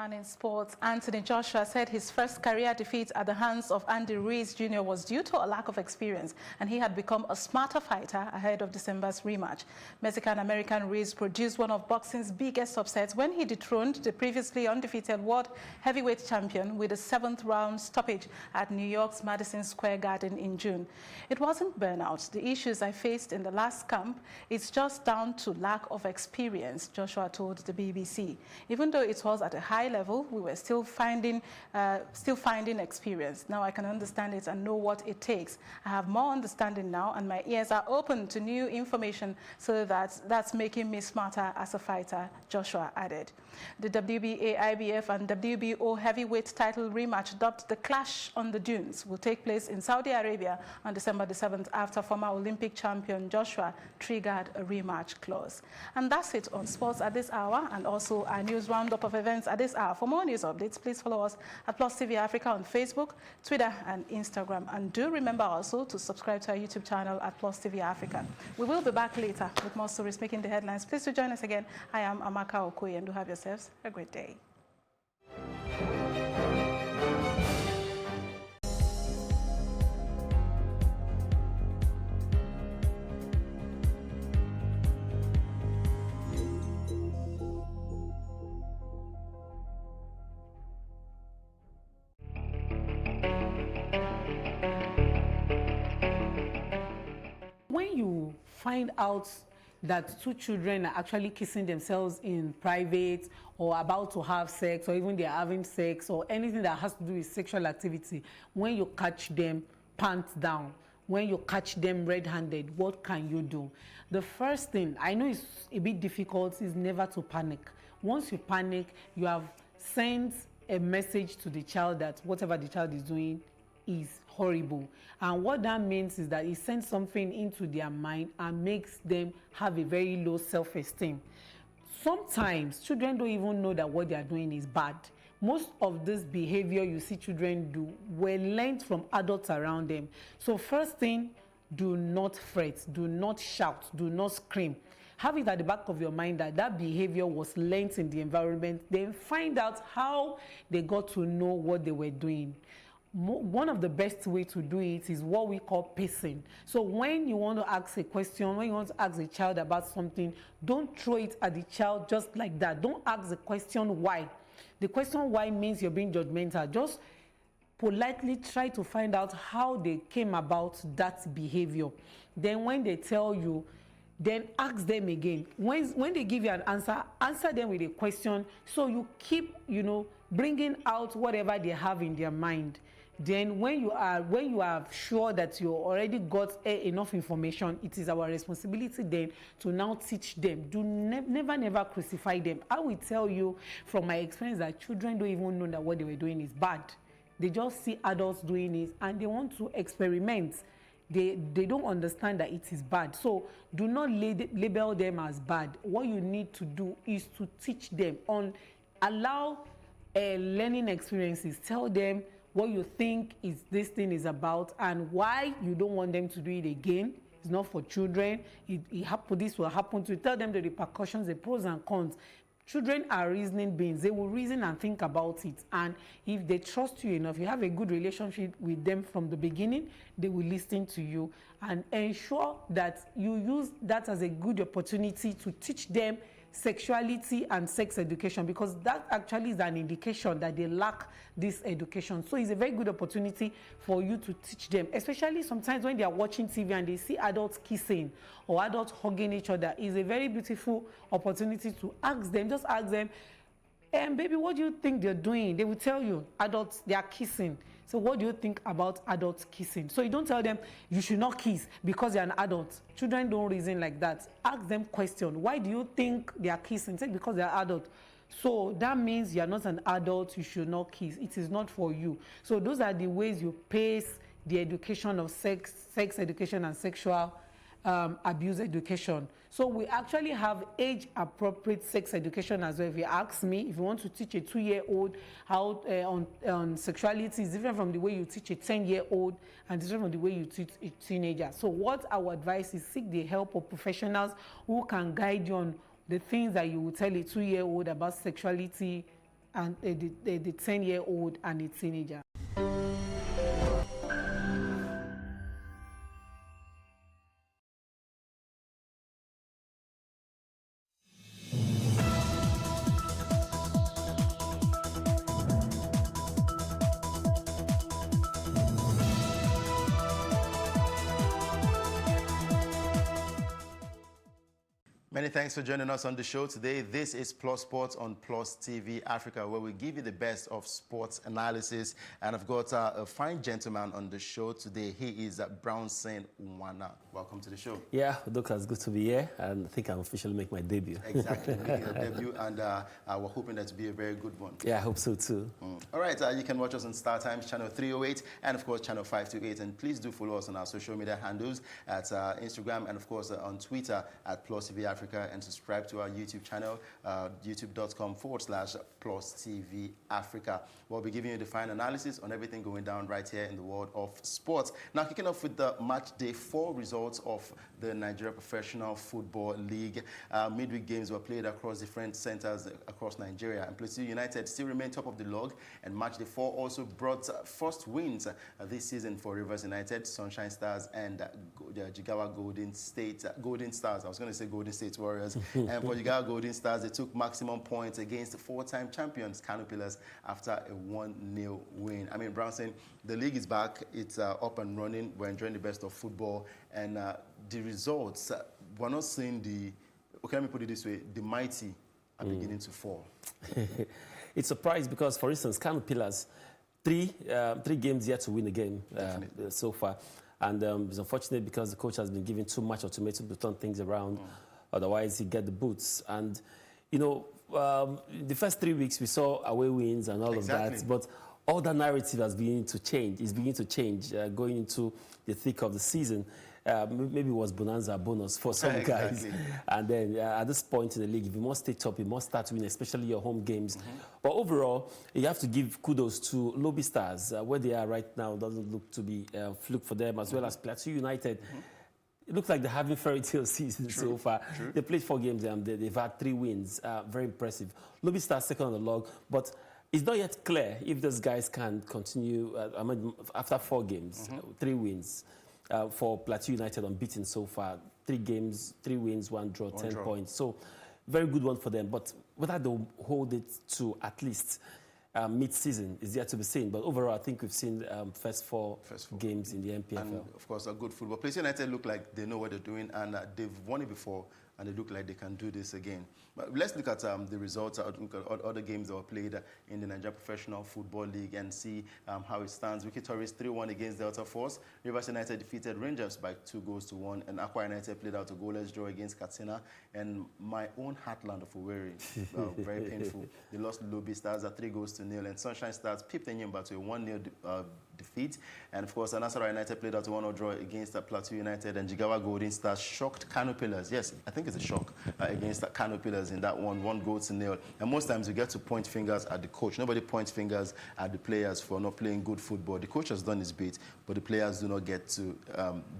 And in sports, Anthony Joshua said his first career defeat at the hands of Andy Ruiz Jr. was due to a lack of experience, and he had become a smarter fighter ahead of December's rematch. Mexican-American Ruiz produced one of boxing's biggest upsets when he dethroned the previously undefeated world heavyweight champion with a 7th-round stoppage at New York's Madison Square Garden in June. It wasn't burnout. The issues I faced in the last camp, it's just down to lack of experience, Joshua told the BBC. Even though it was at a high level, we were still finding experience. Now I can understand it and know what it takes. I have more understanding now, and my ears are open to new information, so that's making me smarter as a fighter, Joshua added. The WBA, IBF and WBO heavyweight title rematch, dubbed the Clash on the Dunes, will take place in Saudi Arabia on December the 7th after former Olympic champion Joshua triggered a rematch clause. And that's it on sports at this hour, and also our news roundup of events at this hour. For more news updates, please follow us at Plus TV Africa on Facebook, Twitter and Instagram. And do remember also to subscribe to our YouTube channel at Plus TV Africa. We will be back later with more stories making the headlines. Please do join us again. I am Amaka Okoye, and do have yourselves a great day. When you find out that two children are actually kissing themselves in private, or about to have sex, or even they're having sex, or anything that has to do with sexual activity, when you catch them pants down, when you catch them red-handed, what can you do? The first thing, I know it's a bit difficult, is never to panic. Once you panic, you have sent a message to the child that whatever the child is doing is horrible. And what that means is that it sends something into their mind and makes them have a very low self-esteem. Sometimes children don't even know that what they are doing is bad. Most of this behavior you see children do were learned from adults around them. So first thing, do not fret, do not shout, do not scream. Have it at the back of your mind that that behavior was learned in the environment. Then find out how they got to know what they were doing. One of the best way to do it is what we call pacing. So when you want to ask a question, when you want to ask a child about something, don't throw it at the child just like that. Don't ask the question why. The question why means you're being judgmental. Just politely try to find out how they came about that behavior. Then when they tell you, then ask them again. When they give you an answer, answer them with a question, so you keep, bringing out whatever they have in their mind. Then when you are sure that you already got enough information, it is our responsibility then to now teach them. Do never crucify them. I will tell you from my experience that children don't even know that what they were doing is bad. They just see adults doing it and they want to experiment. They don't understand that it is bad. So do not label them as bad. What you need to do is to teach them allow learning experiences. Tell them what you think this thing is about and why you don't want them to do it again. It's not for children. This will happen to you. Tell them the repercussions, the pros and cons. Children are reasoning beings. They will reason and think about it. And if they trust you enough, you have a good relationship with them from the beginning, they will listen to you. And ensure that you use that as a good opportunity to teach them sexuality and sex education, because that actually is an indication that they lack this education. So it's a very good opportunity for you to teach them, especially sometimes when they are watching TV and they see adults kissing or adults hugging each other. It's a very beautiful opportunity to ask them, just ask them, baby, what do you think they're doing? They will tell you, adults, they are kissing. So what do you think about adults kissing? So you don't tell them you should not kiss because you're an adult. Children don't reason like that. Ask them question. Why do you think they are kissing? Say because they are adult. So that means you're not an adult, you should not kiss. It is not for you. So those are the ways you pace the education of sex education and sexual abuse education. So we actually have age-appropriate sex education as well. If you ask me, if you want to teach a 2-year-old how on sexuality, is different from the way you teach a 10-year-old and different from the way you teach a teenager. So what our advice is, seek the help of professionals who can guide you on the things that you will tell a 2-year-old about sexuality and the 10-year-old and a teenager. Many thanks for joining us on the show today. This is Plus Sports on Plus TV Africa, where we give you the best of sports analysis. And I've got a fine gentleman on the show today. He is Brownson Unwana. Welcome to the show. Yeah, Doc, it's good to be here, and I think I'm officially make my debut. Exactly, making your debut, and we're hoping that to be a very good one. Yeah, I hope so too. All right, you can watch us on Star Times, channel 308, and of course, channel 528. And please do follow us on our social media handles at Instagram and of course on Twitter at Plus TV Africa, and subscribe to our YouTube channel, youtube.com/Plus TV Africa. We'll be giving you the fine analysis on everything going down right here in the world of sports. Now, kicking off with the match day 4 results of the Nigeria Professional Football League. Midweek games were played across different centers across Nigeria, and Plateau United still remain top of the log, and match day 4 also brought first wins this season for Rivers United, Sunshine Stars, and Jigawa Golden Stars. I was going to say Golden State Warriors. And for Jigawa Golden Stars, they took maximum points against 4-time champions Kano Pillars after a 1-0 win. I mean, Brownson, the league is back. It's up and running. We're enjoying the best of football. And the results, we're not seeing okay, let me put it this way, the mighty are beginning to fall. It's a surprise because, for instance, Kano Pillars, three games yet to win a game so far. And it's unfortunate because the coach has been given too much ultimatum to turn things around. Otherwise, he get the boots. And, you know, the first 3 weeks we saw away wins and all of that. But all that narrative has begun to change. It's beginning to change going into the thick of the season. Maybe it was bonanza bonus for some guys. And then at this point in the league, if you must stay top, you must start winning, especially your home games. But overall, you have to give kudos to Lobby Stars. Where they are right now doesn't look to be fluke for them, as well as Plateau United. It looks like they're having fairy tale season so far. They played 4 games and they've had 3 wins. Very impressive. Lobby Stars second on the log, but it's not yet clear if those guys can continue. I mean, after 4 games, 3 wins for Plateau United, unbeaten so far. 3 games, 3 wins, 1 draw, 10 points. So very good one for them. But whether they'll hold it to at least mid-season is yet to be seen. But overall, I think we've seen first four games in the NPFL. And of course, a good football. Plateau United look like they know what they're doing, and they've won it before, and they look like they can do this again. But let's look at the results, look at other games that were played in the Nigeria Professional Football League and see how it stands. Wiki Tourist 3-1 against Delta Force. Rivers United defeated Rangers by 2-1, and Aqua United played out a goalless draw against Katsina. And my own heartland of Owerri, very painful. They lost Lobby Stars at 3-0, and Sunshine Stars pipped Enyimba to a 1-0 defeat. And of course, Nasarawa United played out a 1-0 draw against Plateau United, and Jigawa Golden Stars shocked Kano Pillars. Yes, I think it's a shock against Kano Pillars in that 1-0. And most times you get to point fingers at the coach. Nobody points fingers at the players for not playing good football. The coach has done his bit, but the players do not get to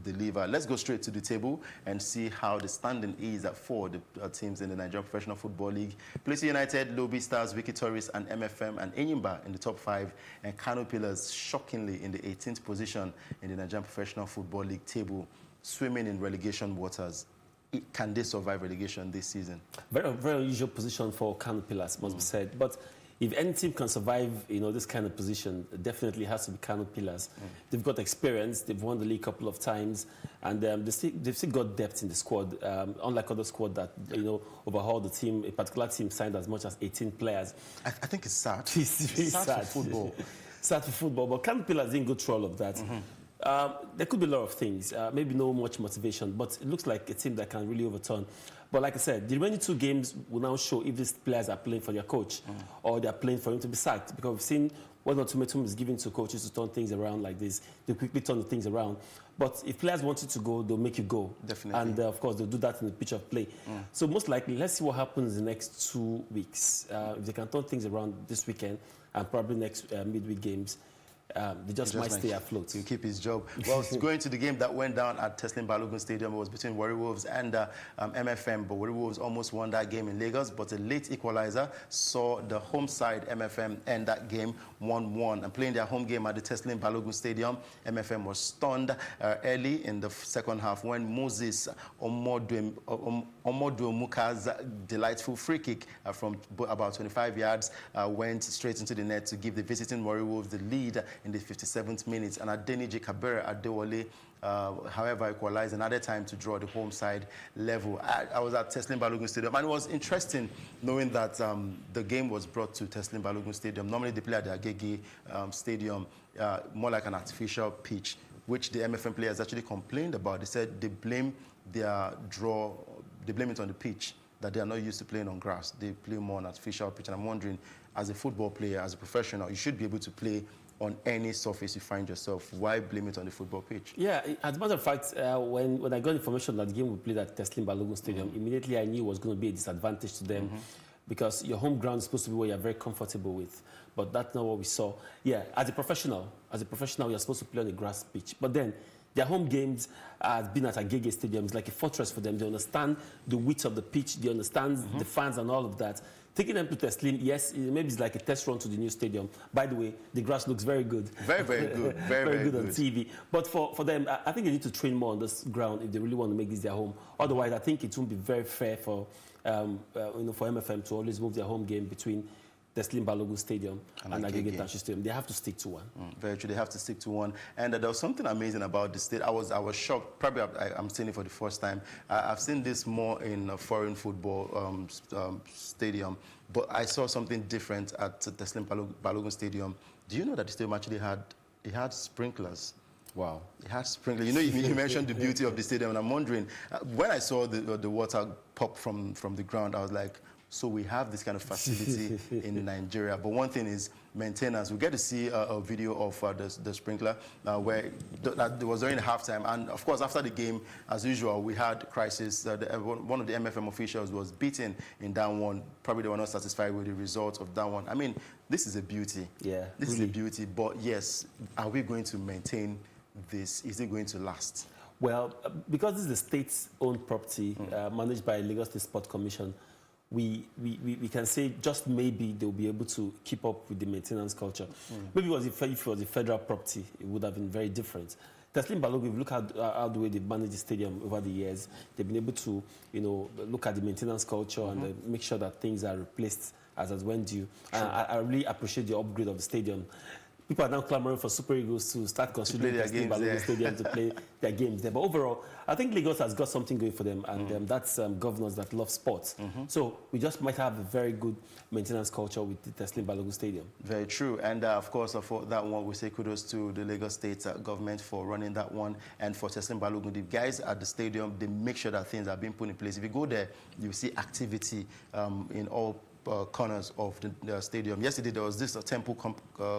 deliver. Let's go straight to the table and see how the standing is for the teams in the Nigerian Professional Football League. Plateau United, Lobby Stars, Wiki Tourist, and MFM, and Enyimba in the top 5, and Kano Pillars shockingly in the 18th position in the Nigerian Professional Football League table, swimming in relegation waters. Can they survive relegation this season? Very, very unusual position for Kano Pillars, must be said. But if any team can survive, this kind of position, it definitely has to be Kano Pillars. They've got experience. They've won the league a couple of times, and they've still got depth in the squad. Unlike other squad that overhauled the team, a particular team signed as much as 18 players. I think it's sad. It's really sad for football. Sad for football, but Kano Pillars didn't go through all of that. There could be a lot of things, maybe no much motivation, but it looks like a team that can really overturn. But like I said, the remaining 2 games will now show if these players are playing for their coach or they're playing for him to be sacked. Because we've seen when ultimatum is given to coaches to turn things around like this, they quickly turn the things around. But if players want you to go, they'll make you go. Definitely. And of course, they'll do that in the pitch of play. So most likely, let's see what happens in the next 2 weeks. If they can turn things around this weekend and probably next midweek games, they just might stay afloat. To keep his job. Well, going to the game that went down at Teslim Balogun Stadium, it was between Warri Wolves and MFM, but Warri Wolves almost won that game in Lagos, but a late equalizer saw the home side MFM end that game 1-1. And playing their home game at the Teslim Balogun Stadium, MFM was stunned early in the second half when Moses Omoduomuka's delightful free kick from about 25 yards went straight into the net to give the visiting Warri Wolves the lead in the 57th minute. And Adeniji Kabera Adewale, however, equalized another time to draw the home side level. I was at Teslim Balogun Stadium, and it was interesting knowing that the game was brought to Teslim Balogun Stadium. Normally they play at the Agege Stadium, more like an artificial pitch, which the MFM players actually complained about. They said they blame their draw, they blame it on the pitch, that they are not used to playing on grass. They play more on artificial pitch. And I'm wondering, as a football player, as a professional, you should be able to play on any surface you find yourself. Why blame it on the football pitch? Yeah, as a matter of fact, when I got information that the game would play at Teslim Balogun Stadium, immediately I knew it was going to be a disadvantage to them because your home ground is supposed to be where you're very comfortable with. But that's not what we saw. Yeah, as a professional, you're supposed to play on a grass pitch. But then their home games have been at Agege Stadium. It's like a fortress for them. They understand the width of the pitch. They understand the fans and all of that. Taking them to Teslim, yes, maybe it's like a test run to the new stadium. By the way, the grass looks very good. Very, very good. Very good on TV. But for them, I think they need to train more on this ground if they really want to make this their home. Otherwise, I think it won't be very fair for for MFM to always move their home game between Teslim Balogun Stadium and Agege Township Stadium. They have to stick to one. Very true. They have to stick to one. And there was something amazing about the state. I was shocked. Probably I'm seeing it for the first time. I've seen this more in a foreign football stadium, but I saw something different at Teslim Balogun Stadium. Do you know that the stadium actually had sprinklers? Wow. It had sprinklers. You know, you mentioned the beauty of the stadium, and I'm wondering, when I saw the water pop from the ground, I was like, so we have this kind of facility in Nigeria. But one thing is maintenance. We get to see a video of the sprinkler where that was during the halftime. And of course, after the game, as usual, we had crisis. One of the MFM officials was beaten in down one. Probably they were not satisfied with the result of down one. I mean, this is a beauty. Yeah. This is a beauty. But yes, are we going to maintain this? Is it going to last? Well, because this is the state's own property managed by Lagos State Sport Commission, we can say just maybe they'll be able to keep up with the maintenance culture. Maybe if it was a federal property, it would have been very different. Teslim Balogun, if you look at how the way they've managed the stadium over the years, they've been able to, look at the maintenance culture and make sure that things are replaced as when due. I really appreciate the upgrade of the stadium. People are now clamoring for Super Eagles to start considering Teslim Balogun Stadium to play their games there. But overall, I think Lagos has got something going for them, and that's governors that love sports. So we just might have a very good maintenance culture with the Teslim Balogun Stadium. Very true. And of course, for that one, we say kudos to the Lagos State government for running that one, and for Teslim Balogun. The guys at the stadium, they make sure that things are being put in place. If you go there, you see activity in all corners of the stadium. Yesterday there was this temple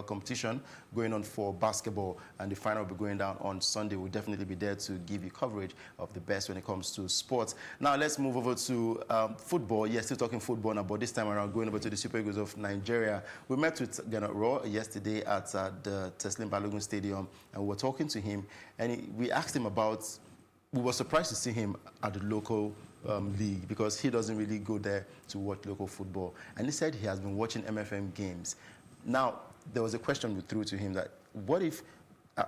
competition going on for basketball, and the final will be going down on Sunday. We'll definitely be there to give you coverage of the best when it comes to sports. Now let's move over to football. Yes, still talking football now, but this time around going over to the Super Eagles of Nigeria. We met with Gernot Rohr yesterday at the Teslim Balogun Stadium, and we were talking to him, and we asked him about, we were surprised to see him at the local league, because he doesn't really go there to watch local football. And he said he has been watching MFM games. Now, there was a question we threw to him that, what if,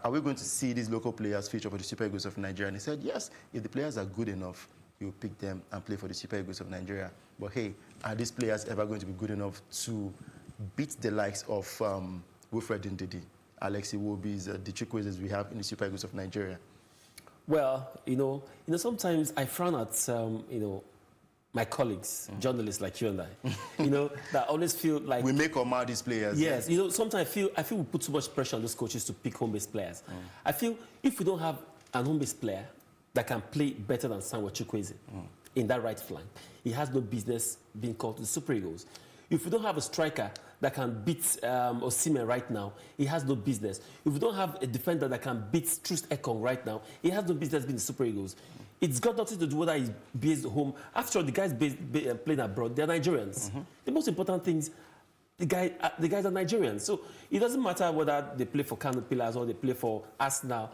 are we going to see these local players feature for the Super Eagles of Nigeria? And he said, yes, if the players are good enough, he will pick them and play for the Super Eagles of Nigeria. But hey, are these players ever going to be good enough to beat the likes of Wilfred Ndidi, Alex Iwobi's, the Chukwuezes we have in the Super Eagles of Nigeria? Well, sometimes I frown at, my colleagues, journalists like you and I, that always feel like... We make or mar these players. Yes, sometimes I feel we put too much pressure on those coaches to pick home-based players. I feel if we don't have an home-based player that can play better than Samuel Chukwueze in that right flank, he has no business being called to the Super Eagles. If we don't have a striker that can beat Osimhen right now, he has no business. If we don't have a defender that can beat Truth Ekong right now, he has no business being the Super Eagles. It's got nothing to do whether he's based at home. After all, the guys playing abroad, they're Nigerians. The most important thing is the guys are Nigerians. So it doesn't matter whether they play for Kano Pillars or they play for Arsenal.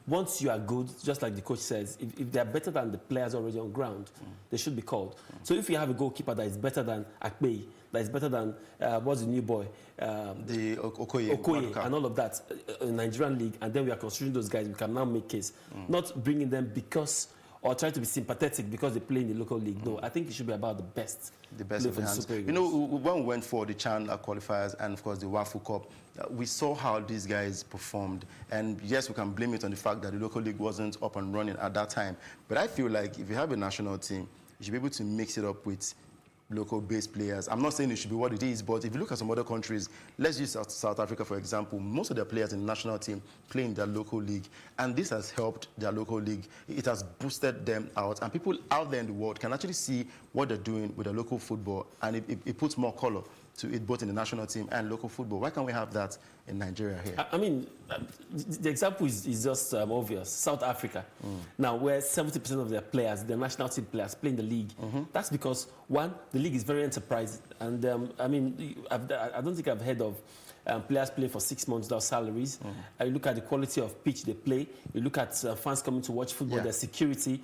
Once you are good, just like the coach says, if they are better than the players already on ground, they should be called. So if you have a goalkeeper that is better than Akpei, that is better than, what's the new boy? The Okoye and all of that in Nigerian league, and then we are considering those guys, we can now make case. Not bringing them because, or trying to be sympathetic because they play in the local league. No, I think it should be about the best. The best of the hands. You know, when we went for the CHAN qualifiers and, of course, the WAFU Cup, we saw how these guys performed. And, yes, we can blame it on the fact that the local league wasn't up and running at that time. But I feel like if you have a national team, you should be able to mix it up with local-based players. I'm not saying it should be what it is, but if you look at some other countries, let's use South Africa, for example, most of their players in the national team play in their local league, and this has helped their local league. It has boosted them out, and people out there in the world can actually see what they're doing with their local football, and it puts more color to it, both in the national team and local football. Why can't we have that in Nigeria here? I mean, the example is just obvious. South Africa, now where 70% of their players, their national team players, play in the league. That's because, one, the league is very enterprising. And I mean, I don't think I've heard of players playing for 6 months without salaries. You look at the quality of pitch they play. You look at fans coming to watch football, their security.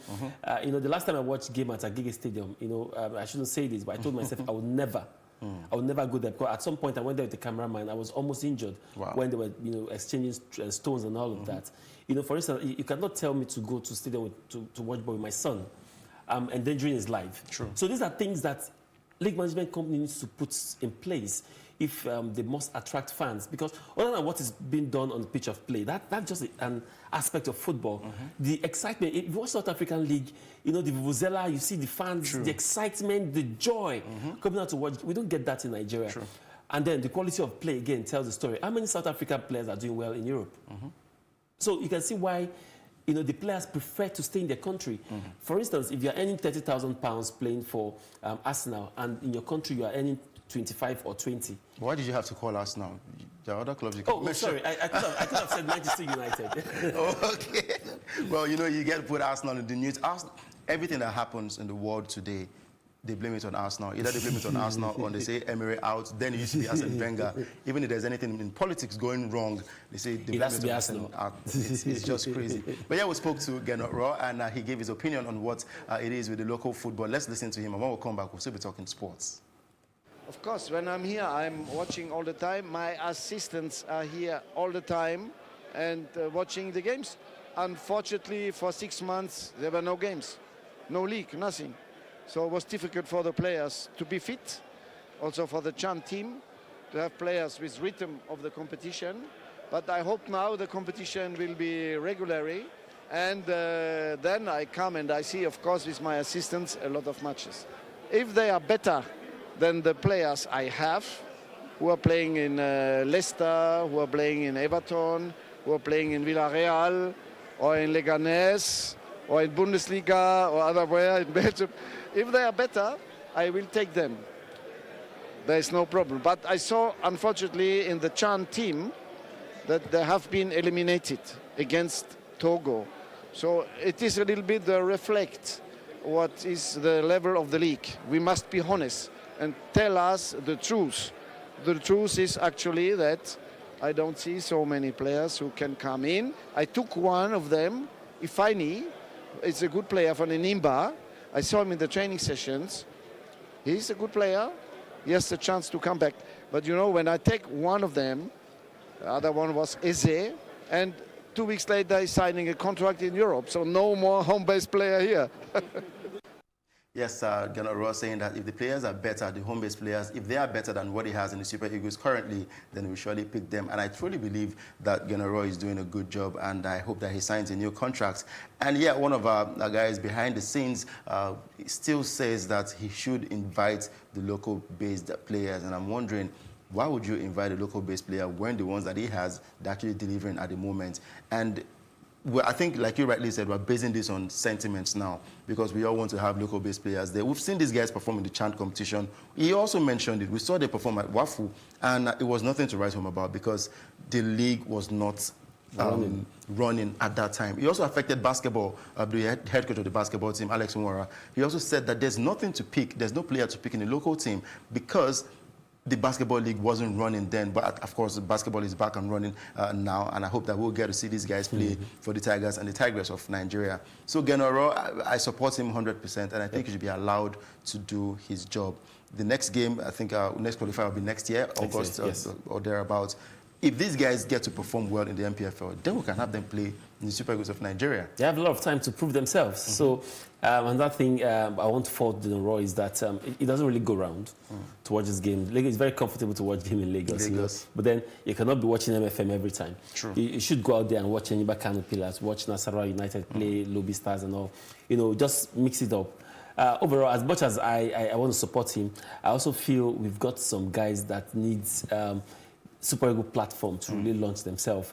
You know, the last time I watched a game at Agege Stadium, you know, I shouldn't say this, but I told myself I would never go there, because at some point I went there with the cameraman. I was almost injured when they were, you know, exchanging stones and all of that. You know, for instance, you cannot tell me to go to stadium to watch ball with my son, endangering his life. So these are things that league management company needs to put in place if they must attract fans, because other than what is being done on the pitch of play, that's just an aspect of football. The excitement, if you watch South African League, you know, the vuvuzela, you see the fans, the excitement, the joy coming out to watch. We don't get that in Nigeria. And then the quality of play, again, tells the story. How many South African players are doing well in Europe? So you can see why, you know, the players prefer to stay in their country. For instance, if you're earning £30,000 playing for Arsenal, and in your country you are earning 25 or 20. Why did you have to call us now? There are other clubs you can mention. Sorry, I could have said Manchester United. Okay. Well, you know, you get to put Arsenal in the news. Everything that happens in the world today, they blame it on Arsenal. Either they blame it on Arsenal or they say Emery out. Then it used to be Arsene Wenger. Even if there's anything in politics going wrong, they say they blame it on Arsenal. It's just crazy. But yeah, we spoke to Gernot Rohr, and he gave his opinion on what it is with the local football. Let's listen to him, and when we come back, we'll still be talking sports. Of course, when I'm here, I'm watching all the time. My assistants are here all the time and watching the games. Unfortunately, for 6 months, there were no games, no league, nothing. So it was difficult for the players to be fit, also for the CHAN team, to have players with rhythm of the competition. But I hope now the competition will be regularly, and then I come and I see, of course, with my assistants, a lot of matches. If they are better than the players I have, who are playing in Leicester, who are playing in Everton, who are playing in Villarreal, or in Leganés, or in Bundesliga, or otherwhere in Belgium. If they are better, I will take them. There is no problem. But I saw, unfortunately, in the CHAN team, that they have been eliminated against Togo. So it is a little bit reflect what is the level of the league. We must be honest and tell us the truth. The truth is actually that I don't see so many players who can come in. I took one of them, Ifeanyi. It's a good player from Enyimba. I saw him in the training sessions. He's a good player. He has the chance to come back. But you know, when I take one of them, the other one was Eze, and 2 weeks later he's signing a contract in Europe. So no more home-based player here. Yes, Gernot Rohr saying that if the players are better, the home-based players, if they are better than what he has in the Super Eagles currently, then we surely pick them. And I truly believe that Gernot Rohr is doing a good job, and I hope that he signs a new contract. And yeah, one of our guys behind the scenes still says that he should invite the local-based players. And I'm wondering, why would you invite a local-based player when the ones that he has are actually delivering at the moment? And well, I think, like you rightly said, we're basing this on sentiments now because we all want to have local-based players there. We've seen these guys perform in the CHAN competition. He also mentioned it. We saw they perform at WAFU, and it was nothing to write home about because the league was not running at that time. He also affected basketball, the head coach of the basketball team, Alex Nwora. He also said that there's nothing to pick. There's no player to pick in the local team because the basketball league wasn't running then, but of course, the basketball is back and running now, and I hope that we'll get to see these guys play for the Tigers and the Tigers of Nigeria. So Genoro, I support him 100%, and I think he should be allowed to do his job. The next game, I think next qualifier will be next year, August or thereabouts. If these guys get to perform well in the MPFL, then we can have them play in the Super Eagles of Nigeria. They have a lot of time to prove themselves. So another thing I want to fault Genoro is that it doesn't really go around to watch this game. It's very comfortable to watch him in Lagos. You know? But then you cannot be watching MFM every time. True. You should go out there and watch Enyimba Kano Pillars, watch Nasarawa United play Lobby Stars and all. You know, just mix it up. Overall, as much as I want to support him, I also feel we've got some guys that needs Super Eagle platform to really launch themselves.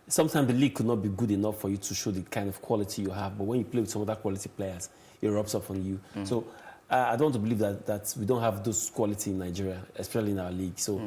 Sometimes the league could not be good enough for you to show the kind of quality you have, but when you play with some other quality players, it rubs off on you. So I don't want to believe that we don't have those quality in Nigeria, especially in our league. So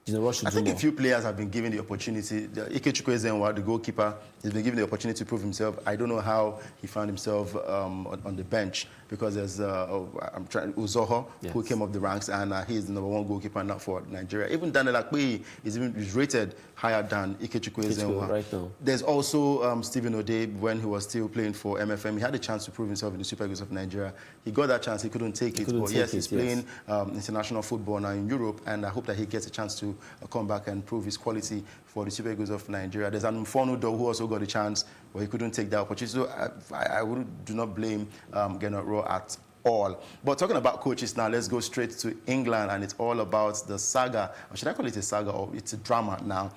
Genoro should I do think more. a few players have been given the opportunity. Ikechukwu Ezenwa, the goalkeeper, has been given the opportunity to prove himself. I don't know how he found himself on the bench, because there's Uzoho, who came up the ranks, and he's the #1 goalkeeper now for Nigeria. Even Daniel Akpeyi is rated higher than Ikechukwu Ezenwa. Right now. There's also Stephen Ode, when he was still playing for MFM. He had a chance to prove himself in the Super Eagles of Nigeria. He got that chance, he couldn't take it. But yes, he's playing international football now in Europe, and I hope that he gets a chance to come back and prove his quality for the Super Eagles of Nigeria. There's an Mfonu though, who also got a chance, but he couldn't take that opportunity. So I do not blame Genoro at all. But talking about coaches now, let's go straight to England, and it's all about the saga, or should I call it a saga, or it's a drama now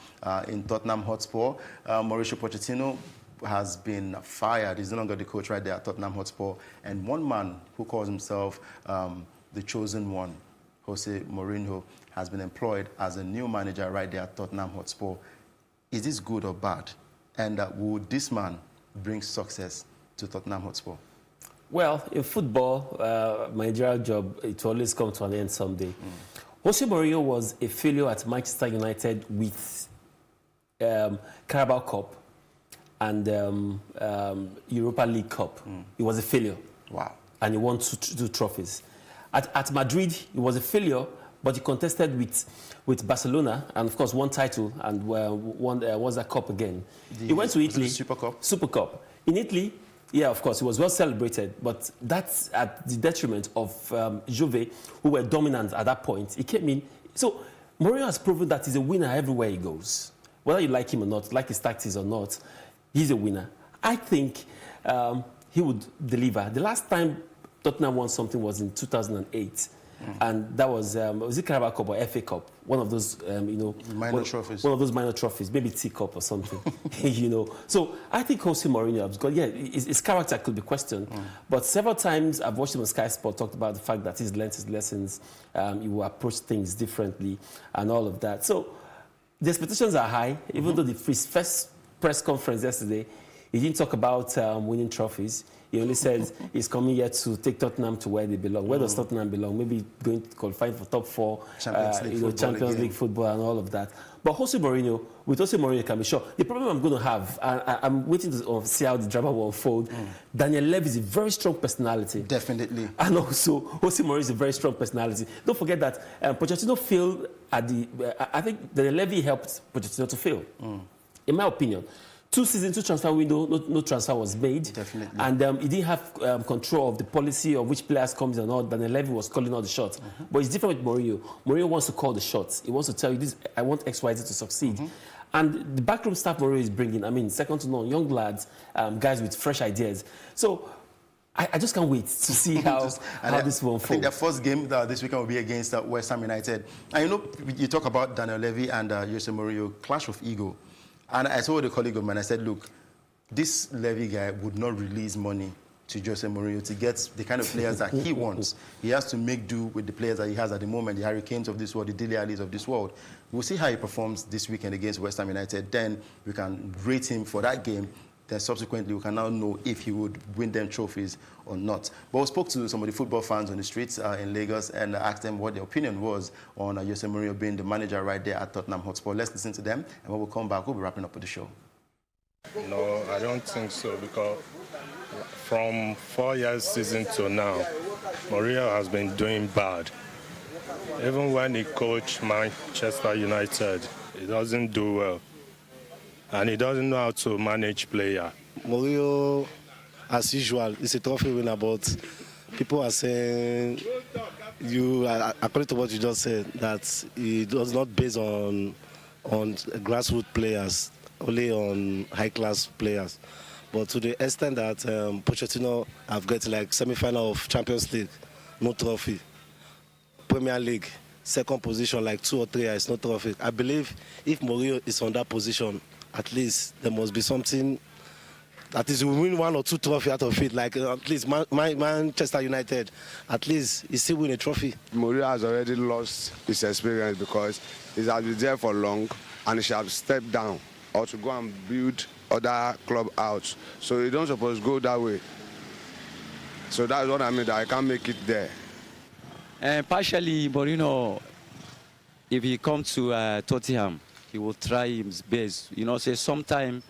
in Tottenham Hotspur. Mauricio Pochettino has been fired. He's no longer the coach right there at Tottenham Hotspur. And one man who calls himself the chosen one, Jose Mourinho, has been employed as a new manager right there at Tottenham Hotspur. Is this good or bad? And would this man bring success to Tottenham Hotspur? Well, in football, managerial job, it always comes to an end someday. Jose Mourinho was a failure at Manchester United with Carabao Cup and Europa League Cup. It was a failure. Wow. And he won two trophies. At Madrid, it was a failure, but he contested with Barcelona, and of course won title and won the cup again. He went to Italy. Super Cup? Super Cup. In Italy, yeah, of course, it was well celebrated, but that's at the detriment of Juve, who were dominant at that point. He came in. So Mourinho has proven that he's a winner everywhere he goes. Whether you like him or not, like his tactics or not, he's a winner. I think he would deliver. The last time Tottenham won something was in 2008. And that was it Carabao Cup or FA Cup? One of those, minor trophies. One of those minor trophies, maybe T Cup or something, So I think Jose Mourinho, because his character could be questioned, but several times I've watched him on Sky Sport talked about the fact that he's learned his lessons, he will approach things differently, and all of that. So the expectations are high, even though his first press conference yesterday, he didn't talk about winning trophies. He only said he's coming here to take Tottenham to where they belong. Where does Tottenham belong? Maybe going to qualify for top 4, Champions League football and all of that. But Jose Mourinho, with Jose Mourinho, you can be sure. The problem I'm going to have, I'm waiting to see how the drama will unfold. Daniel Levy is a very strong personality. Definitely. And also, Jose Mourinho is a very strong personality. Don't forget that Pochettino failed at I think Daniel Levy helped Pochettino to fail, in my opinion. 2 seasons, 2 transfer window, no transfer was made. Definitely. And he didn't have control of the policy of which players comes and all. Daniel Levy was calling all the shots. But it's different with Mourinho. Mourinho wants to call the shots. He wants to tell you, this: I want X, Y, Z to succeed. And the backroom staff Mourinho is bringing, second to none, young lads, guys with fresh ideas. So I just can't wait to see how this will unfold. I think their first game this weekend will be against West Ham United. And you talk about Daniel Levy and Jose Mourinho, clash of ego. And I told a colleague of mine, I said, look, this Levy guy would not release money to Jose Mourinho to get the kind of players that he wants. He has to make do with the players that he has at the moment, the Hurricanes of this world, the Dele Allis of this world. We'll see how he performs this weekend against West Ham United. Then we can rate him for that game. Then subsequently, we can now know if he would win them trophies or not. But we spoke to some of the football fans on the streets in Lagos and asked them what their opinion was on Jose Mourinho being the manager right there at Tottenham Hotspur. Let's listen to them, and when we come back, we'll be wrapping up with the show. No, I don't think so, because from 4 years season to now, Mourinho has been doing bad. Even when he coached Manchester United, he doesn't do well. And he doesn't know how to manage player. Mourinho, as usual, is a trophy winner, but people are saying, according to what you just said, that he does not base on grassroots players, only on high-class players. But to the extent that Pochettino have got like semi-final of Champions League, no trophy. Premier League, second position, like 2 or 3 years, no trophy. I believe if Mourinho is on that position, at least there must be something. At least we win 1 or 2 trophies out of it. Like at least Manchester United, at least he still win a trophy. Mourinho has already lost his experience because he has been there for long and he should have stepped down or to go and build other club out. So you don't suppose to go that way. So that's what I mean, that I can't make it there. Partially, Mourinho, if he comes to Tottenham, he will try his best. You know, say sometime,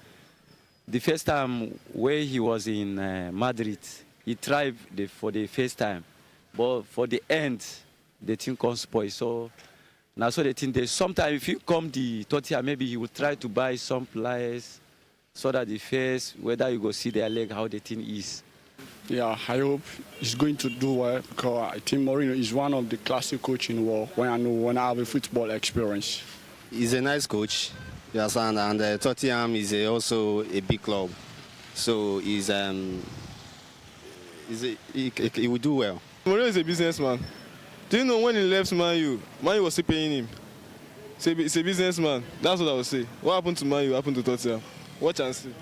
the first time where he was in Madrid, he tried for the first time. But for the end, the team can't spoil. So now so the team, sometimes if you come to Tottenham, maybe he will try to buy some players so that the first, whether you go see their leg, how the team is. Yeah, I hope he's going to do well because I think Mourinho is one of the classic coaches in the world when I have a football experience. He's a nice coach, you understand, and Tottenham is also a big club, so he will do well. Mourinho is a businessman. Do you know when he left Man U was still paying him? It's a businessman. That's what I would say. What happened to Man U happened to Tottenham. Watch and see.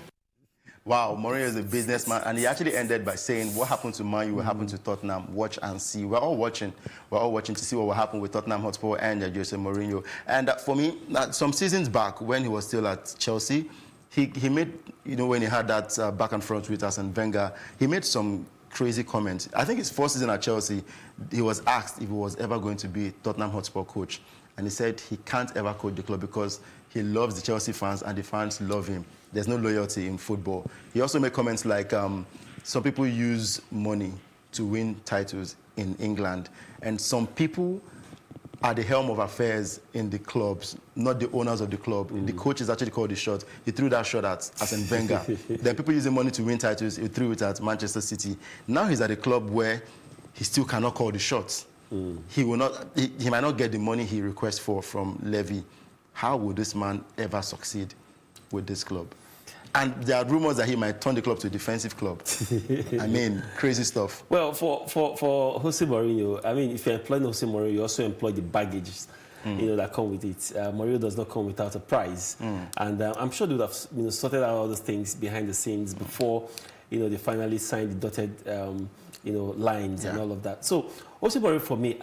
Wow, Mourinho is a businessman, and he actually ended by saying, what happened to Man U will happen to Tottenham. Watch and see. We're all watching to see what will happen with Tottenham Hotspur and Jose Mourinho. And for me, some seasons back, when he was still at Chelsea, he made, when he had that back and front with Arsene Wenger, he made some crazy comments. I think his first season at Chelsea, he was asked if he was ever going to be Tottenham Hotspur coach. And he said he can't ever coach the club because he loves the Chelsea fans and the fans love him. There's no loyalty in football. He also made comments like some people use money to win titles in England, and some people are the helm of affairs in the clubs, not the owners of the club. The coach is actually called the shot. He threw that shot at Arsene Wenger. Then people using money to win titles, he threw it at Manchester City. Now he's at a club where he still cannot call the shots. He might not get the money he requests from Levy. How will this man ever succeed with this club? And there are rumors that he might turn the club to a defensive club. I mean, crazy stuff. Well, for Jose Mourinho, I mean, if you employ Jose Mourinho, you also employ the baggage, that come with it. Mourinho does not come without a prize. And I'm sure they would have sorted out all those things behind the scenes before, they finally signed the dotted, lines and all of that. So, Jose Mourinho, for me,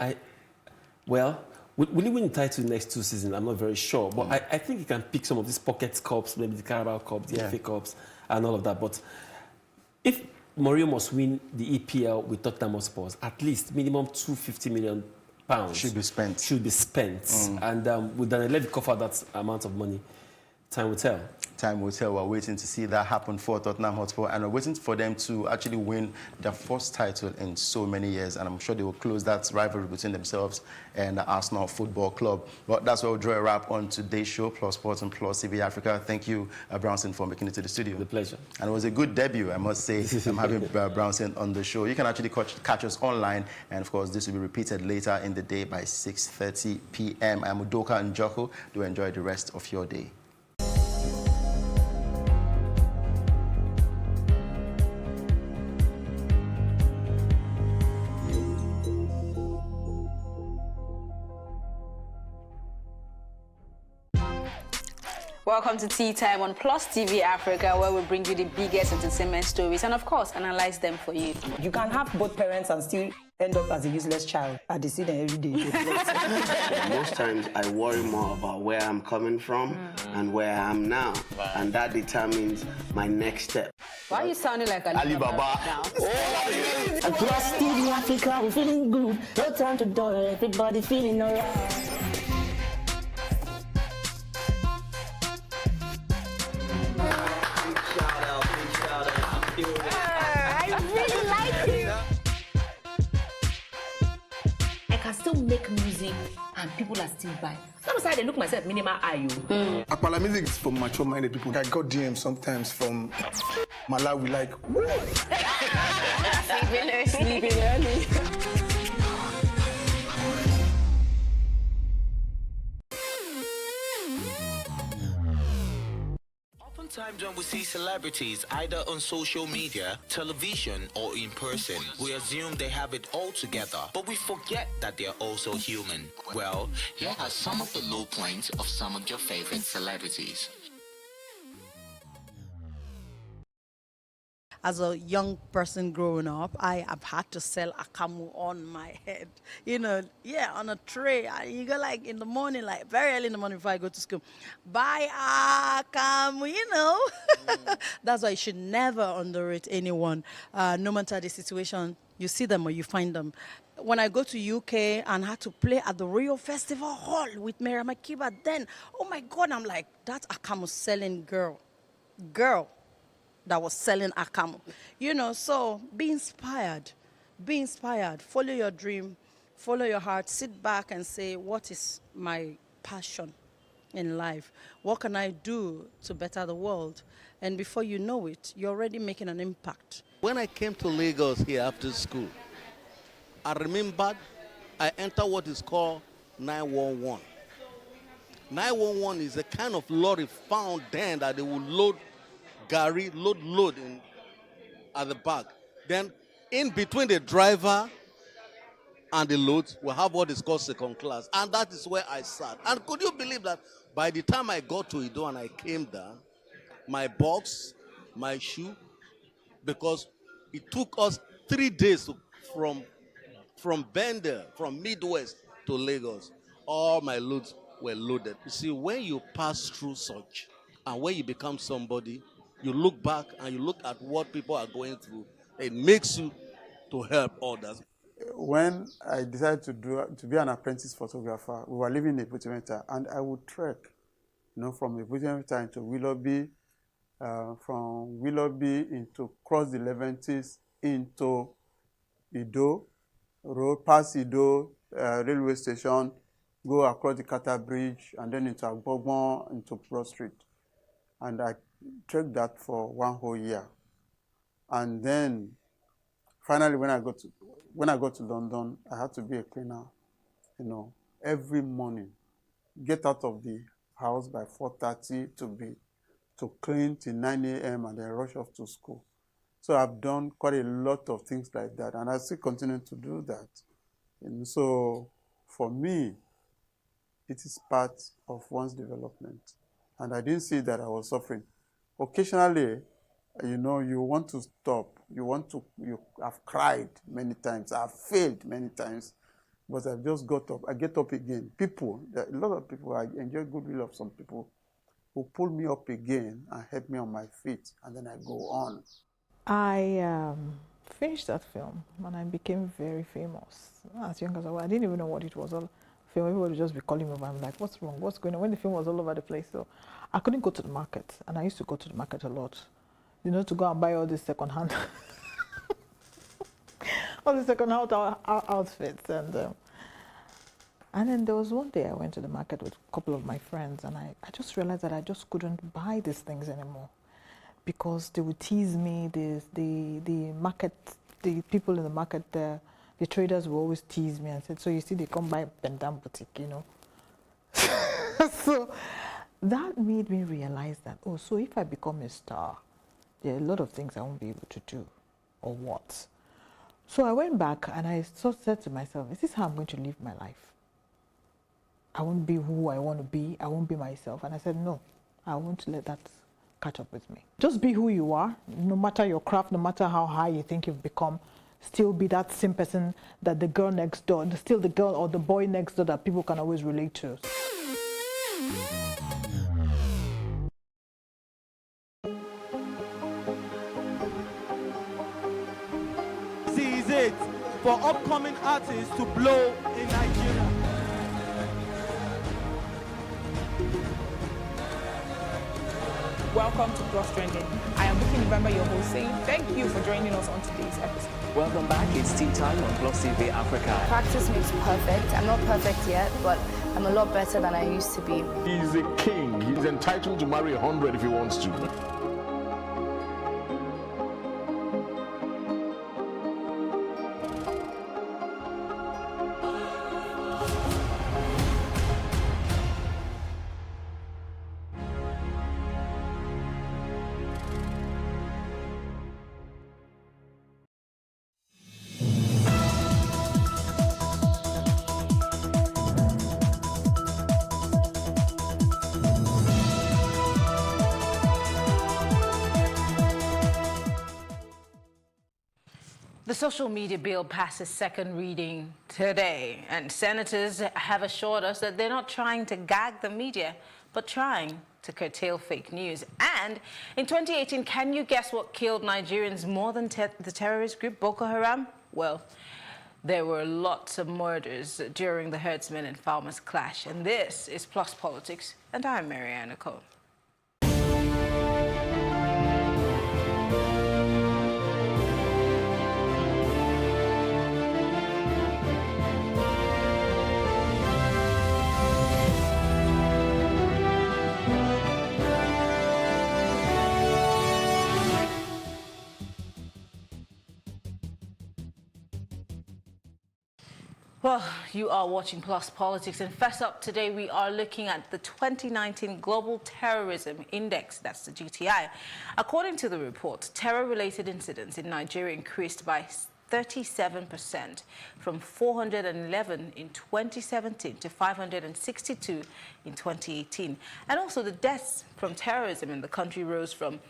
will he win the title next 2 seasons? I'm not very sure. But I think he can pick some of these pocket cups, maybe the Carabao Cup, the FA Cups, and all of that. But if Mourinho must win the EPL with Tottenham Hotspur, at least minimum £250 million should be spent. And with Daniel Levy cover that amount of money, time will tell. Time will tell. We're waiting to see that happen for Tottenham Hotspur, and we're waiting for them to actually win their first title in so many years, and I'm sure they will close that rivalry between themselves and the Arsenal Football Club. But that's where we'll draw a wrap on today's show, Plus Sports and Plus TV Africa. Thank you, Brownson, for making it to the studio. The pleasure. And it was a good debut, I must say, having Brownson on the show. You can actually catch us online, and of course, this will be repeated later in the day by 6:30 p.m. I'm Udoka Njoku. Do enjoy the rest of your day. Welcome to Tea Time on Plus TV Africa, where we bring you the biggest entertainment stories and, of course, analyze them for you. You can have both parents and still end up as a useless child. I see them every day. Most times I worry more about where I'm coming from and where I am now, and that determines my next step. Why are you sounding like Alibaba now? Plus TV Africa, we're feeling good. No time to dull, everybody feeling alright. can still make music and people are still buying. That's why they look myself minimal IU. Akpala music is for mature-minded people. I got DMs sometimes from Malawi, like, sleeping early. Sometimes when we see celebrities either on social media, television, or in person, we assume they have it all together, but we forget that they're also human. Well, here are some of the low points of some of your favorite celebrities. As a young person growing up, I have had to sell akamu on my head. You know, yeah, on a tray. You go like in the morning, like very early in the morning before I go to school. Buy akamu, you know. That's why you should never underrate anyone. No matter the situation, you see them or you find them. When I go to UK and had to play at the Rio Festival Hall with Miriam Makeba, then, oh my God, I'm like, that akamu selling girl. That was selling akamu. You know, so be inspired. Be inspired. Follow your dream. Follow your heart. Sit back and say, what is my passion in life? What can I do to better the world? And before you know it, you're already making an impact. When I came to Lagos here after school, I remembered I entered what is called 911. 911 is a kind of lorry found then that they will load Gary, load in at the back. Then in between the driver and the load, we have what is called second class. And that is where I sat. And could you believe that by the time I got to Ido and I came down, my box, my shoe, because it took us 3 days from Bender, from Midwest to Lagos, all my loads were loaded. You see, when you pass through such, and when you become somebody, you look back and you look at what people are going through. It makes you to help others. When I decided to be an apprentice photographer, we were living in Ebutimeta, and I would trek, you know, from Ebutimeta into Willoughby, from Willoughby into cross the Leventis into Ido Road, past Ido railway station, go across the Kata Bridge, and then into Agbogbon, into Broad Street. And I trekked that for 1 whole year. And then finally when I got to London, I had to be a cleaner, you know, every morning. Get out of the house by 4:30 to clean till 9 a.m. and then rush off to school. So I've done quite a lot of things like that, and I still continue to do that. And so for me, it is part of one's development. And I didn't see that I was suffering. Occasionally, you know, you want to stop. You have cried many times. I've failed many times, but I've just got up. I get up again. A lot of people, I enjoy goodwill of some people who pull me up again and help me on my feet, and then I go on. I finished that film and I became very famous. As young as I was, I didn't even know what it was. Everybody would just be calling me over. I'm like, what's wrong? What's going on? When the film was all over the place, so I couldn't go to the market, and I used to go to the market a lot, you know, to go and buy all these second-hand, all these second-hand outfits, and then there was one day I went to the market with a couple of my friends, and I just realized that I just couldn't buy these things anymore, because they would tease me. The market, the people in the market, the traders will always tease me and said, so you see, they come buy Pendam Boutique, you know. So that made me realize that, oh, so if I become a star, there are a lot of things I won't be able to do, or what? So I went back and I said to myself, is this how I'm going to live my life? I won't be who I want to be. I won't be myself. And I said, no, I won't let that catch up with me. Just be who you are, no matter your craft, no matter how high you think you've become. Still be that same person that the girl next door, still the girl or the boy next door that people can always relate to. This is it for upcoming artists to blow in Nigeria. Welcome to Plus Trending. I am Buki November, your host, saying thank you for joining us on today's episode. Welcome back. It's Tea Time on Plus TV Africa. Practice makes perfect. I'm not perfect yet, but I'm a lot better than I used to be. He's a king. He's entitled to marry 100 if he wants to. The social media bill passes second reading today, and senators have assured us that they're not trying to gag the media, but trying to curtail fake news. And in 2018, can you guess what killed Nigerians more than the terrorist group Boko Haram? Well, there were lots of murders during the herdsmen and farmers clash. And this is Plus Politics, and I'm Mariana Cole. Well, you are watching Plus Politics, and first up today we are looking at the 2019 Global Terrorism Index, that's the GTI. According to the report, terror-related incidents in Nigeria increased by 37%, from 411 in 2017 to 562 in 2018. And also the deaths from terrorism in the country rose from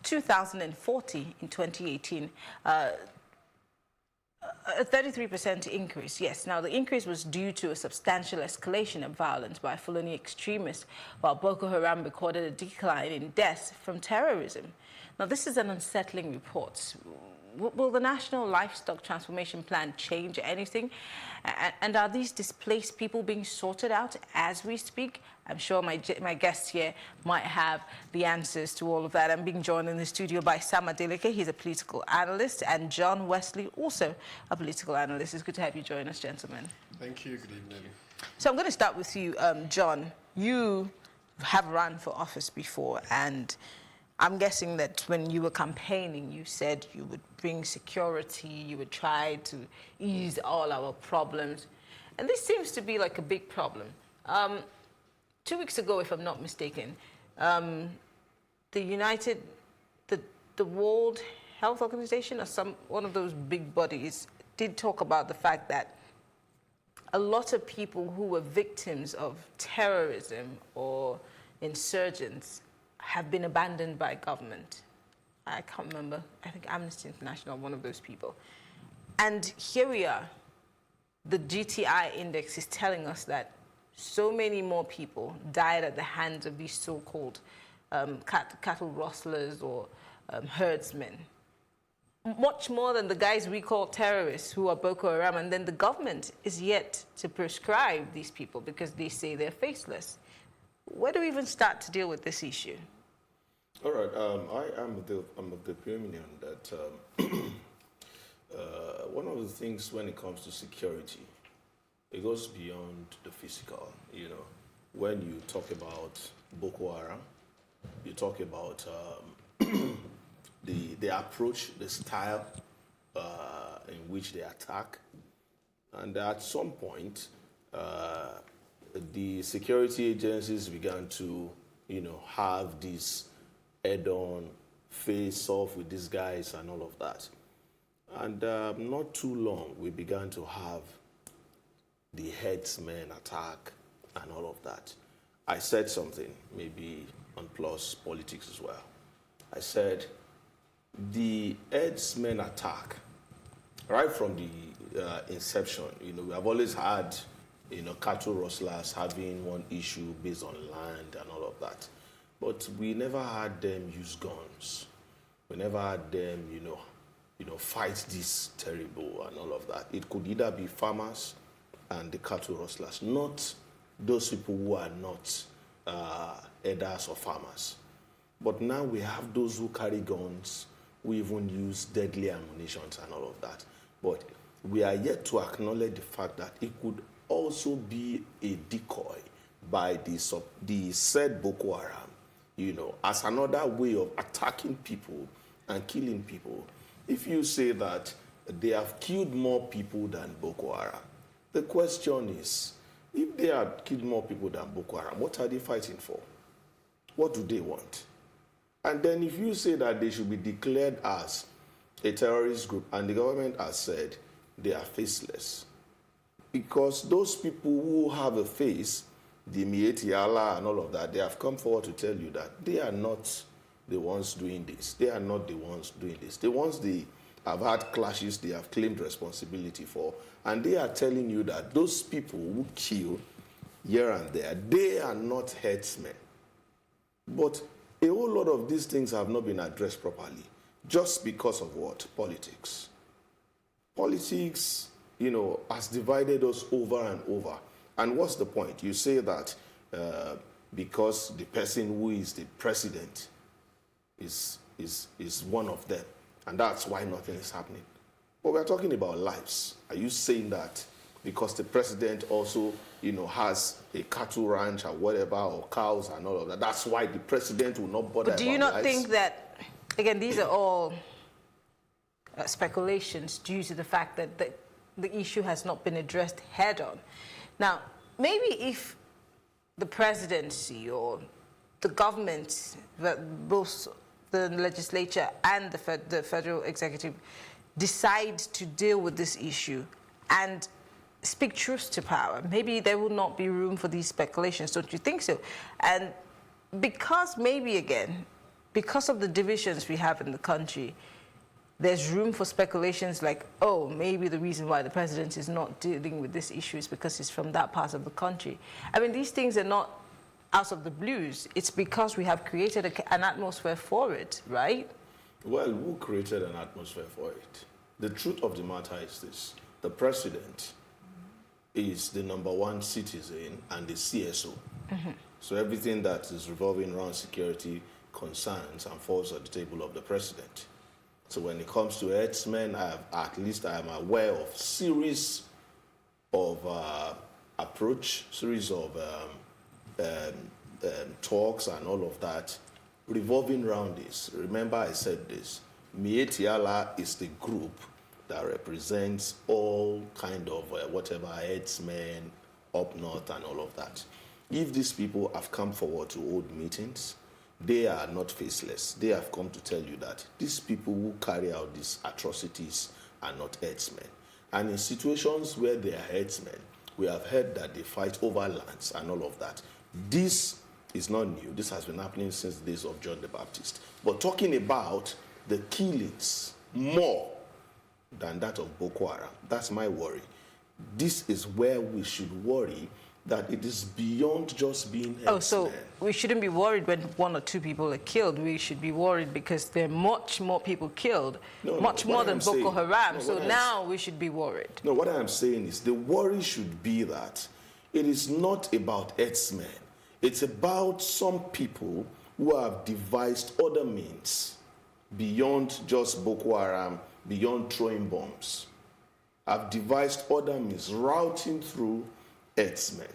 2,040 in 2018, a 33% increase, yes. Now, the increase was due to a substantial escalation of violence by Fulani extremists, while Boko Haram recorded a decline in deaths from terrorism. Now, this is an unsettling report. Will the National Livestock Transformation Plan change anything? And are these displaced people being sorted out as we speak? I'm sure my guests here might have the answers to all of that. I'm being joined in the studio by Sam Adeleke. He's a political analyst, and John Wesley, also a political analyst. It's good to have you join us, gentlemen. Thank you. Good evening. So I'm going to start with you, John. You have run for office before, and I'm guessing that when you were campaigning, you said you would bring security, you would try to ease all our problems. And this seems to be like a big problem. 2 weeks ago, if I'm not mistaken, the World Health Organization, or one of those big bodies, did talk about the fact that a lot of people who were victims of terrorism or insurgents have been abandoned by government. I can't remember. I think Amnesty International, one of those people. And here we are. The GTI index is telling us that so many more people died at the hands of these so-called cattle rustlers or herdsmen. Much more than the guys we call terrorists, who are Boko Haram, and then the government is yet to prescribe these people because they say they're faceless. Where do we even start to deal with this issue? All right. I'm of the opinion that one of the things when it comes to security, it goes beyond the physical. You know, when you talk about Boko Haram, you talk about the approach, the style in which they attack, and at some point, the security agencies began to, have this head-on face-off with these guys and all of that. And not too long, we began to have the headsmen attack and all of that. I said something, maybe on Plus Politics as well. I said the headsmen attack, right from the inception, we have always had cattle rustlers having one issue based on land and all of that. But we never had them use guns. We never had them, fight this terrible and all of that. It could either be farmers and the cattle rustlers, not those people who are not herders or farmers. But now we have those who carry guns, who even use deadly ammunitions and all of that. But we are yet to acknowledge the fact that it could also be a decoy by the said Boko Haram, you know, as another way of attacking people and killing people. If you say that they have killed more people than Boko Haram, the question is, if they have killed more people than Boko Haram, what are they fighting for? What do they want? And then if you say that they should be declared as a terrorist group, and the government has said they are faceless, because those people who have a face, the Mieti Allah and all of that, they have come forward to tell you that they are not the ones doing this. They are not the ones doing this. The ones they have had clashes, they have claimed responsibility for, and they are telling you that those people who kill here and there, they are not headsmen. But a whole lot of these things have not been addressed properly, just because of what? Politics. Politics, you know, has divided us over and over. And what's the point? You say that because the person who is the president is one of them, and that's why nothing is happening. But we're talking about lives. Are you saying that because the president also, you know, has a cattle ranch or whatever, or cows and all of that, that's why the president will not bother about But do you not lives? think that, again, these are all speculations due to the fact that the issue has not been addressed head on? Now, maybe if the presidency or the government, both the legislature and the federal executive, decide to deal with this issue and speak truth to power, maybe there will not be room for these speculations. Don't you think so? And because maybe, again, because of the divisions we have in the country, there's room for speculations like, oh, maybe the reason why the president is not dealing with this issue is because he's from that part of the country. I mean, these things are not out of the blues. It's because we have created an atmosphere for it, right? Well, who created an atmosphere for it? The truth of the matter is this. The president is the #1 citizen and the CSO. Mm-hmm. So everything that is revolving around security concerns and falls at the table of the president. So when it comes to herdsmen, I am aware of series of approach, series of talks and all of that revolving around this. Remember I said this, Mieti Allah is the group that represents all kind of whatever headsmen up north and all of that. If these people have come forward to hold meetings, they are not faceless. They have come to tell you that these people who carry out these atrocities are not headsmen. And in situations where they are headsmen, we have heard that they fight over lands and all of that. This is not new. This has been happening since the days of John the Baptist. But talking about the killings more than that of Boko Haram, that's my worry. This is where we should worry, that it is beyond just being headsmen. Oh, so we shouldn't be worried when 1 or 2 people are killed. We should be worried because there are much more people killed, much more than Boko Haram. So now we should be worried. No, what I am saying is the worry should be that it is not about headsmen. It's about some people who have devised other means beyond just Boko Haram, beyond throwing bombs. Have devised other means, routing through herdsmen.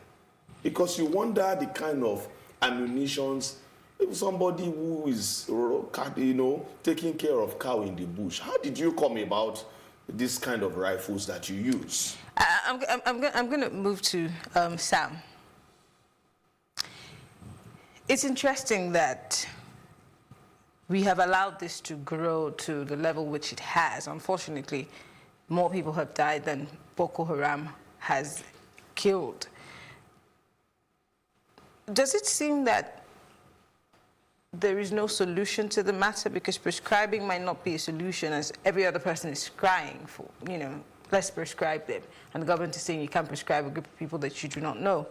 Because you wonder the kind of ammunitions, if somebody who is, you know, taking care of cow in the bush, how did you come about this kind of rifles that you use? I'm going to move to Sam. It's interesting that we have allowed this to grow to the level which it has. Unfortunately, more people have died than Boko Haram has killed. Does it seem that there is no solution to the matter, because prescribing might not be a solution, as every other person is crying for, you know, let's prescribe them, and the government is saying you can't prescribe a group of people that you do not know?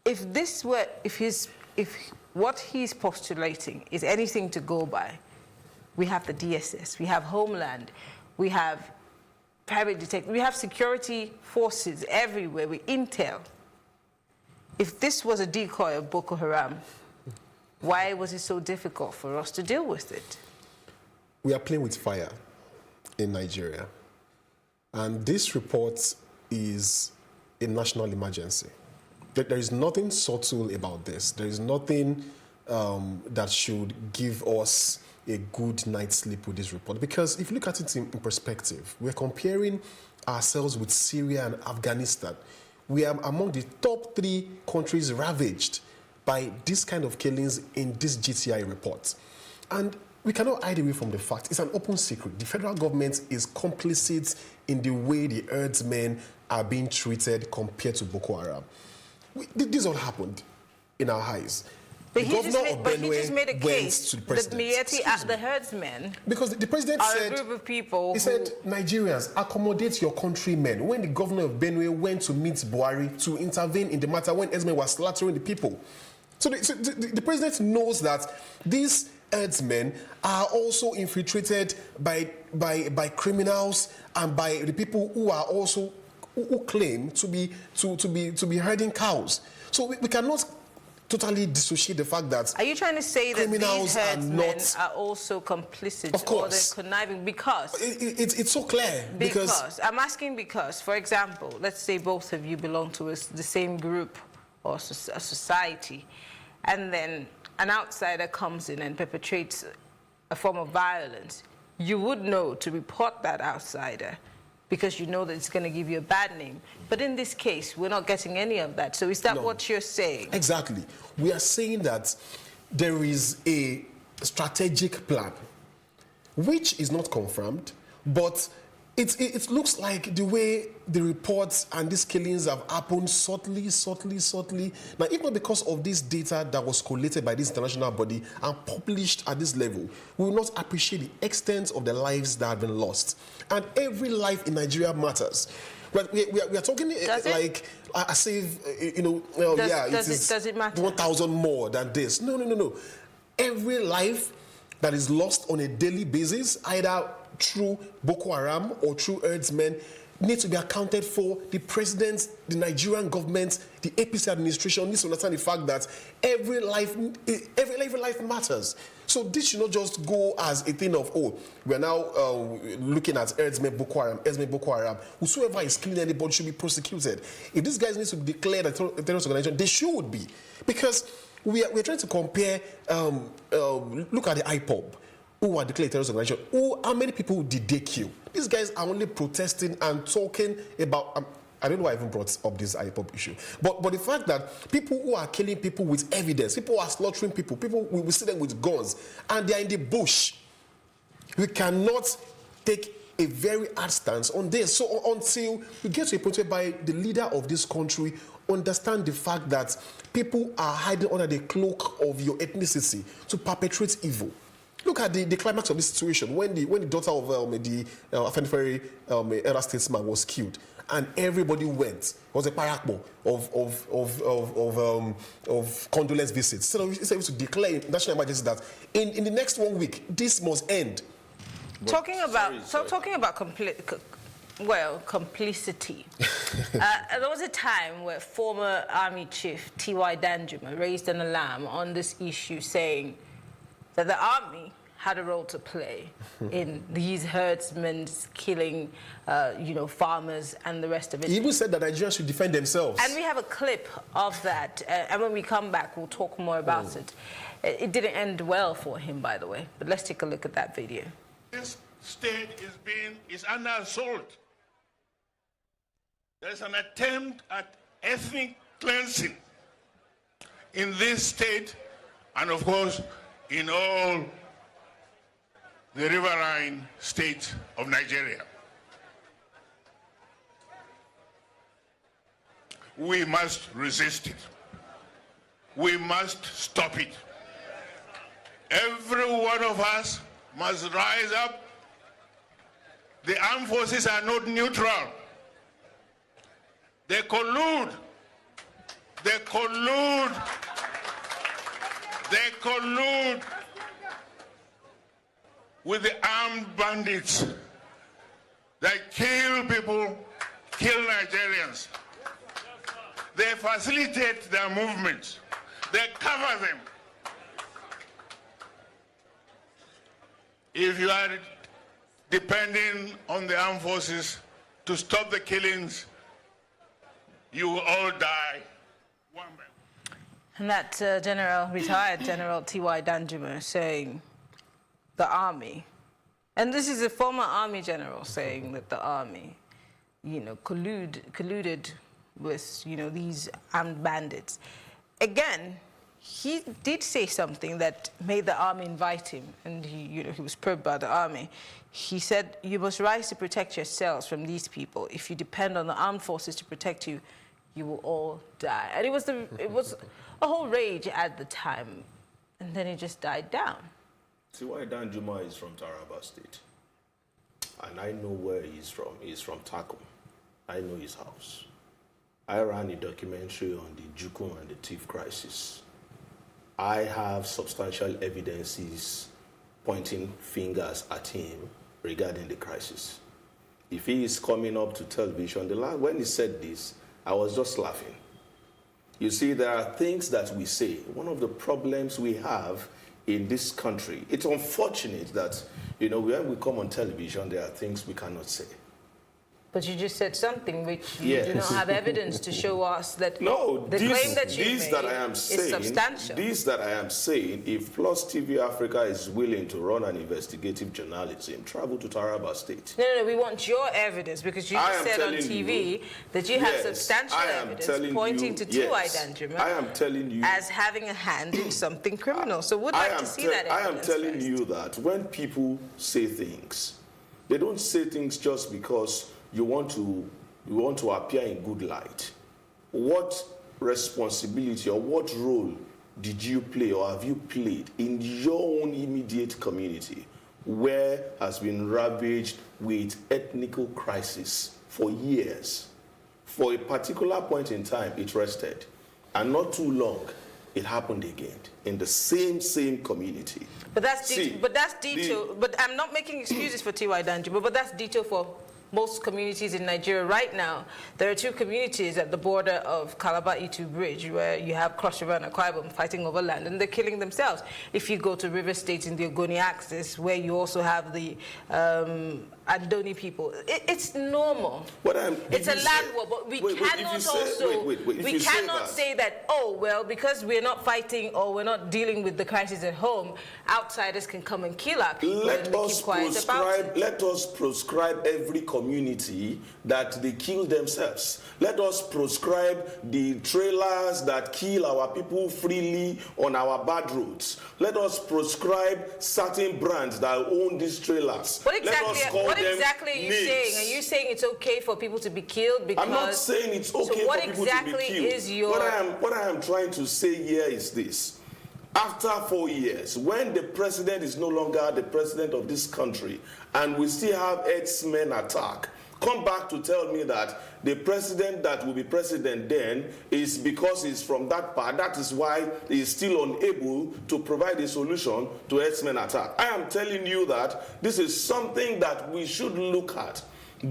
If what he's postulating is anything to go by, we have the DSS, we have Homeland, we have private detectives, we have security forces everywhere, with intel. If this was a decoy of Boko Haram, Why was it so difficult for us to deal with it? We are playing with fire in Nigeria. And this report is a national emergency. There is nothing subtle about this. There is nothing that should give us a good night's sleep with this report. Because if you look at it in perspective, we're comparing ourselves with Syria and Afghanistan. We are among the top 3 countries ravaged by this kind of killings in this GTI report. And we cannot hide away from the fact, it's an open secret. The federal government is complicit in the way the herdsmen are being treated compared to Boko Haram. This all happened in our eyes. But he just made a case that the herdsmen, because the president said, a group of people said, Nigerians, accommodate your countrymen. When the governor of Benue went to meet Buhari to intervene in the matter when herdsmen were slaughtering the people. So the president knows that these herdsmen are also infiltrated by criminals and by the people who are also who claim to be herding cows. So we cannot totally dissociate the fact that are you trying to say that these herdsmen are also complicit, of course, or they're conniving? Because it's so clear. Because I'm asking because, for example, let's say both of you belong to the same group or a society, and then an outsider comes in and perpetrates a form of violence. You would know to report that outsider because you know that it's going to give you a bad name. But in this case, we're not getting any of that. So is that what you're saying? Exactly. We are saying that there is a strategic plan, which is not confirmed, but it looks like the way the reports and these killings have happened subtly. Now, if not because of this data that was collated by this international body and published at this level, we will not appreciate the extent of the lives that have been lost. And every life in Nigeria matters. But we are talking like as if, does it matter? 1,000 more than this. No. Every life that is lost on a daily basis, either through Boko Haram or through herdsmen, need to be accounted for. The president, the Nigerian government, the APC administration needs to understand the fact that every life matters. So this should not just go as a thing of, we are now looking at herdsmen Boko Haram. Whosoever is killing anybody should be prosecuted. If these guys need to be declared a terrorist organization, they should be. Because we're trying to compare, look at the IPOB, who are declared terrorist organization. How many people did they kill? These guys are only protesting and talking about, I don't know why I even brought up this IPOB issue, but the fact that people who are killing people with evidence, people who are slaughtering people we see them with guns, and they are in the bush. We cannot take a very hard stance on this. So until we get to a point whereby the leader of this country understand the fact that people are hiding under the cloak of your ethnicity to perpetrate evil. Look at the climax of this situation when the daughter of the Afenifere elder statesman was killed, and everybody went. It was a parakbo of condolence visits. So it's able to declare national emergency that in the next 1 week this must end. Talking about complicity. There was a time where former Army Chief T.Y. Danjuma raised an alarm on this issue, saying that the army had a role to play in these herdsmen killing, farmers and the rest of it. He even said that Nigerians should defend themselves. And we have a clip of that. And when we come back, we'll talk more about it. It didn't end well for him, by the way. But let's take a look at that video. This state is under assault. There's an attempt at ethnic cleansing in this state, and of course, in all the riverine states of Nigeria. We must resist it. We must stop it. Every one of us must rise up. The armed forces are not neutral. They collude. They collude. They collude with the armed bandits that kill people, kill Nigerians. They facilitate their movements. They cover them. if you are depending on the armed forces to stop the killings, you will all die. And that retired General T.Y. Danjuma saying the army, and this is a former army general saying that the army, colluded with, these armed bandits. Again, he did say something that made the army invite him, and he was probed by the army. He said, "You must rise to protect yourselves from these people. If you depend on the armed forces to protect you, you will all die." And it was a whole rage at the time, and then it just died down. T.Y. Danjuma is from Taraba State, and I know where he's from. He's from Takum. I know his house. I ran a documentary on the Jukun and the Thief crisis. I have substantial evidences pointing fingers at him regarding the crisis. If he is coming up to television, when he said this, I was just laughing. You see, there are things that we say. One of the problems we have in this country, it's unfortunate that, when we come on television, there are things we cannot say. But you just said something which you do not have evidence to show us that claim that you made is substantial. This that I am saying, if Plus TV Africa is willing to run an investigative journalism, travel to Taraba State. No, we want your evidence, because you just said on TV that you have substantial evidence pointing to T.Y. Danjuma as having a hand in something criminal. So we'd like to see that evidence. I am telling you that when people say things, they don't say things just because you want to appear in good light. What responsibility or what role did you play or have you played in your own immediate community where has been ravaged with ethnical crisis for years? For a particular point in time, it rested, and not too long, it happened again in the same community. But that's detail. But I'm not making excuses for T.Y. Danjuma, but that's detail for most communities in Nigeria right now. There are two communities at the border of Calabar-Itu Bridge where you have Cross River and Akwa Ibom fighting over land, and they're killing themselves. If you go to River State in the Ogoni axis, where you also have the Andoni people, it's normal. It's a land war, but we cannot say that, oh, well, because we're not fighting or we're not dealing with the crisis at home, outsiders can come and kill our people. Let us proscribe every community that they kill themselves. Let us proscribe the trailers that kill our people freely on our bad roads. Let us proscribe certain brands that own these trailers. What exactly are you saying? Are you saying it's okay for people to be killed? Because I'm not saying it's okay for people to be killed. What exactly is your... What I am trying to say here is this. After 4 years, when the president is no longer the president of this country, and we still have herdsmen attack, come back to tell me that the president that will be president then is because he's from that part. That is why he's still unable to provide a solution to herdsmen attack. I am telling you that this is something that we should look at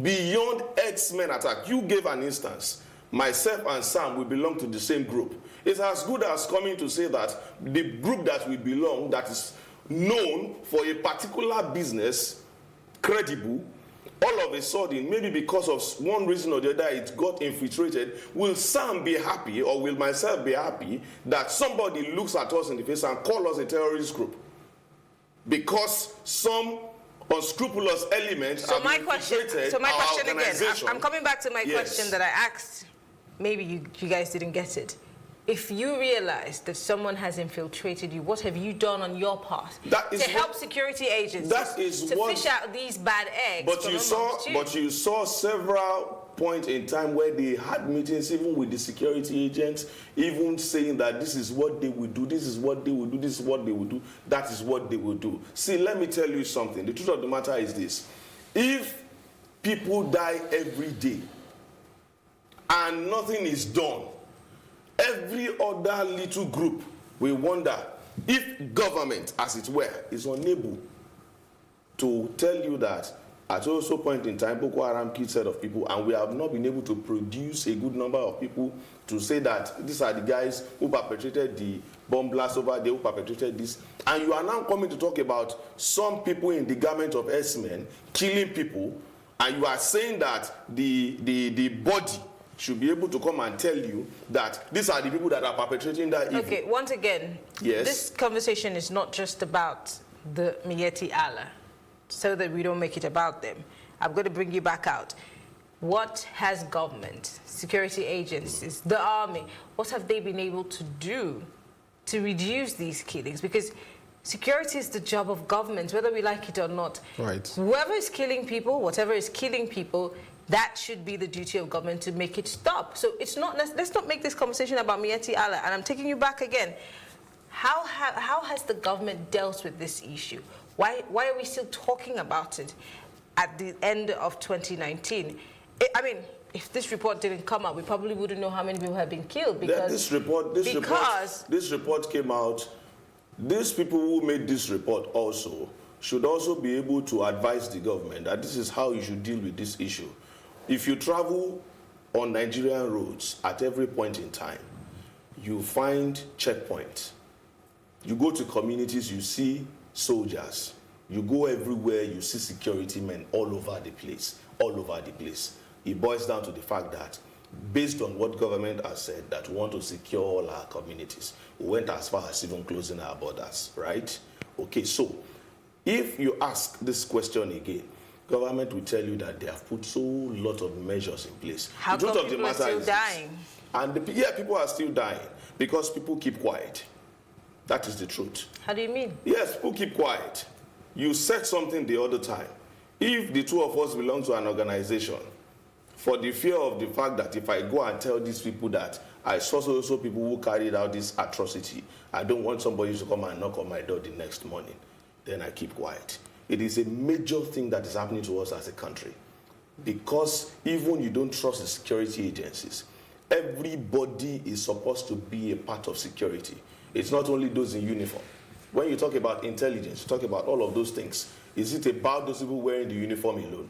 beyond herdsmen attack. You gave an instance. Myself and Sam, we belong to the same group. It's as good as coming to say that the group that we belong, that is known for a particular business, credible, all of a sudden, maybe because of one reason or the other, it got infiltrated. Will Sam be happy, or will myself be happy, that somebody looks at us in the face and calls us a terrorist group? Because some unscrupulous elements have infiltrated our organization. Again, I'm coming back to my question that I asked. Maybe you guys didn't get it. If you realize that someone has infiltrated you, what have you done on your part to help security agencies to fish out these bad eggs? But you saw several points in time where they had meetings, even with the security agents, even saying that this is what they will do, this is what they will do, this is what they will do, that is what they will do. See, let me tell you something. The truth of the matter is this. If people die every day and nothing is done, every other little group will wonder if government, as it were, is unable to tell you that At also point in time, Boko Haram killed a set of people, and we have not been able to produce a good number of people to say that these are the guys who perpetrated the bomb blast over there, who perpetrated this. And you are now coming to talk about some people in the garment of S-men killing people, and you are saying that the body should be able to come and tell you that these are the people that are perpetrating that evil. Okay, once again, yes, this conversation is not just about the Miyetti Allah, so that we don't make it about them. I'm going to bring you back out. What has government, security agencies, the army, what have they been able to do to reduce these killings? Because security is the job of government, whether we like it or not. Right. Whoever is killing people, whatever is killing people, that should be the duty of government to make it stop. So it's not, let's not make this conversation about Miyetti Allah. And I'm taking you back again. How has the government dealt with this issue? Why are we still talking about it at the end of 2019? I mean, if this report didn't come out, we probably wouldn't know how many people have been killed. Because this report came out. These people who made this report also should also be able to advise the government that this is how you should deal with this issue. If you travel on Nigerian roads at every point in time, you find checkpoints. You go to communities, you see soldiers. You go everywhere, you see security men all over the place, all over the place. It boils down to the fact that based on what government has said, that we want to secure all our communities, we went as far as even closing our borders, right? Okay, so if you ask this question again, government will tell you that they have put so lot of measures in place. How come people are still dying? And people are still dying because people keep quiet. That is the truth. How do you mean? Yes, people keep quiet. You said something the other time. If the two of us belong to an organization, for the fear of the fact that if I go and tell these people that I saw also people who carried out this atrocity, I don't want somebody to come and knock on my door the next morning, then I keep quiet. It is a major thing that is happening to us as a country. Because even you don't trust the security agencies, everybody is supposed to be a part of security. It's not only those in uniform. When you talk about intelligence, you talk about all of those things. Is it about those people wearing the uniform alone?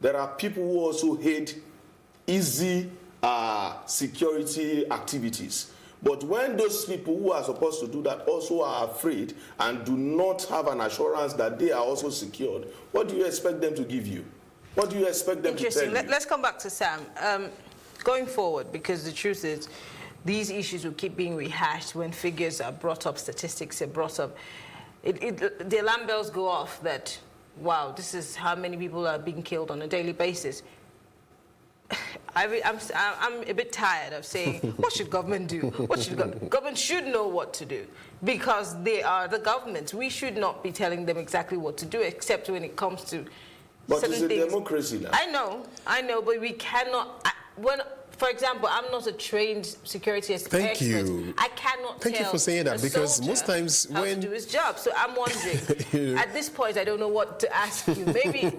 There are people who also hate easy security activities. But when those people who are supposed to do that also are afraid and do not have an assurance that they are also secured, what do you expect them to give you? What do you expect them to tell you? Let's come back to Sam. Going forward, because the truth is, these issues will keep being rehashed when figures are brought up, statistics are brought up. The alarm bells go off that, wow, this is how many people are being killed on a daily basis. I'm a bit tired of saying, what should government do? What should government should know what to do, because they are the government. We should not be telling them exactly what to do, except when it comes to certain things. But it's a democracy now. I know, but we cannot. For example, I'm not a trained security expert. Thank you. I cannot Thank you for saying that, because most times how to do his job. So I'm wondering, at this point, I don't know what to ask you. Maybe,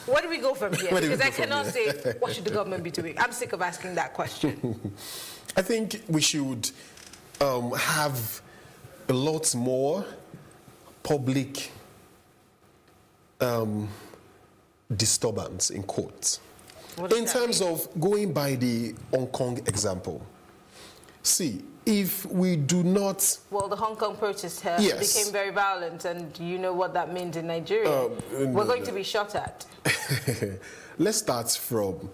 where do we go from here? Because I cannot say, what should the government be doing? I'm sick of asking that question. I think we should have a lot more public disturbance in courts. In terms of going by the Hong Kong example, see, if we do not... Well, the Hong Kong protests became very violent, and you know what that means in Nigeria. We're going to be shot at. Let's start from,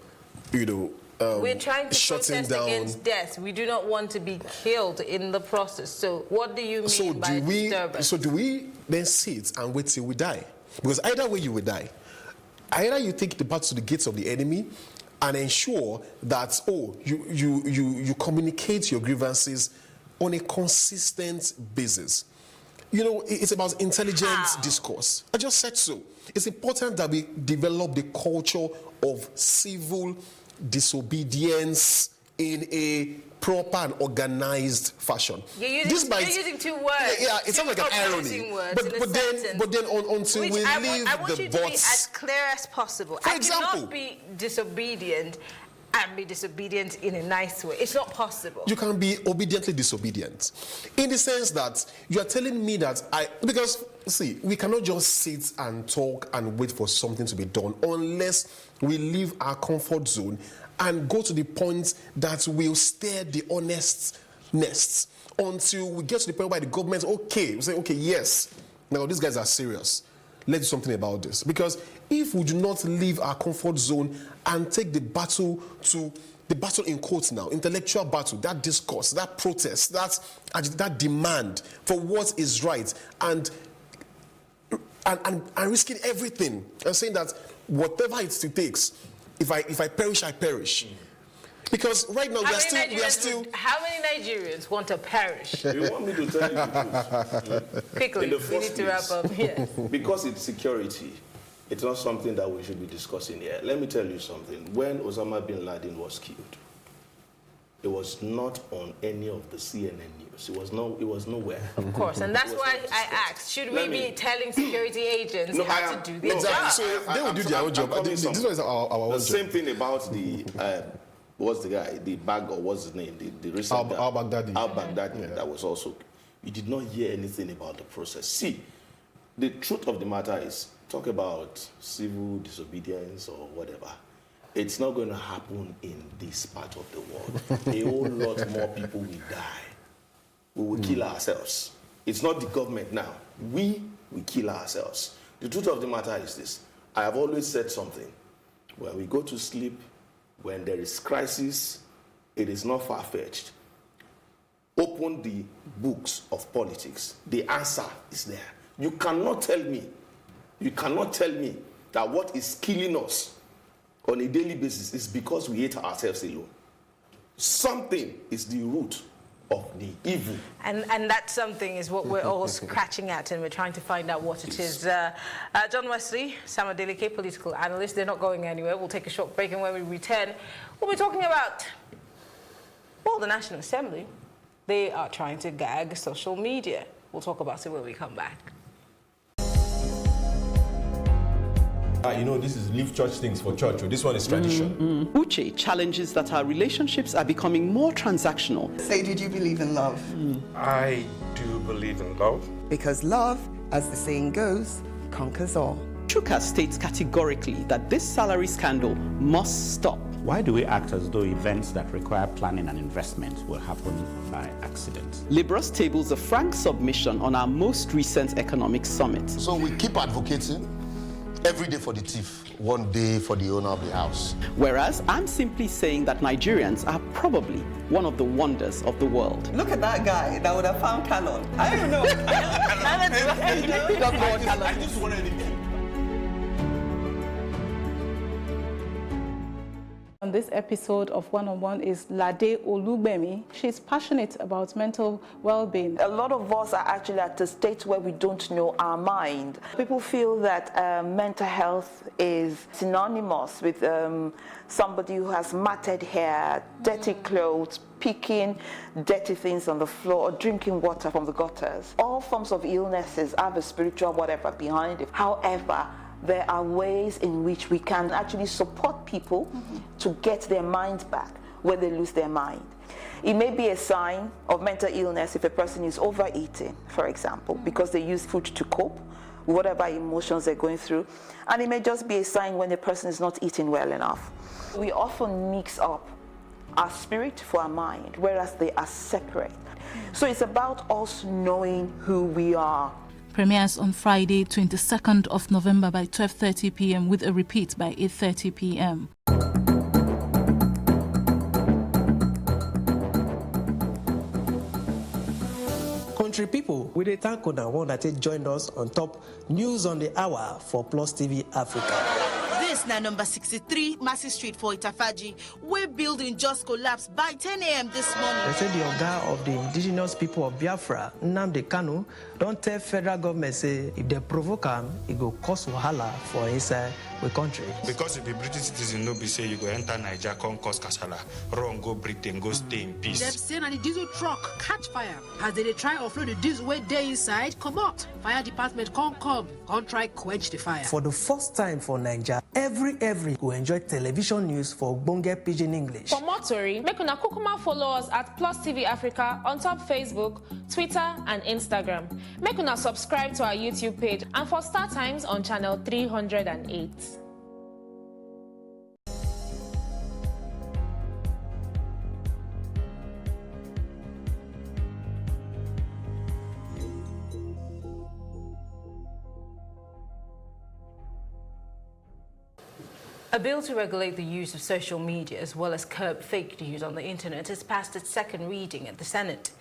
we're trying to protest against death. We do not want to be killed in the process. So what do you mean by disturbance? So do we then sit and wait till we die? Because either way you will die. Either you take the battle to the gates of the enemy and ensure that, you communicate your grievances on a consistent basis. It's about intelligent discourse. I just said so. It's important that we develop the culture of civil disobedience in a proper and organized fashion. You're using two words. Yeah, it sounds like an irony. But then until we leave I want the you to be bots. as clear as possible. For example, I cannot be disobedient and be disobedient in a nice way. It's not possible. You can be obediently disobedient. In the sense that you are telling me that because see, we cannot just sit and talk and wait for something to be done unless we leave our comfort zone and go to the point that we'll stare the honest nests until we get to the point where the government, okay, we say, okay, yes, now these guys are serious. Let's do something about this. Because if we do not leave our comfort zone and take the battle to the battle in quotes now, intellectual battle, that discourse, that protest, that demand for what is right, and risking everything and saying that whatever it takes, if I perish, I perish. Because right now we are still. How many Nigerians want to perish? You want me to tell you the truth? Quickly, we need to wrap up. Yes. Because it's security, it's not something that we should be discussing here. Let me tell you something. When Osama bin Laden was killed, it was not on any of the CNN news. It was nowhere. Of course, and that's why I asked, should we be telling security agents how to do their job? So they will do their own job. This is our own job. The same thing about the, what's the guy, the bag, or what's his name? The recent al-Baghdadi. Al-Baghdadi, that was also, you did not hear anything about the process. See, the truth of the matter is, talk about civil disobedience or whatever. It's not going to happen in this part of the world. A whole lot more people will die. We will kill ourselves. It's not the government now. We will kill ourselves. The truth of the matter is this. I have always said something. When we go to sleep, when there is crisis, it is not far-fetched. Open the books of politics. The answer is there. You cannot tell me that what is killing us on a daily basis is because we hate ourselves alone. Something is the root of the evil. And that something is what we're all scratching at, and we're trying to find out what it is. John Wesley, Sam Adeleke, political analyst, they're not going anywhere. We'll take a short break, and when we return, we'll be talking about, well, the National Assembly. They are trying to gag social media. We'll talk about it when we come back. You know, this is leave church things for church. This one is tradition. Uche challenges that our relationships are becoming more transactional. Say, did you believe in love? I do believe in love. Because love, as the saying goes, conquers all. Chuka states categorically that this salary scandal must stop. Why do we act as though events that require planning and investment will happen by accident? Libros tables a frank submission on our most recent economic summit. So we keep advocating every day for the thief, one day for the owner of the house. Whereas I'm simply saying that Nigerians are probably one of the wonders of the world. Look at that guy that would have found Canon. I don't know. I just wanted to. On this episode of One-on-One is Lade Olugbemi. She's passionate about mental well-being. A lot of us are actually at a state where we don't know our mind. People feel that mental health is synonymous with somebody who has matted hair, dirty clothes, picking dirty things on the floor, or drinking water from the gutters. All forms of illnesses have a spiritual whatever behind it. However, there are ways in which we can actually support people to get their minds back when they lose their mind. It may be a sign of mental illness if a person is overeating, for example, because they use food to cope with whatever emotions they're going through. And it may just be a sign when a person is not eating well enough. We often mix up our spirit for our mind, whereas they are separate. So it's about us knowing who we are. Premieres on Friday, 22nd of November by 12:30 p.m. with a repeat by 8:30 p.m. Country people, we thank una one that joined us on top News on the Hour for Plus TV Africa. This na number 63 Massey Street for Itafaji, where building just collapsed by 10 a.m. this morning. They said the Oga of the indigenous people of Biafra, Nnamdi Kanu, don't tell federal government say if they provoke him, it go cause wahala for inside with country. Because you be British citizen, no be say you go enter Niger, come cause kasala, run go Britain, go stay in peace. Them say na the diesel truck catch fire as they try offload the diesel way dey inside. Come out, fire department come try quench the fire. For the first time for Niger, every will enjoy television news for Ogbonge Pidgin English. For more tori, make una kukuma follow us at Plus TV Africa on top Facebook, Twitter and Instagram. Make una subscribe to our YouTube page and for Star Times on channel 308. A bill to regulate the use of social media as well as curb fake news on the internet has passed its second reading at the Senate.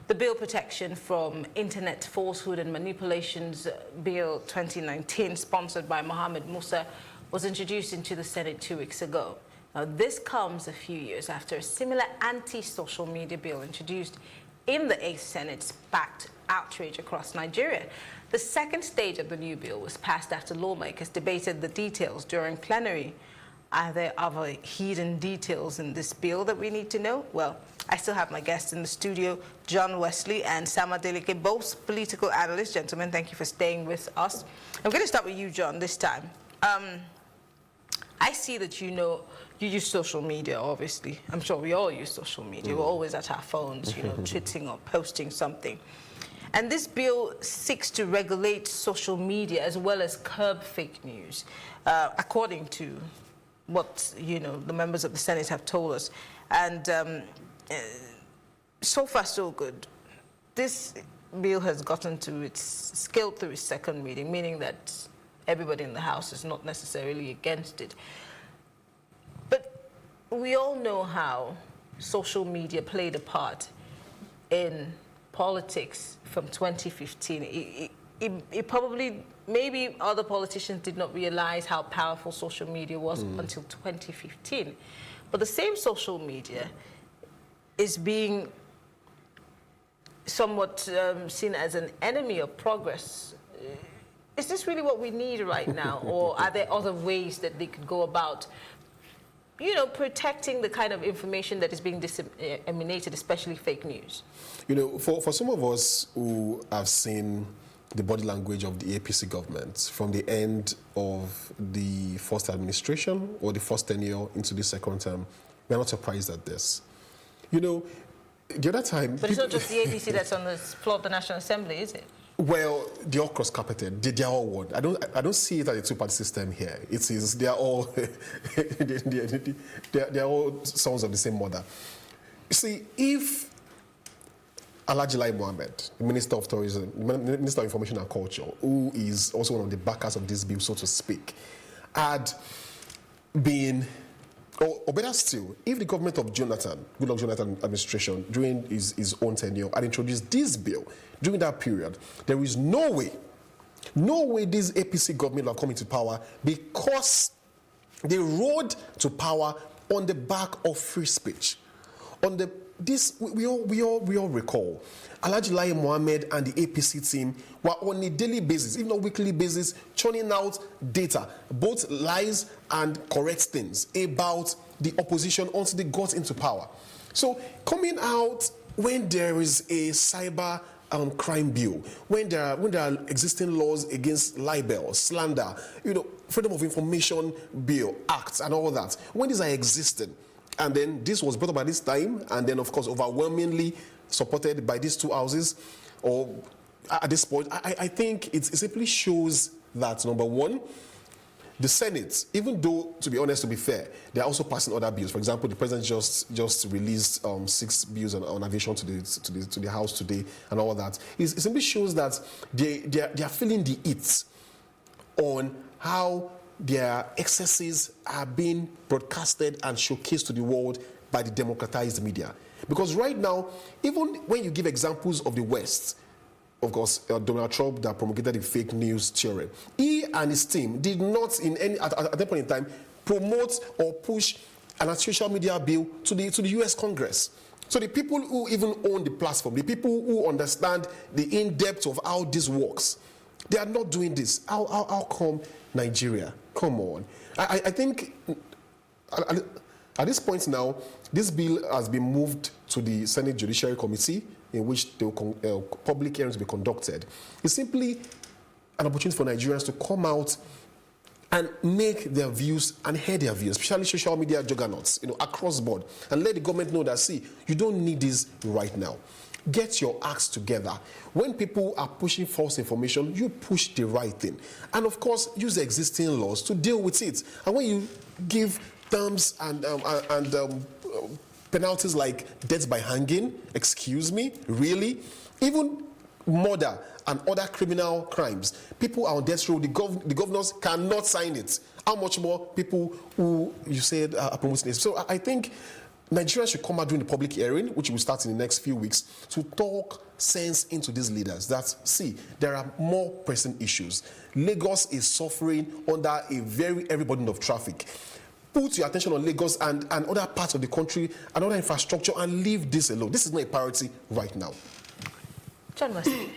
The Bill Protection from Internet Falsehood and Manipulations Bill 2019, sponsored by Mohammed Musa, was introduced into the Senate 2 weeks ago. Now, this comes a few years after a similar anti-social media bill introduced in the 8th Senate sparked outrage across Nigeria. The second stage of the new bill was passed after lawmakers debated the details during plenary. Are there other hidden details in this bill that we need to know? Well, I still have my guests in the studio, John Wesley and Sam Adeleke, both political analysts. Gentlemen, thank you for staying with us. I'm going to start with you, John, this time. I see that you use social media, obviously. I'm sure we all use social media. We're always at our phones, tweeting or posting something. And this bill seeks to regulate social media as well as curb fake news, according to what, the members of the Senate have told us. And so far, so good. This bill has gotten to scaled through its second reading, meaning that everybody in the House is not necessarily against it. But we all know how social media played a part in politics from 2015. It probably, maybe other politicians did not realize how powerful social media was until 2015. But the same social media is being somewhat seen as an enemy of progress. Is this really what we need right now? Or are there other ways that they could go about, protecting the kind of information that is being disseminated, especially fake news? For some of us who have seen the body language of the APC government from the end of the first administration or the first tenure into the second term, we're not surprised at this. The other time... But it's not just the APC that's on the floor of the National Assembly, is it? Well, they're all cross-carpeted. They're all one. I don't see it as a two-party system here. They're all they're all sons of the same mother. You see, if Alhaji Lai Mohammed, the Minister of Tourism, Minister of Information and Culture, who is also one of the backers of this bill, so to speak, had been, or better still, if the government of Goodluck Jonathan administration during his own tenure had introduced this bill during that period, there is no way this APC government will have come into power, because they rode to power on the back of free speech. We all recall Alhaji Lai Mohammed and the APC team were on a daily basis, if not weekly basis, churning out data, both lies and correct things about the opposition until they got into power. So coming out when there is a cyber crime bill, when there are existing laws against libel, slander, freedom of information bill, acts and all that, when these are existing, and then this was brought up by this time, and then of course overwhelmingly supported by these two houses, or at this point, I think it simply shows that, number one, the Senate, even though, to be honest, to be fair, they are also passing other bills. For example, the president just released 6 bills on aviation to the House today and all that. It simply shows that they are feeling the heat on how their excesses are being broadcasted and showcased to the world by the democratized media. Because right now, even when you give examples of the West, of course, Donald Trump that promulgated the fake news theory, he and his team did not at that point in time promote or push an social media bill to the US Congress. So the people who even own the platform, the people who understand the in-depth of how this works, they are not doing this. How come Nigeria Come on. I think at this point now, this bill has been moved to the Senate Judiciary Committee, in which the public hearings will be conducted. It's simply an opportunity for Nigerians to come out and make their views and hear their views, especially social media juggernauts, across board, and let the government know that, see, you don't need this right now. Get your acts together. When people are pushing false information, you push the right thing. And of course, use the existing laws to deal with it. And when you give terms and penalties like death by hanging, excuse me, really? Even murder and other criminal crimes, people are on death row, the governors cannot sign it. How much more people who you said are promoting this? So I think Nigerians should come out during the public hearing, which will start in the next few weeks, to talk sense into these leaders that, see, there are more pressing issues. Lagos is suffering under a very heavy burden of traffic. Put your attention on Lagos and other parts of the country and other infrastructure and leave this alone. This is not a priority right now. John Wesley,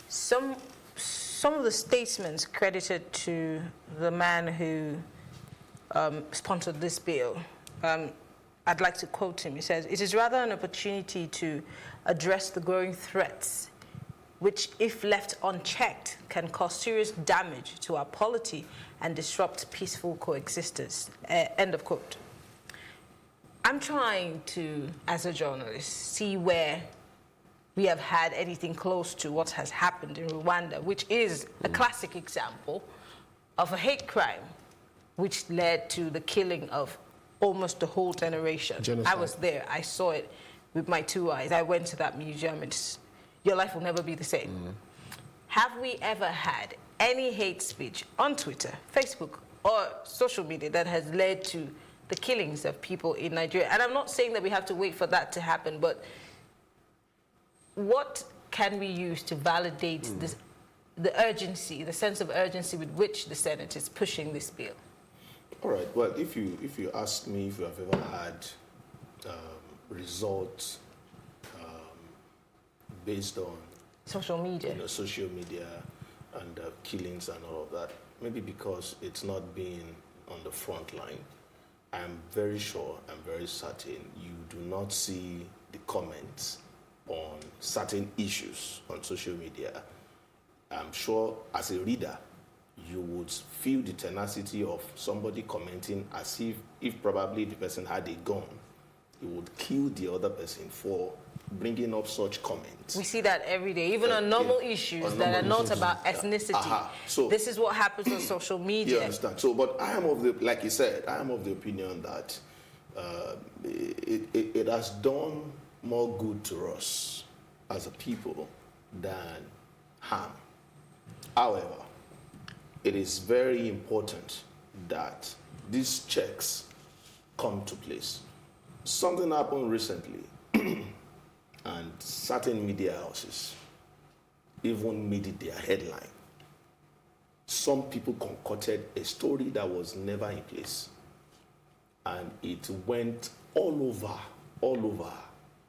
some of the statements credited to the man who sponsored this bill, I'd like to quote him. He says, "It is rather an opportunity to address the growing threats, which, if left unchecked, can cause serious damage to our polity and disrupt peaceful coexistence." End of quote. I'm trying to, as a journalist, see where we have had anything close to what has happened in Rwanda, which is a classic example of a hate crime, which led to the killing of almost the whole generation. Genocide. I was there. I saw it with my 2 eyes. I went to that museum. Your life will never be the same. Have we ever had any hate speech on Twitter, Facebook, or social media that has led to the killings of people in Nigeria? And I'm not saying that we have to wait for that to happen, but what can we use to validate this, the urgency, the sense of urgency with which the Senate is pushing this bill? All right. Well, if you ask me if you have ever had results based on social media, and killings and all of that, maybe because it's not being on the front line, I'm very sure, I'm very certain you do not see the comments on certain issues on social media. I'm sure as a reader, you would feel the tenacity of somebody commenting as if probably the person had a gun, he would kill the other person for bringing up such comments. We see that every day, even on normal issues that are not about ethnicity. So this is what happens on social media. You understand? So, but I am of the, like you said, I am of the opinion that it has done more good to us as a people than harm. However, it is very important that these checks come to place. Something happened recently, and certain media houses even made it their headline. Some people concocted a story that was never in place, and it went all over.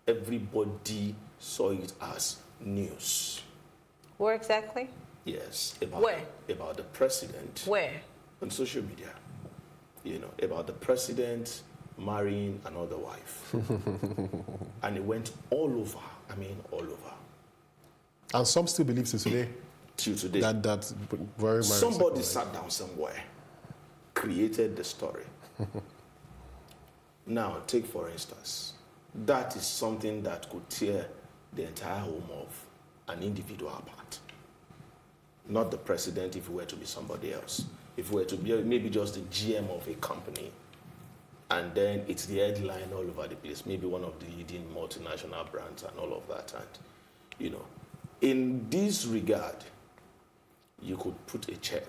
Everybody saw it as news. Where exactly? Yes. Where? About the president. Where? On social media. You know, about the president marrying another wife. And it went all over. I mean, all over. And some still believe till today. Till today. That's very much. Somebody sat down somewhere, created the story. Now, take for instance, that is something that could tear the entire home of an individual apart. Not the president if it were to be somebody else. If it were to be maybe just the GM of a company, and then it's the headline all over the place, maybe one of the leading multinational brands and all of that. And, you know, in this regard, you could put a check.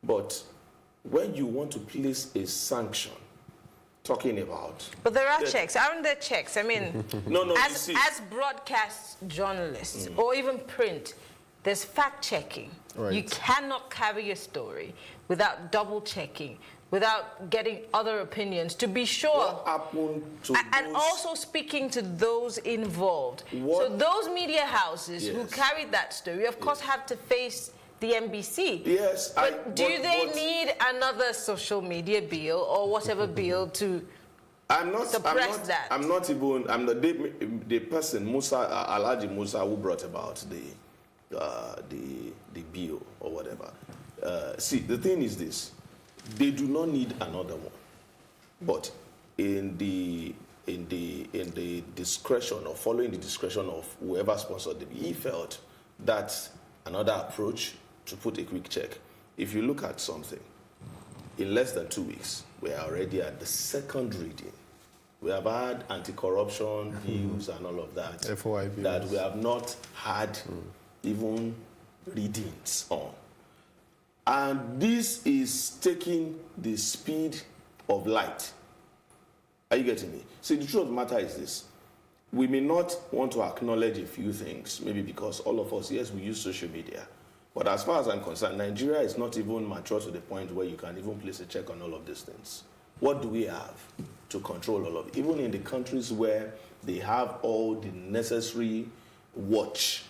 But when you want to place a sanction, talking about... But there are checks. Aren't there checks? I mean, no, as broadcast journalists or even print, there's fact-checking. Right. You cannot carry a story without double-checking, without getting other opinions, to be sure. What happened to and also speaking to those involved. So those media houses who carried that story, of course, have to face the NBC. Yes. But do they need another social media bill or whatever bill to suppress that? I'm not the person, Alhaji Musa, who brought about the bill or whatever. See, the thing is this. They do not need another one. But in the discretion or following the discretion of whoever sponsored the bill, he felt that's another approach to put a quick check. If you look at something, in less than 2 weeks, we are already at the second reading. We have had anti-corruption bills and all of that, that we have not had even readings on. And this is taking the speed of light. Are you getting me? See, the truth of the matter is this. We may not want to acknowledge a few things, maybe because all of us, yes, we use social media. But as far as I'm concerned, Nigeria is not even mature to the point where you can even place a check on all of these things. What do we have to control all of it? Even in the countries where they have all the necessary watch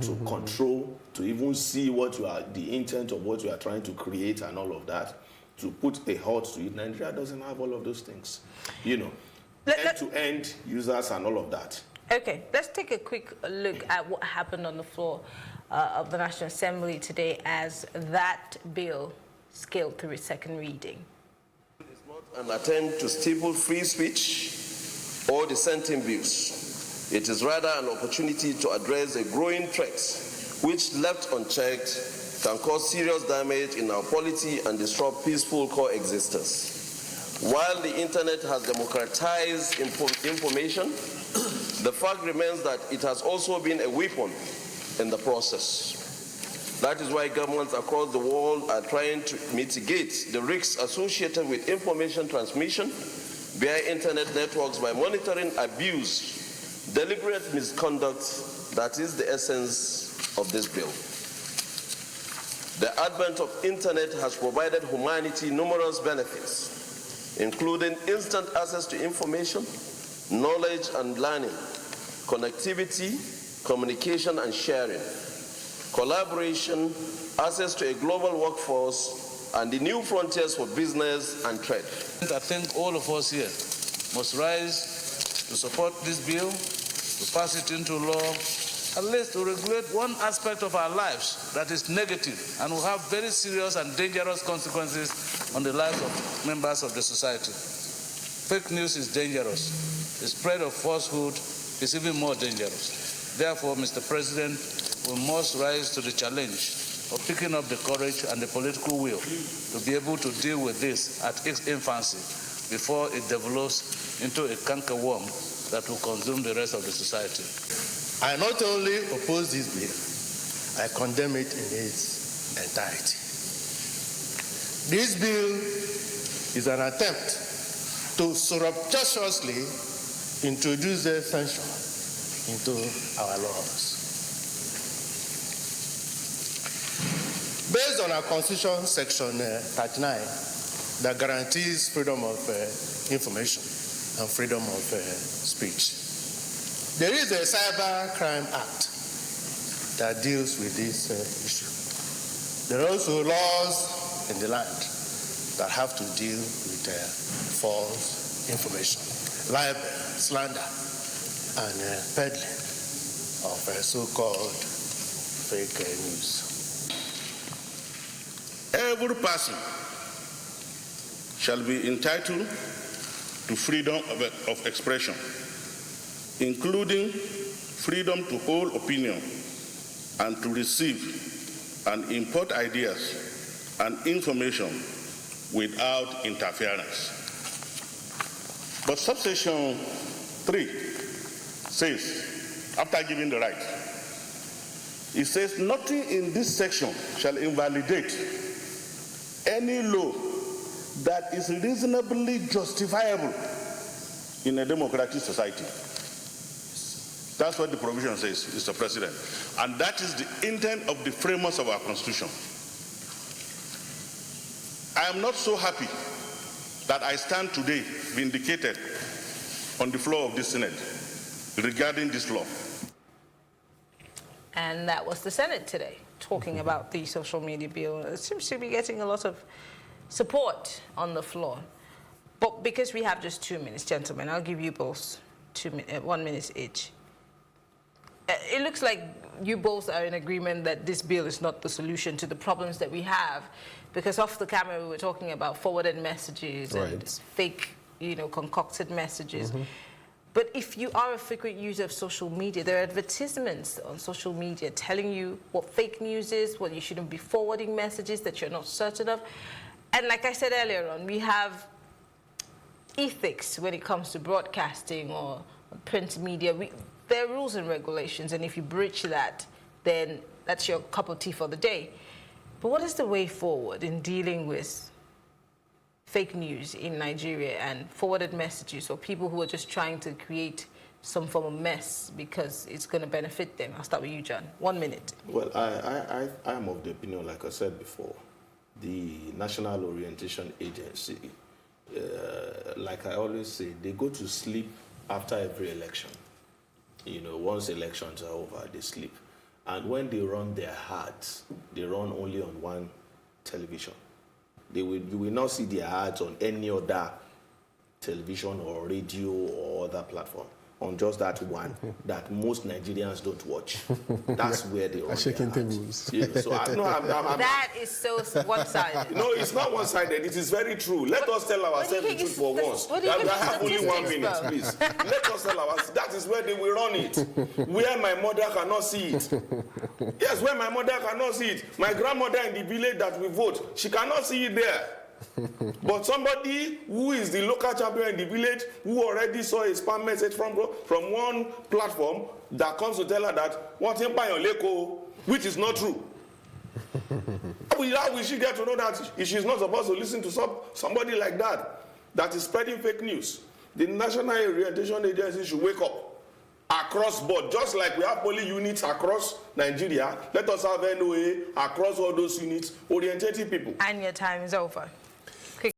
to control, to even see what you are, the intent of what you are trying to create and all of that, to put a halt to it. Nigeria doesn't have all of those things. You know, end-to-end users and all of that. Okay, let's take a quick look at what happened on the floor of the National Assembly today as that bill scaled through its second reading. It's not an attempt to stifle free speech or dissenting views. It is rather an opportunity to address a growing threat which, left unchecked, can cause serious damage in our polity and disrupt peaceful coexistence. While the internet has democratized information, the fact remains that it has also been a weapon in the process. That is why governments across the world are trying to mitigate the risks associated with information transmission via internet networks by monitoring abuse, deliberate misconduct. That is the essence of this bill. The advent of internet has provided humanity numerous benefits, including instant access to information, knowledge and learning, connectivity, communication and sharing, collaboration, access to a global workforce, and the new frontiers for business and trade. I think all of us here must rise to support this bill, to pass it into law, at least to regulate one aspect of our lives that is negative and will have very serious and dangerous consequences on the lives of members of the society. Fake news is dangerous. The spread of falsehood is even more dangerous. Therefore, Mr. President, we must rise to the challenge of picking up the courage and the political will to be able to deal with this at its infancy before it develops into a cankerworm that will consume the rest of the society. I not only oppose this bill, I condemn it in its entirety. This bill is an attempt to surreptitiously introduce the censure into our laws. Based on our Constitution, Section 39, that guarantees freedom of information and freedom of speech, there is a Cyber Crime Act that deals with this issue. There are also laws in the land that have to deal with false information, libel, slander, and peddling of so-called fake news. Every person shall be entitled to freedom of expression, including freedom to hold opinion and to receive and import ideas and information without interference. But subsection 3 says, after giving the right, it says nothing in this section shall invalidate any law that is reasonably justifiable in a democratic society. That's what the provision says, Mr. President. And that is the intent of the framers of our Constitution. I am not so happy that I stand today vindicated on the floor of the Senate regarding this law. And that was the Senate today. talking about the social media bill. It seems to be getting a lot of support on the floor. But because we have just 2 minutes, gentlemen, I'll give you both 1 minute each. It looks like you both are in agreement that this bill is not the solution to the problems that we have, because off the camera we were talking about forwarded messages and fake, concocted messages. But if you are a frequent user of social media, there are advertisements on social media telling you what fake news is, what you shouldn't be forwarding messages that you're not certain of. And like I said earlier on, we have ethics when it comes to broadcasting or print media. There are rules and regulations, and if you breach that, then that's your cup of tea for the day. But what is the way forward in dealing with fake news in Nigeria and forwarded messages, or people who are just trying to create some form of mess because it's going to benefit them? I'll start with you, John. 1 minute. Well, I am of the opinion, like I said before, the National Orientation Agency, like I always say, they go to sleep after every election. Once elections are over, they sleep. And when they run their ads, they run only on one television. You will not see their ads on any other television or radio or other platform, on just that one that most Nigerians don't watch. That's where they run shaking their ads. So that is so one-sided. No, it's not one-sided. It is very true. Let us tell ourselves the truth for once. I have only 1 minute, please. Let us tell ourselves. That is where they will run it. Where my mother cannot see it. Yes, where my mother cannot see it. My grandmother in the village that we vote, she cannot see it there. But somebody who is the local champion in the village, who already saw a spam message from one platform that comes to tell her that what in Leko, which is not true. How will she get to know that she's not supposed to listen to somebody like that is spreading fake news? The National Orientation Agency should wake up across board, just like we have polling units across Nigeria. Let us have NOA across all those units, orientating people. And your time is over.